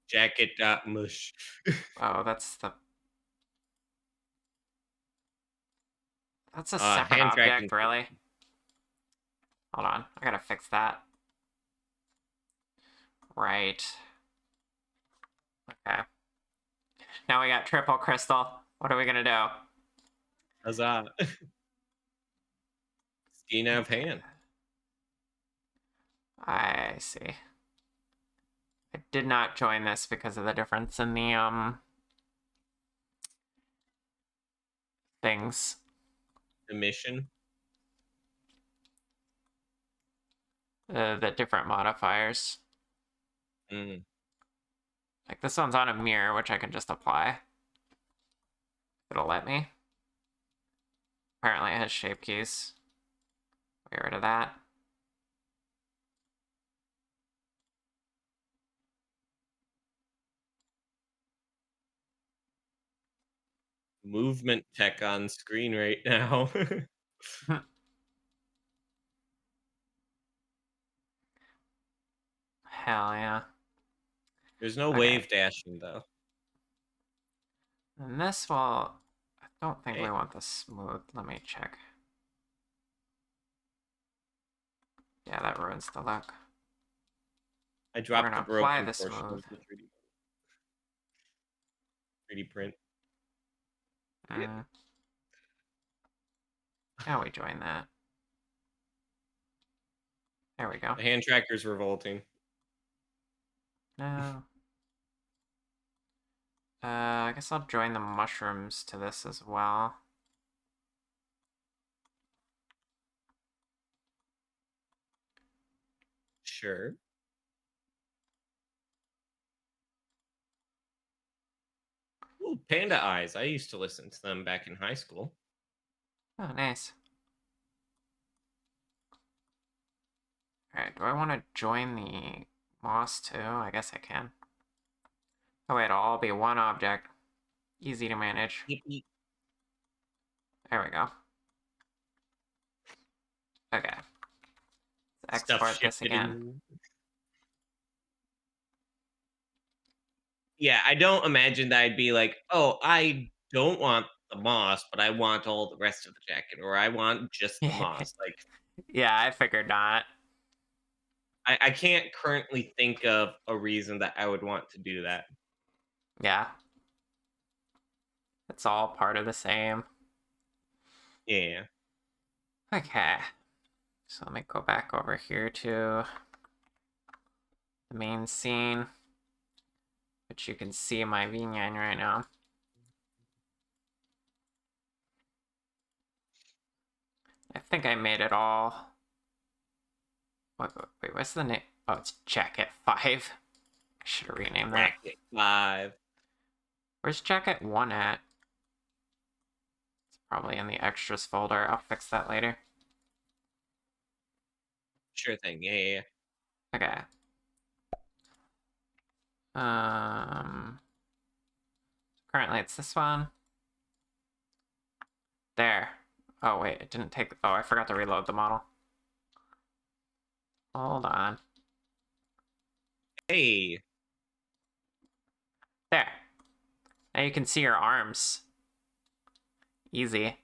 Jacket.mush. Oh, that's a separate hand object, tracking. really? Hold on, I gotta fix that. Right. Okay. Now we got triple crystal. What are we gonna do? Huzzah. Skin of hand. I see. I did not join this because of the difference in the things. Emission. The different modifiers. Mm. Like this one's on a mirror, which I can just apply. It'll let me. Apparently it has shape keys. Get rid of that. Movement tech on screen right now. Hell yeah. There's no Okay. wave dashing though. And this will... I don't think we want this smooth. Let me check. Yeah, that ruins the look. I dropped the gonna apply broken the portion smooth. of the 3D print. Now we join that. There we go. The hand tracker's revolting. No. I guess I'll join the mushrooms to this as well. Sure. Ooh, Panda Eyes. I used to listen to them back in high school. Oh, nice. Alright, do I want to join the moss too? I guess I can. Oh wait, it'll all be one object. Easy to manage. Yippee. There we go. Okay. Let's Stuff export this shifted again. in. Yeah, I don't imagine that I'd be like, oh, I don't want the moss, but I want all the rest of the jacket, or I want just the moss. Like, Yeah, I figured not. I can't currently think of a reason that I would want to do that. Yeah. It's all part of the same. Yeah. Okay. So let me go back over here to the main scene, which you can see my VNyan right now. I think I made it all. Wait, what's the name? Oh, it's Jacket 5. I should have renamed that. Jacket 5. Where's Jacket 1 at? It's probably in the extras folder. I'll fix that later. Sure thing. Yeah. Okay. Currently it's this one. There. Oh wait, it didn't take. Oh, I forgot to reload the model. Hold on. Hey. There. Now you can see your arms. Easy.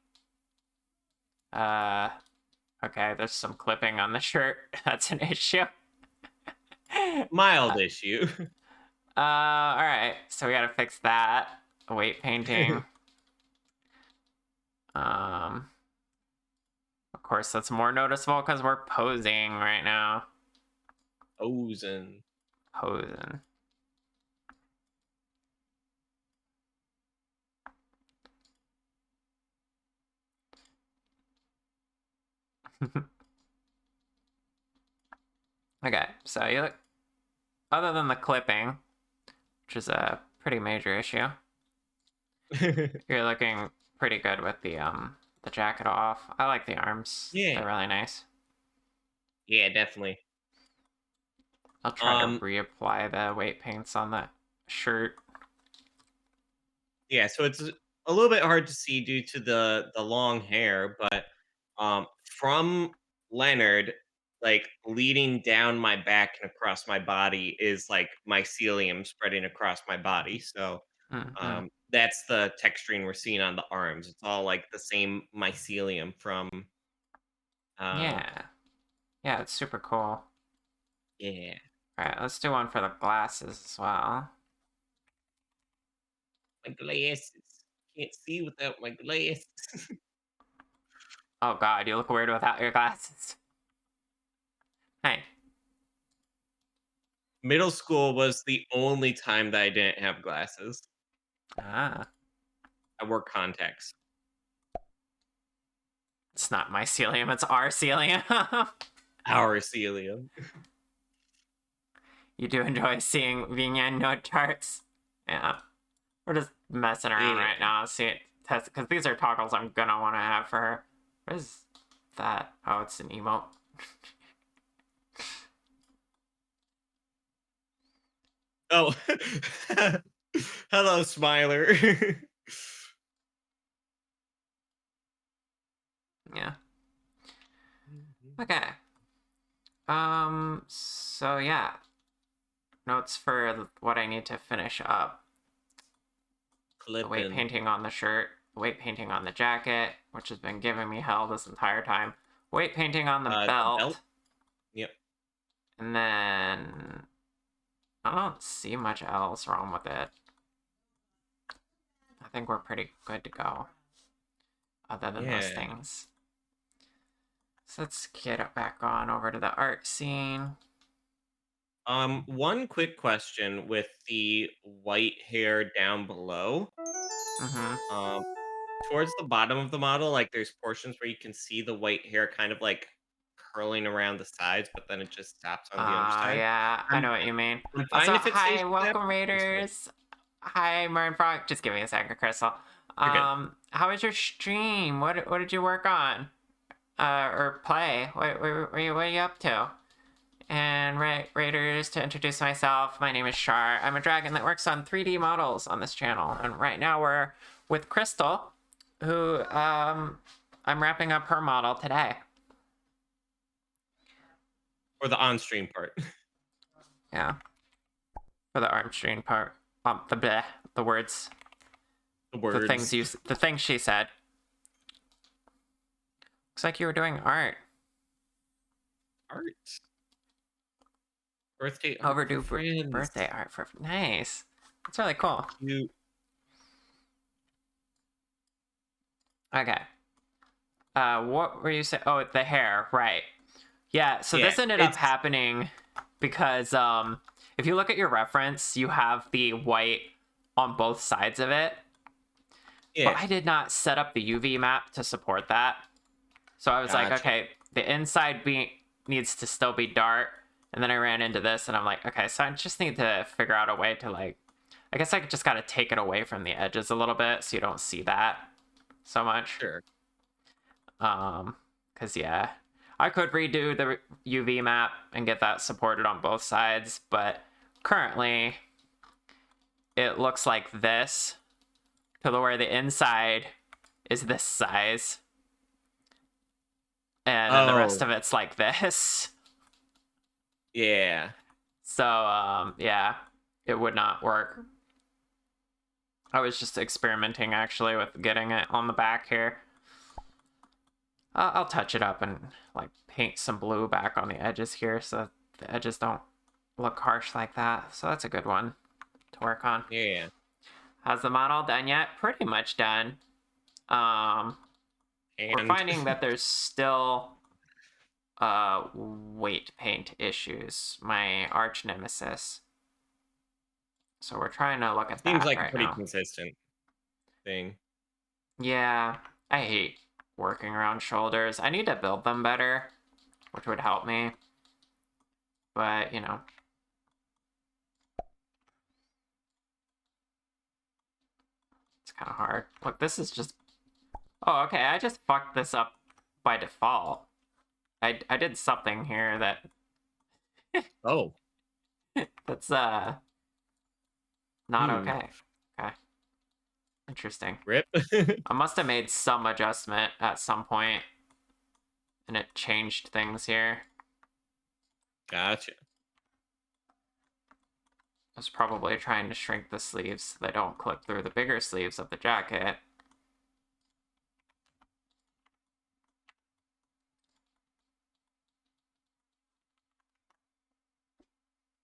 Okay, there's some clipping on the shirt. That's an issue. Mild issue. Alright. So we gotta fix that. Weight painting. Of course, that's more noticeable because we're posing right now. Posing. Okay, so you look, other than the clipping, which is a pretty major issue, you're looking pretty good with the jacket off. I like the arms. Yeah. They're really nice. Yeah, definitely. I'll try to reapply the weight paints on the shirt. Yeah, so it's a little bit hard to see due to the long hair, but from Leonard, like leading down my back and across my body is like mycelium spreading across my body. So that's the texturing we're seeing on the arms. It's all like the same mycelium from. Yeah, it's super cool. Yeah. All right, let's do one for the glasses as well. My glasses. Can't see without my glasses. Oh god, you look weird without your glasses. Hey. Middle school was the only time that I didn't have glasses. Ah. I wore contacts. It's not mycelium, it's arcelium. Our celium. You do enjoy seeing VNyan node charts? Yeah. We're just messing around right now. See it test, because these are toggles I'm gonna want to have for her. What is that? Oh, it's an emote. Oh. Hello, Smiler. Yeah. Okay. So yeah. Notes for what I need to finish up. The weight painting on the shirt, weight painting on the jacket, which has been giving me hell this entire time. Weight painting on the belt. Yep. And then I don't see much else wrong with it. I think we're pretty good to go. Other than those Yeah. things. So let's get it back on over to the art scene. One quick question with the white hair down below. Mm-hmm. Towards the bottom of the model, like there's portions where you can see the white hair kind of like curling around the sides, but then it just stops on the underside. Yeah, I I'm, know what you mean. I'm Also, fine if it stays hi, like that. welcome Just like, Raiders. Hi, Marin Frog. Just give me a second, Crystal. you're good. How was your stream? What did you work on? Or play? What are you up to? And Raiders, to introduce myself, my name is Shar. I'm a dragon that works on 3D models on this channel. And right now we're with Crystal, who I'm wrapping up her model today. Or the on-stream part. Yeah. For the arm string part. The words. The words. The things she said. Looks like you were doing art. Art. Birthday art. Overdue for friends. birthday art for nice. That's really cool. Cute. Okay. What were you saying? Oh, the hair, right? Yeah. So Yeah, this ended up happening because if you look at your reference, you have the white on both sides of it. Yeah. But I did not set up the UV map to support that. So I was like, okay, the inside needs to still be dark. And then I ran into this and I'm like, okay, so I just need to figure out a way to like, I guess I just got to take it away from the edges a little bit so you don't see that so much. Sure. Cause yeah, I could redo the UV map and get that supported on both sides, but currently it looks like this to where the inside is this size. And then the rest of it's like this. Yeah. So, yeah, it would not work. I was just experimenting actually with getting it on the back here. I'll touch it up and like paint some blue back on the edges here so the edges don't look harsh like that. So that's a good one to work on. Yeah. How's the model done yet? Pretty much done. We're finding that there's still weight paint issues. My arch nemesis. So we're trying to look at that. Seems like right a pretty now. consistent thing. Yeah, I hate working around shoulders. I need to build them better, which would help me. But, you know. It's kind of hard. Look, this is just... Oh, okay, I just fucked this up by default. I did something here that... Oh. That's, not okay. Okay. Interesting. Rip. I must have made some adjustment at some point, and it changed things here. Gotcha. I was probably trying to shrink the sleeves so they don't clip through the bigger sleeves of the jacket.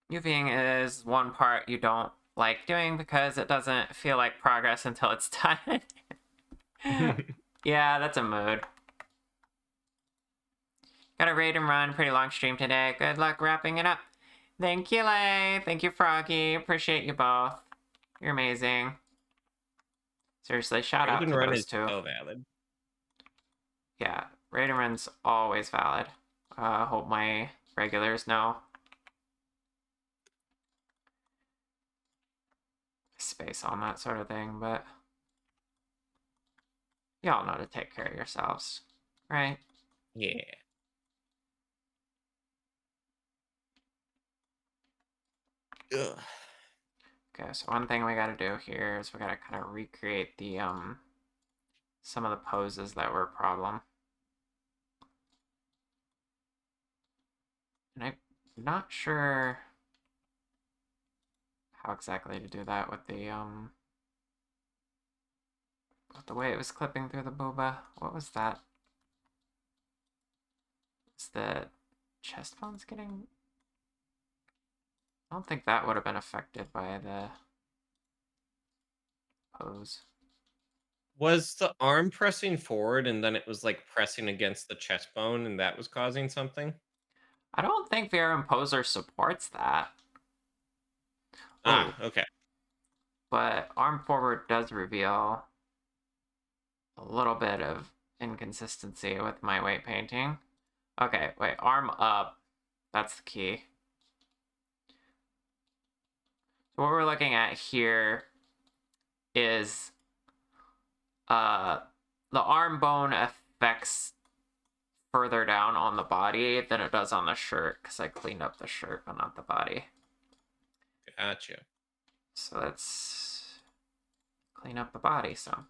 UVing is one part you don't like doing because it doesn't feel like progress until it's done. Yeah, that's a mood. Got a raid and run, pretty long stream today. Good luck wrapping it up. Thank you, Lay. Thank you, Froggy. Appreciate you both. You're amazing. Seriously, shout out to those two. So valid. Yeah, raid and run's always valid. Hope my regulars know. Space on that sort of thing, but y'all know to take care of yourselves, right? Yeah. Ugh. Okay, so one thing we gotta do here is we gotta kind of recreate the some of the poses that were a problem. And I'm not sure how exactly to do that with the way it was clipping through the booba. What was that? It's the chest bone's getting... I don't think that would have been affected by the pose. Was the arm pressing forward and then it was like pressing against the chest bone and that was causing something? I don't think VR Imposer supports that. Ah, okay. But arm forward does reveal a little bit of inconsistency with my weight painting. Okay, wait, arm up. That's the key. So what we're looking at here is the arm bone affects further down on the body than it does on the shirt, because I cleaned up the shirt but not the body. Gotcha. So let's clean up the body some.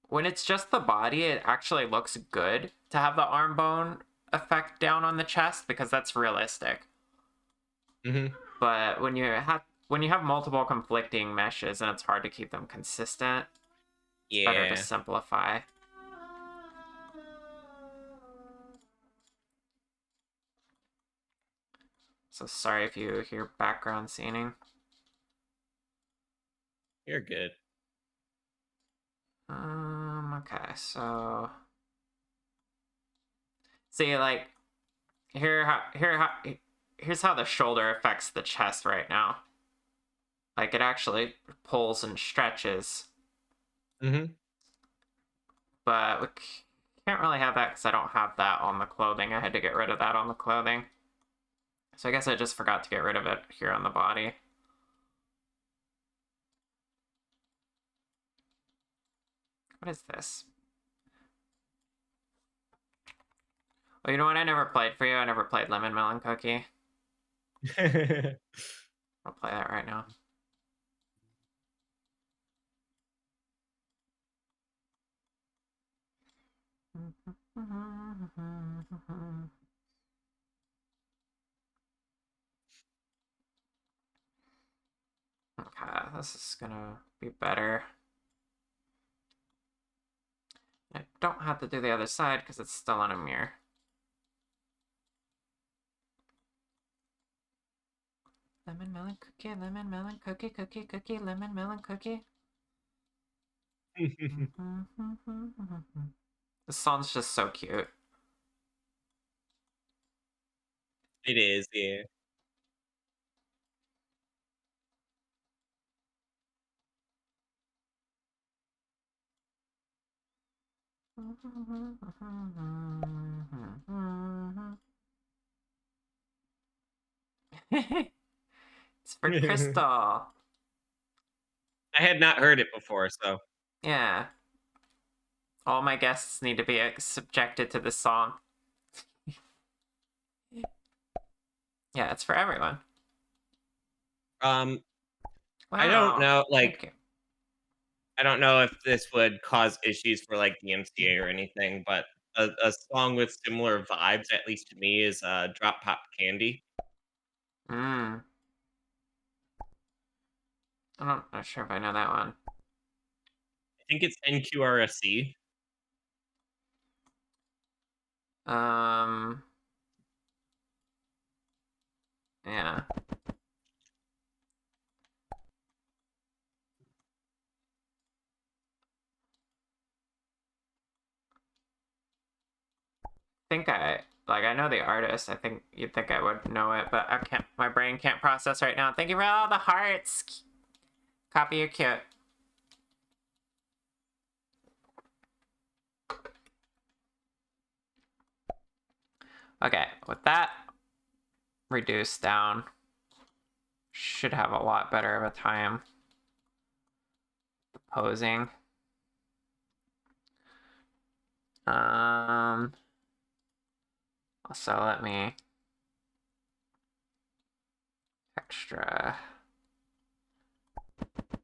When it's just the body, it actually looks good to have the arm bone effect down on the chest because that's realistic. Mm-hmm. But when you have multiple conflicting meshes and it's hard to keep them consistent, it's better to simplify. So sorry if you hear background scening. You're good. Okay, so see, like here's how the shoulder affects the chest right now. Like it actually pulls and stretches. Mm-hmm. But we can't really have that because I don't have that on the clothing. I had to get rid of that on the clothing. So I guess I just forgot to get rid of it here on the body. What is this? Well, you know what I never played for you? I never played Lemon Melon Cookie. I'll play that right now. Okay, this is gonna be better. I don't have to do the other side because it's still on a mirror. Lemon melon cookie, lemon melon cookie, cookie, cookie, lemon melon cookie. This song's just so cute. It is, yeah. It's for Crystal. I had not heard it before, so. Yeah. All my guests need to be subjected to this song. Yeah, it's for everyone. Wow. I don't Wow. know, Thank you. I don't know if this would cause issues for like the MCA or anything, but a song with similar vibes, at least to me, is Drop Pop Candy. I'm not sure if I know that one. I think it's NQRSC. Yeah. I know the artist. I think you'd think I would know it, but I can't. My brain can't process right now. Thank you for all the hearts. Copy, you're cute. Okay, with that reduced down, should have a lot better of a time posing. Also, let me extra.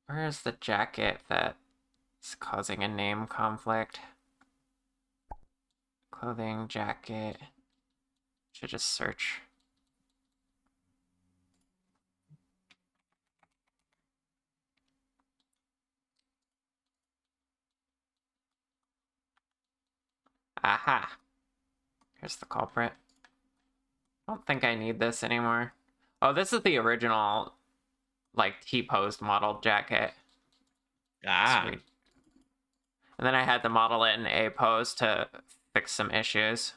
Where is the jacket that's causing a name conflict? Clothing, jacket. Should just search. Aha. Here's the culprit. I don't think I need this anymore. Oh, this is the original, like, T-posed model jacket. Ah. Sweet. And then I had to model it in A-pose to fix some issues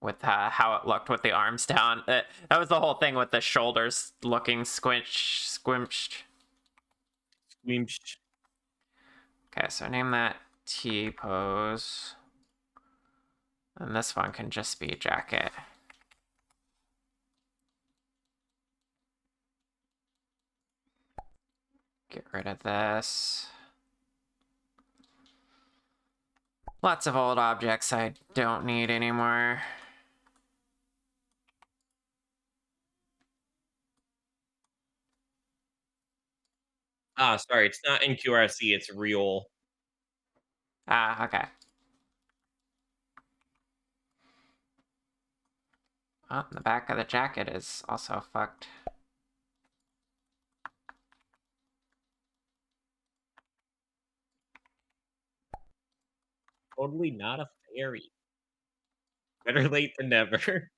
with how it looked with the arms down. That was the whole thing with the shoulders looking squinched. Squeamshed. Okay, so name that T-pose. And this one can just be jacket. Get rid of this. Lots of old objects I don't need anymore. Ah, sorry, it's not in QRC, it's real. Ah, okay. Oh, the back of the jacket is also fucked. Totally not a fairy. Better late than never.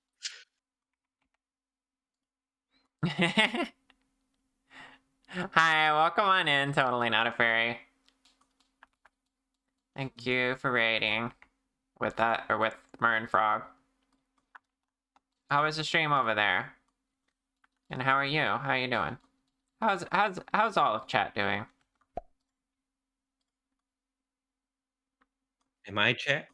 Hi, welcome on in. Totally not a fairy. Thank you for raiding with that, or with Mern Frog. How was the stream over there? And how are you? How are you doing? How's all of chat doing? Am I chat?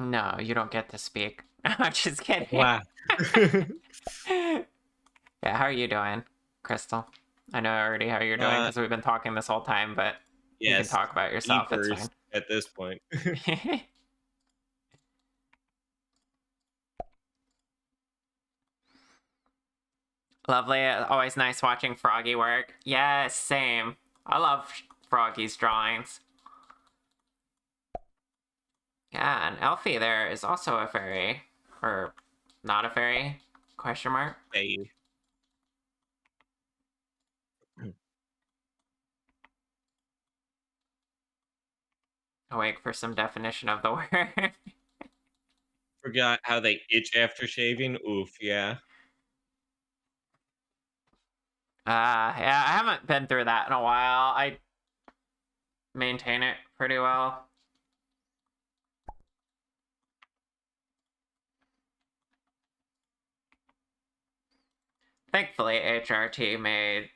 No, you don't get to speak. I'm just kidding. Wow. Yeah, how are you doing, Crystal? I know already how you're doing because we've been talking this whole time, but you can Yes. talk about yourself. It's Jeepers at this point. fine. Lovely. Always nice watching Froggy work. Yes, same. I love Froggy's drawings. Yeah, and Elfie there is also a fairy. Or not a fairy? Question mark. Hey. Awake for some definition of the word. Forgot how they itch after shaving. Oof, yeah. Yeah, I haven't been through that in a while. I maintain it pretty well. Thankfully, HRT made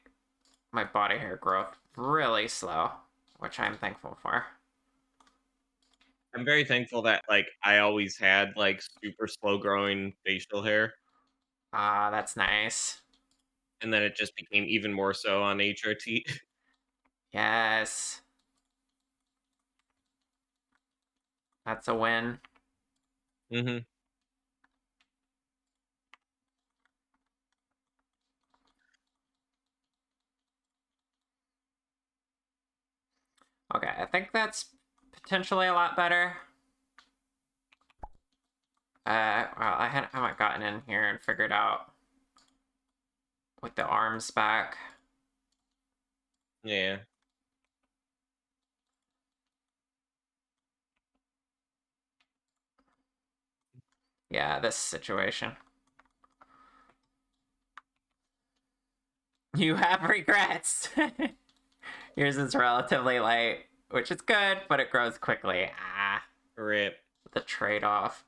my body hair growth really slow, which I'm thankful for. I'm very thankful that like I always had like super slow growing facial hair. Ah, that's nice. And then it just became even more so on HRT. Yes. That's a win. Mm-hmm. Okay, I think that's potentially a lot better. Well, I haven't gotten in here and figured out with the arms back. Yeah. Yeah, this situation. You have regrets. Yours is relatively light, which is good, but it grows quickly. Ah, Rip. the trade-off.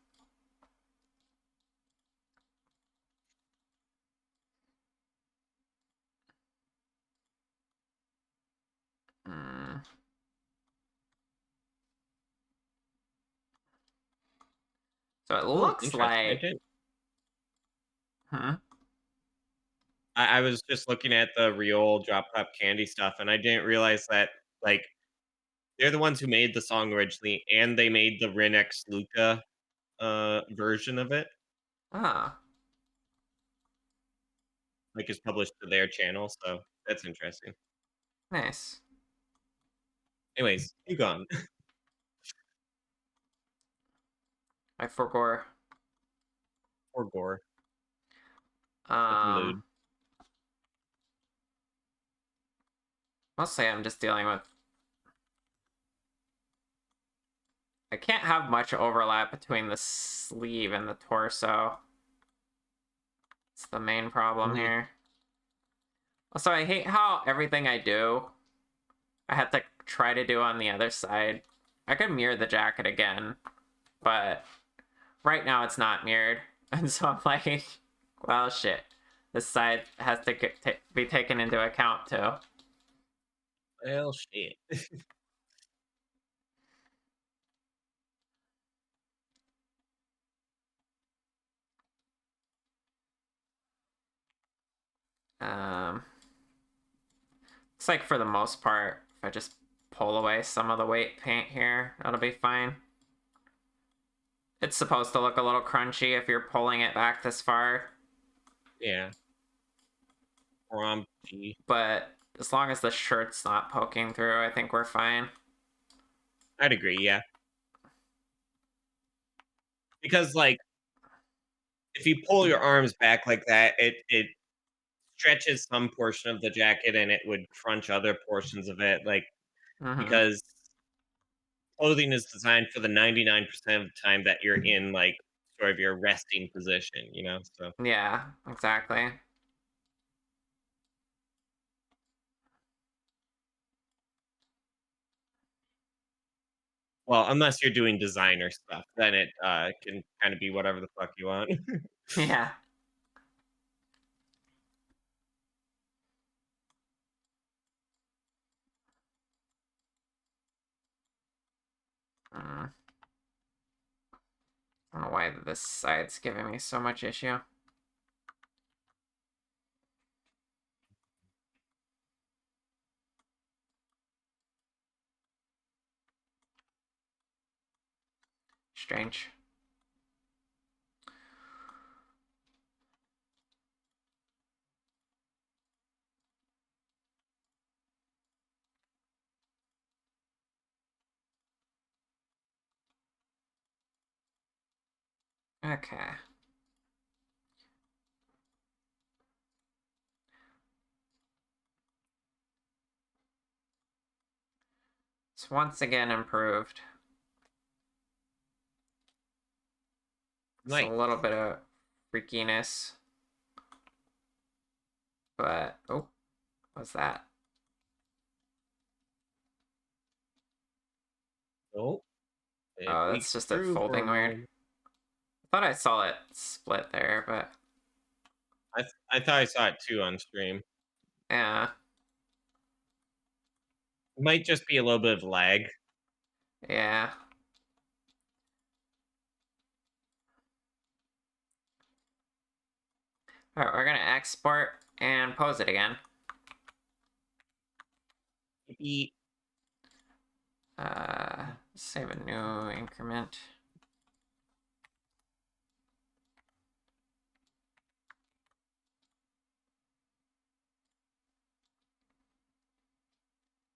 Hmm. So it Oh, looks interesting. like... Hmm? I was just looking at the real Drop Top Candy stuff, and I didn't realize that like they're the ones who made the song originally, and they made the Rin X Luca version of it. Ah, Like is published to their channel, so that's interesting. nice. Anyways, you gone. I forgot. Or gore. Such a Um, mood. mostly I'm just dealing with I can't have much overlap between the sleeve and the torso. It's the main problem here. Also, I hate how everything I do, I have to try to do on the other side. I could mirror the jacket again, but right now it's not mirrored. And so I'm like, well, shit. This side has to be taken into account, too. Well, shit. It's like for the most part, if I just pull away some of the weight paint here, that'll be fine. It's supposed to look a little crunchy if you're pulling it back this far. Yeah. Grumpy. But as long as the shirt's not poking through, I think we're fine. I'd agree, yeah. Because, like, if you pull your arms back like that, it stretches some portion of the jacket and it would crunch other portions of it, like, because clothing is designed for the 99% of the time that you're in, like, sort of your resting position, you know? So, Yeah, exactly. well, unless you're doing designer stuff, then it can kind of be whatever the fuck you want. Yeah. I don't know why this side's giving me so much issue. Strange. Okay. It's once again improved. It's a little bit of freakiness. But, oh, what's that? Oh, Oh, that's just a folding weird. I thought I saw it split there, but I thought I saw it too on stream. yeah. It might just be a little bit of lag. Yeah. Alright, we're gonna export and pose it again. Save a new increment.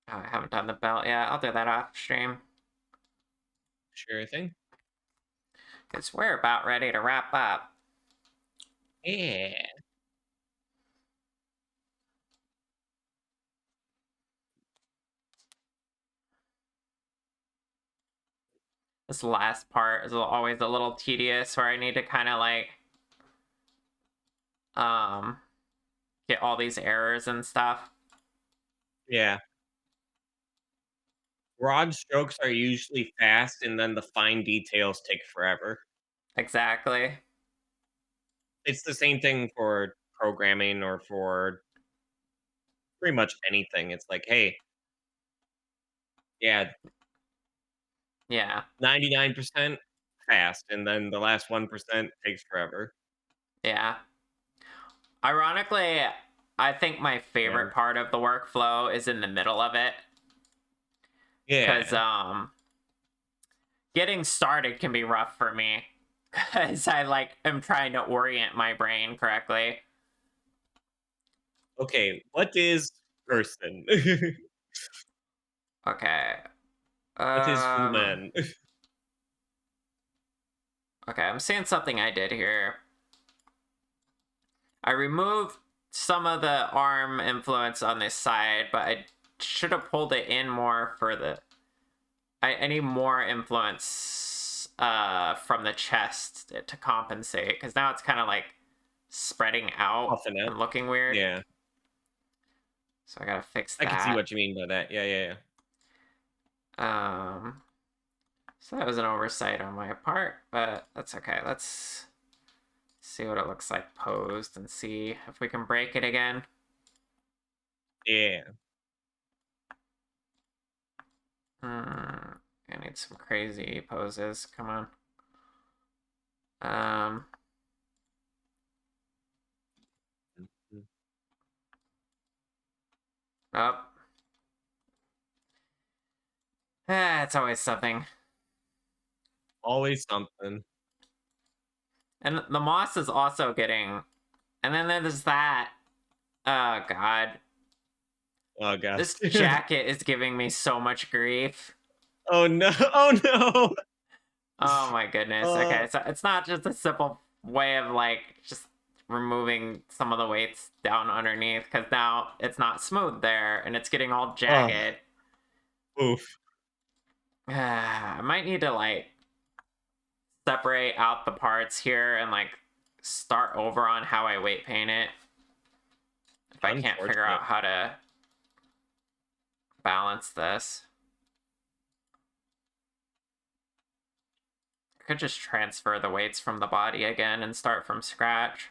Oh, I haven't done the belt yet. I'll do that off stream. Sure thing. Because we're about ready to wrap up. Yeah. This last part is always a little tedious where I need to kind of like get all these errors and stuff. Yeah. Broad strokes are usually fast, and then the fine details take forever. Exactly. It's the same thing for programming or for pretty much anything. It's like, hey, yeah, Yeah. 99% fast, and then the last 1% takes forever. Yeah. Ironically, I think my favorite part of the workflow is in the middle of it. Yeah. Because getting started can be rough for me. Because I like am trying to orient my brain correctly. Okay, what is person? Okay. What is human? Okay, I'm seeing something I did here. I removed some of the arm influence on this side, but I should have pulled it in more for the I need more influence from the chest to compensate, because now it's kind of like spreading out Puffing out. and looking weird. Yeah. So I gotta fix I that. can see what you mean by that. Yeah. So that was an oversight on my part, but that's okay. Let's see what it looks like posed and see if we can break it again. Yeah. I need some crazy poses. Come on. Oh. It's always something. Always something. And the moss is also getting... And then there's that. Oh, God. Oh, gosh. This jacket is giving me so much grief. Oh, no. Oh, no. Oh, my goodness. Okay, so it's not just a simple way of, like, just removing some of the weights down underneath, because now it's not smooth there, and it's getting all jagged. Oof. I might need to, like, separate out the parts here and, like, start over on how I weight paint it. If I can't figure out how to balance this. I could just transfer the weights from the body again and start from scratch.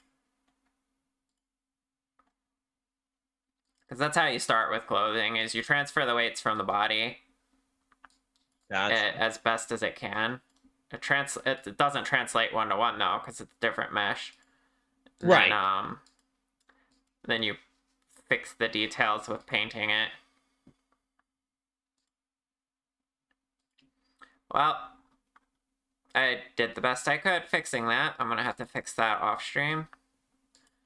Because that's how you start with clothing, is you transfer the weights from the body as best as it can. It doesn't translate 1-to-1 though, because it's a different mesh. Right. Then you fix the details with painting it. Well, I did the best I could fixing that. I'm gonna have to fix that off stream.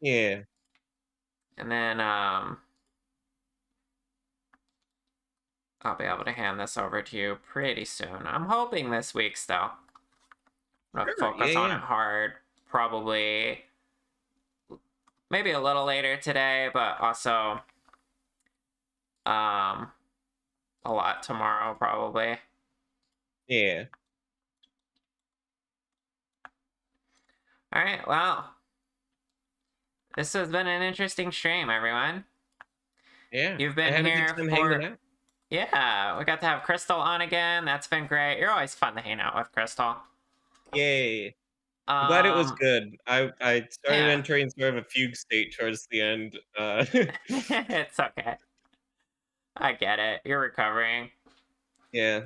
Yeah. And then I'll be able to hand this over to you pretty soon. I'm hoping this week still. I'm gonna focus on it hard. Probably maybe a little later today, but also a lot tomorrow probably. Yeah. All right, well, this has been an interesting stream, everyone. Yeah. You've been here for... Yeah, we got to have Crystal on again. That's been great. You're always fun to hang out with, Crystal. Yay. I'm glad it was good. I started entering sort of a fugue state towards the end. It's okay. I get it. You're recovering. Yeah.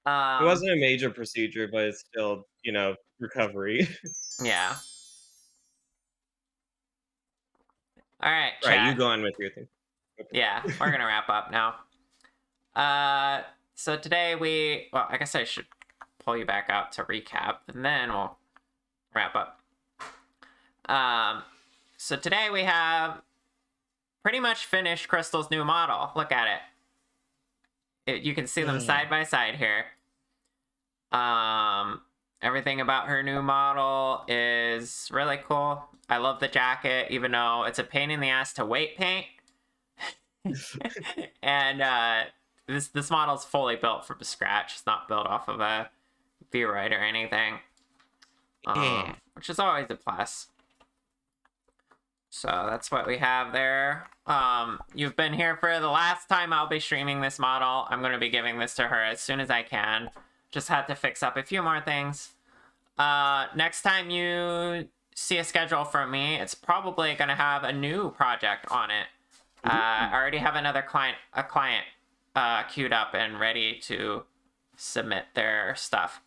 It wasn't a major procedure, but it's still, recovery. Yeah. All right, Right, chat. you go on with your thing. Okay. Yeah, we're gonna wrap up now. So today well, I guess I should pull you back out to recap, and then we'll wrap up. So today we have pretty much finished Crystal's new model. Look at it. You can see them side by side here. Everything about her new model is really cool. I love the jacket, even though it's a pain in the ass to weight paint. And this model's fully built from scratch. It's not built off of a V-Ride or anything. Which is always a plus. So that's what we have there. You've been here for the last time I'll be streaming this model. I'm going to be giving this to her as soon as I can. Just had to fix up a few more things. Next time you see a schedule from me, it's probably going to have a new project on it. I already have a client queued up and ready to submit their stuff.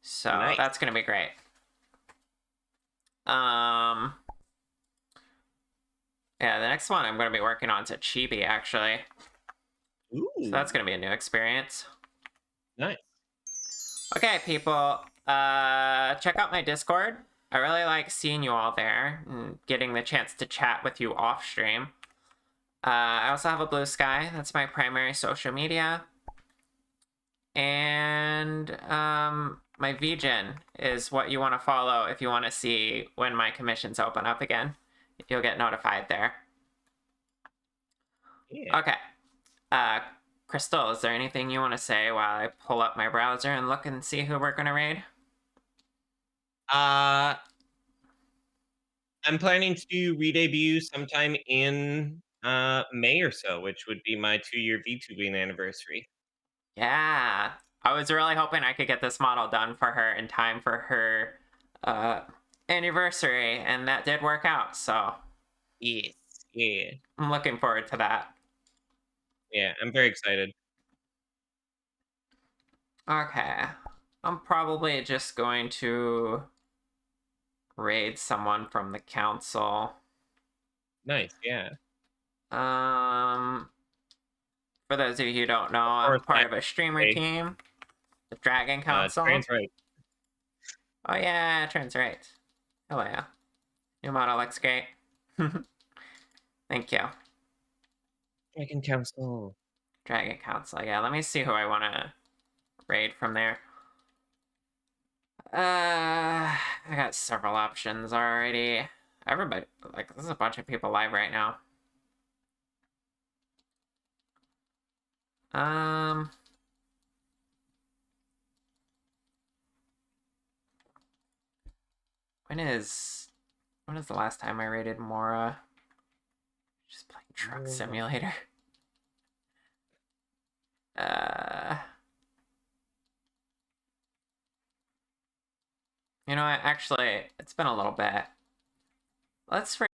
So that's going to be great. Yeah, the next one I'm going to be working on is a chibi, actually. Ooh. So that's going to be a new experience. Nice. Okay, people, check out my Discord. I really like seeing you all there and getting the chance to chat with you off stream. I also have a Blue Sky. That's my primary social media. And my VGen is what you want to follow if you want to see when my commissions open up again. You'll get notified there. Yeah. Okay. Crystal, is there anything you want to say while I pull up my browser and look and see who we're gonna raid? I'm planning to re-debut sometime in May or so, which would be my 2-year VTubing anniversary. Yeah. I was really hoping I could get this model done for her in time for her anniversary, and that did work out, so Yes. Yeah. I'm looking forward to that. Yeah, I'm very excited. Okay. I'm probably just going to raid someone from the council. Nice, yeah. For those of you who don't know, I'm part of a streamer okay. team, the Dragon Council. Trans right. Oh yeah, trans right. Hell yeah. New model looks great. Thank you. Dragon Council. Dragon Council, yeah. Let me see who I want to raid from there. I got several options already. Everybody, like, there's a bunch of people live right now. When is the last time I raided Mora? Just playing Truck Simulator. You know what? Actually, it's been a little bit. Let's raid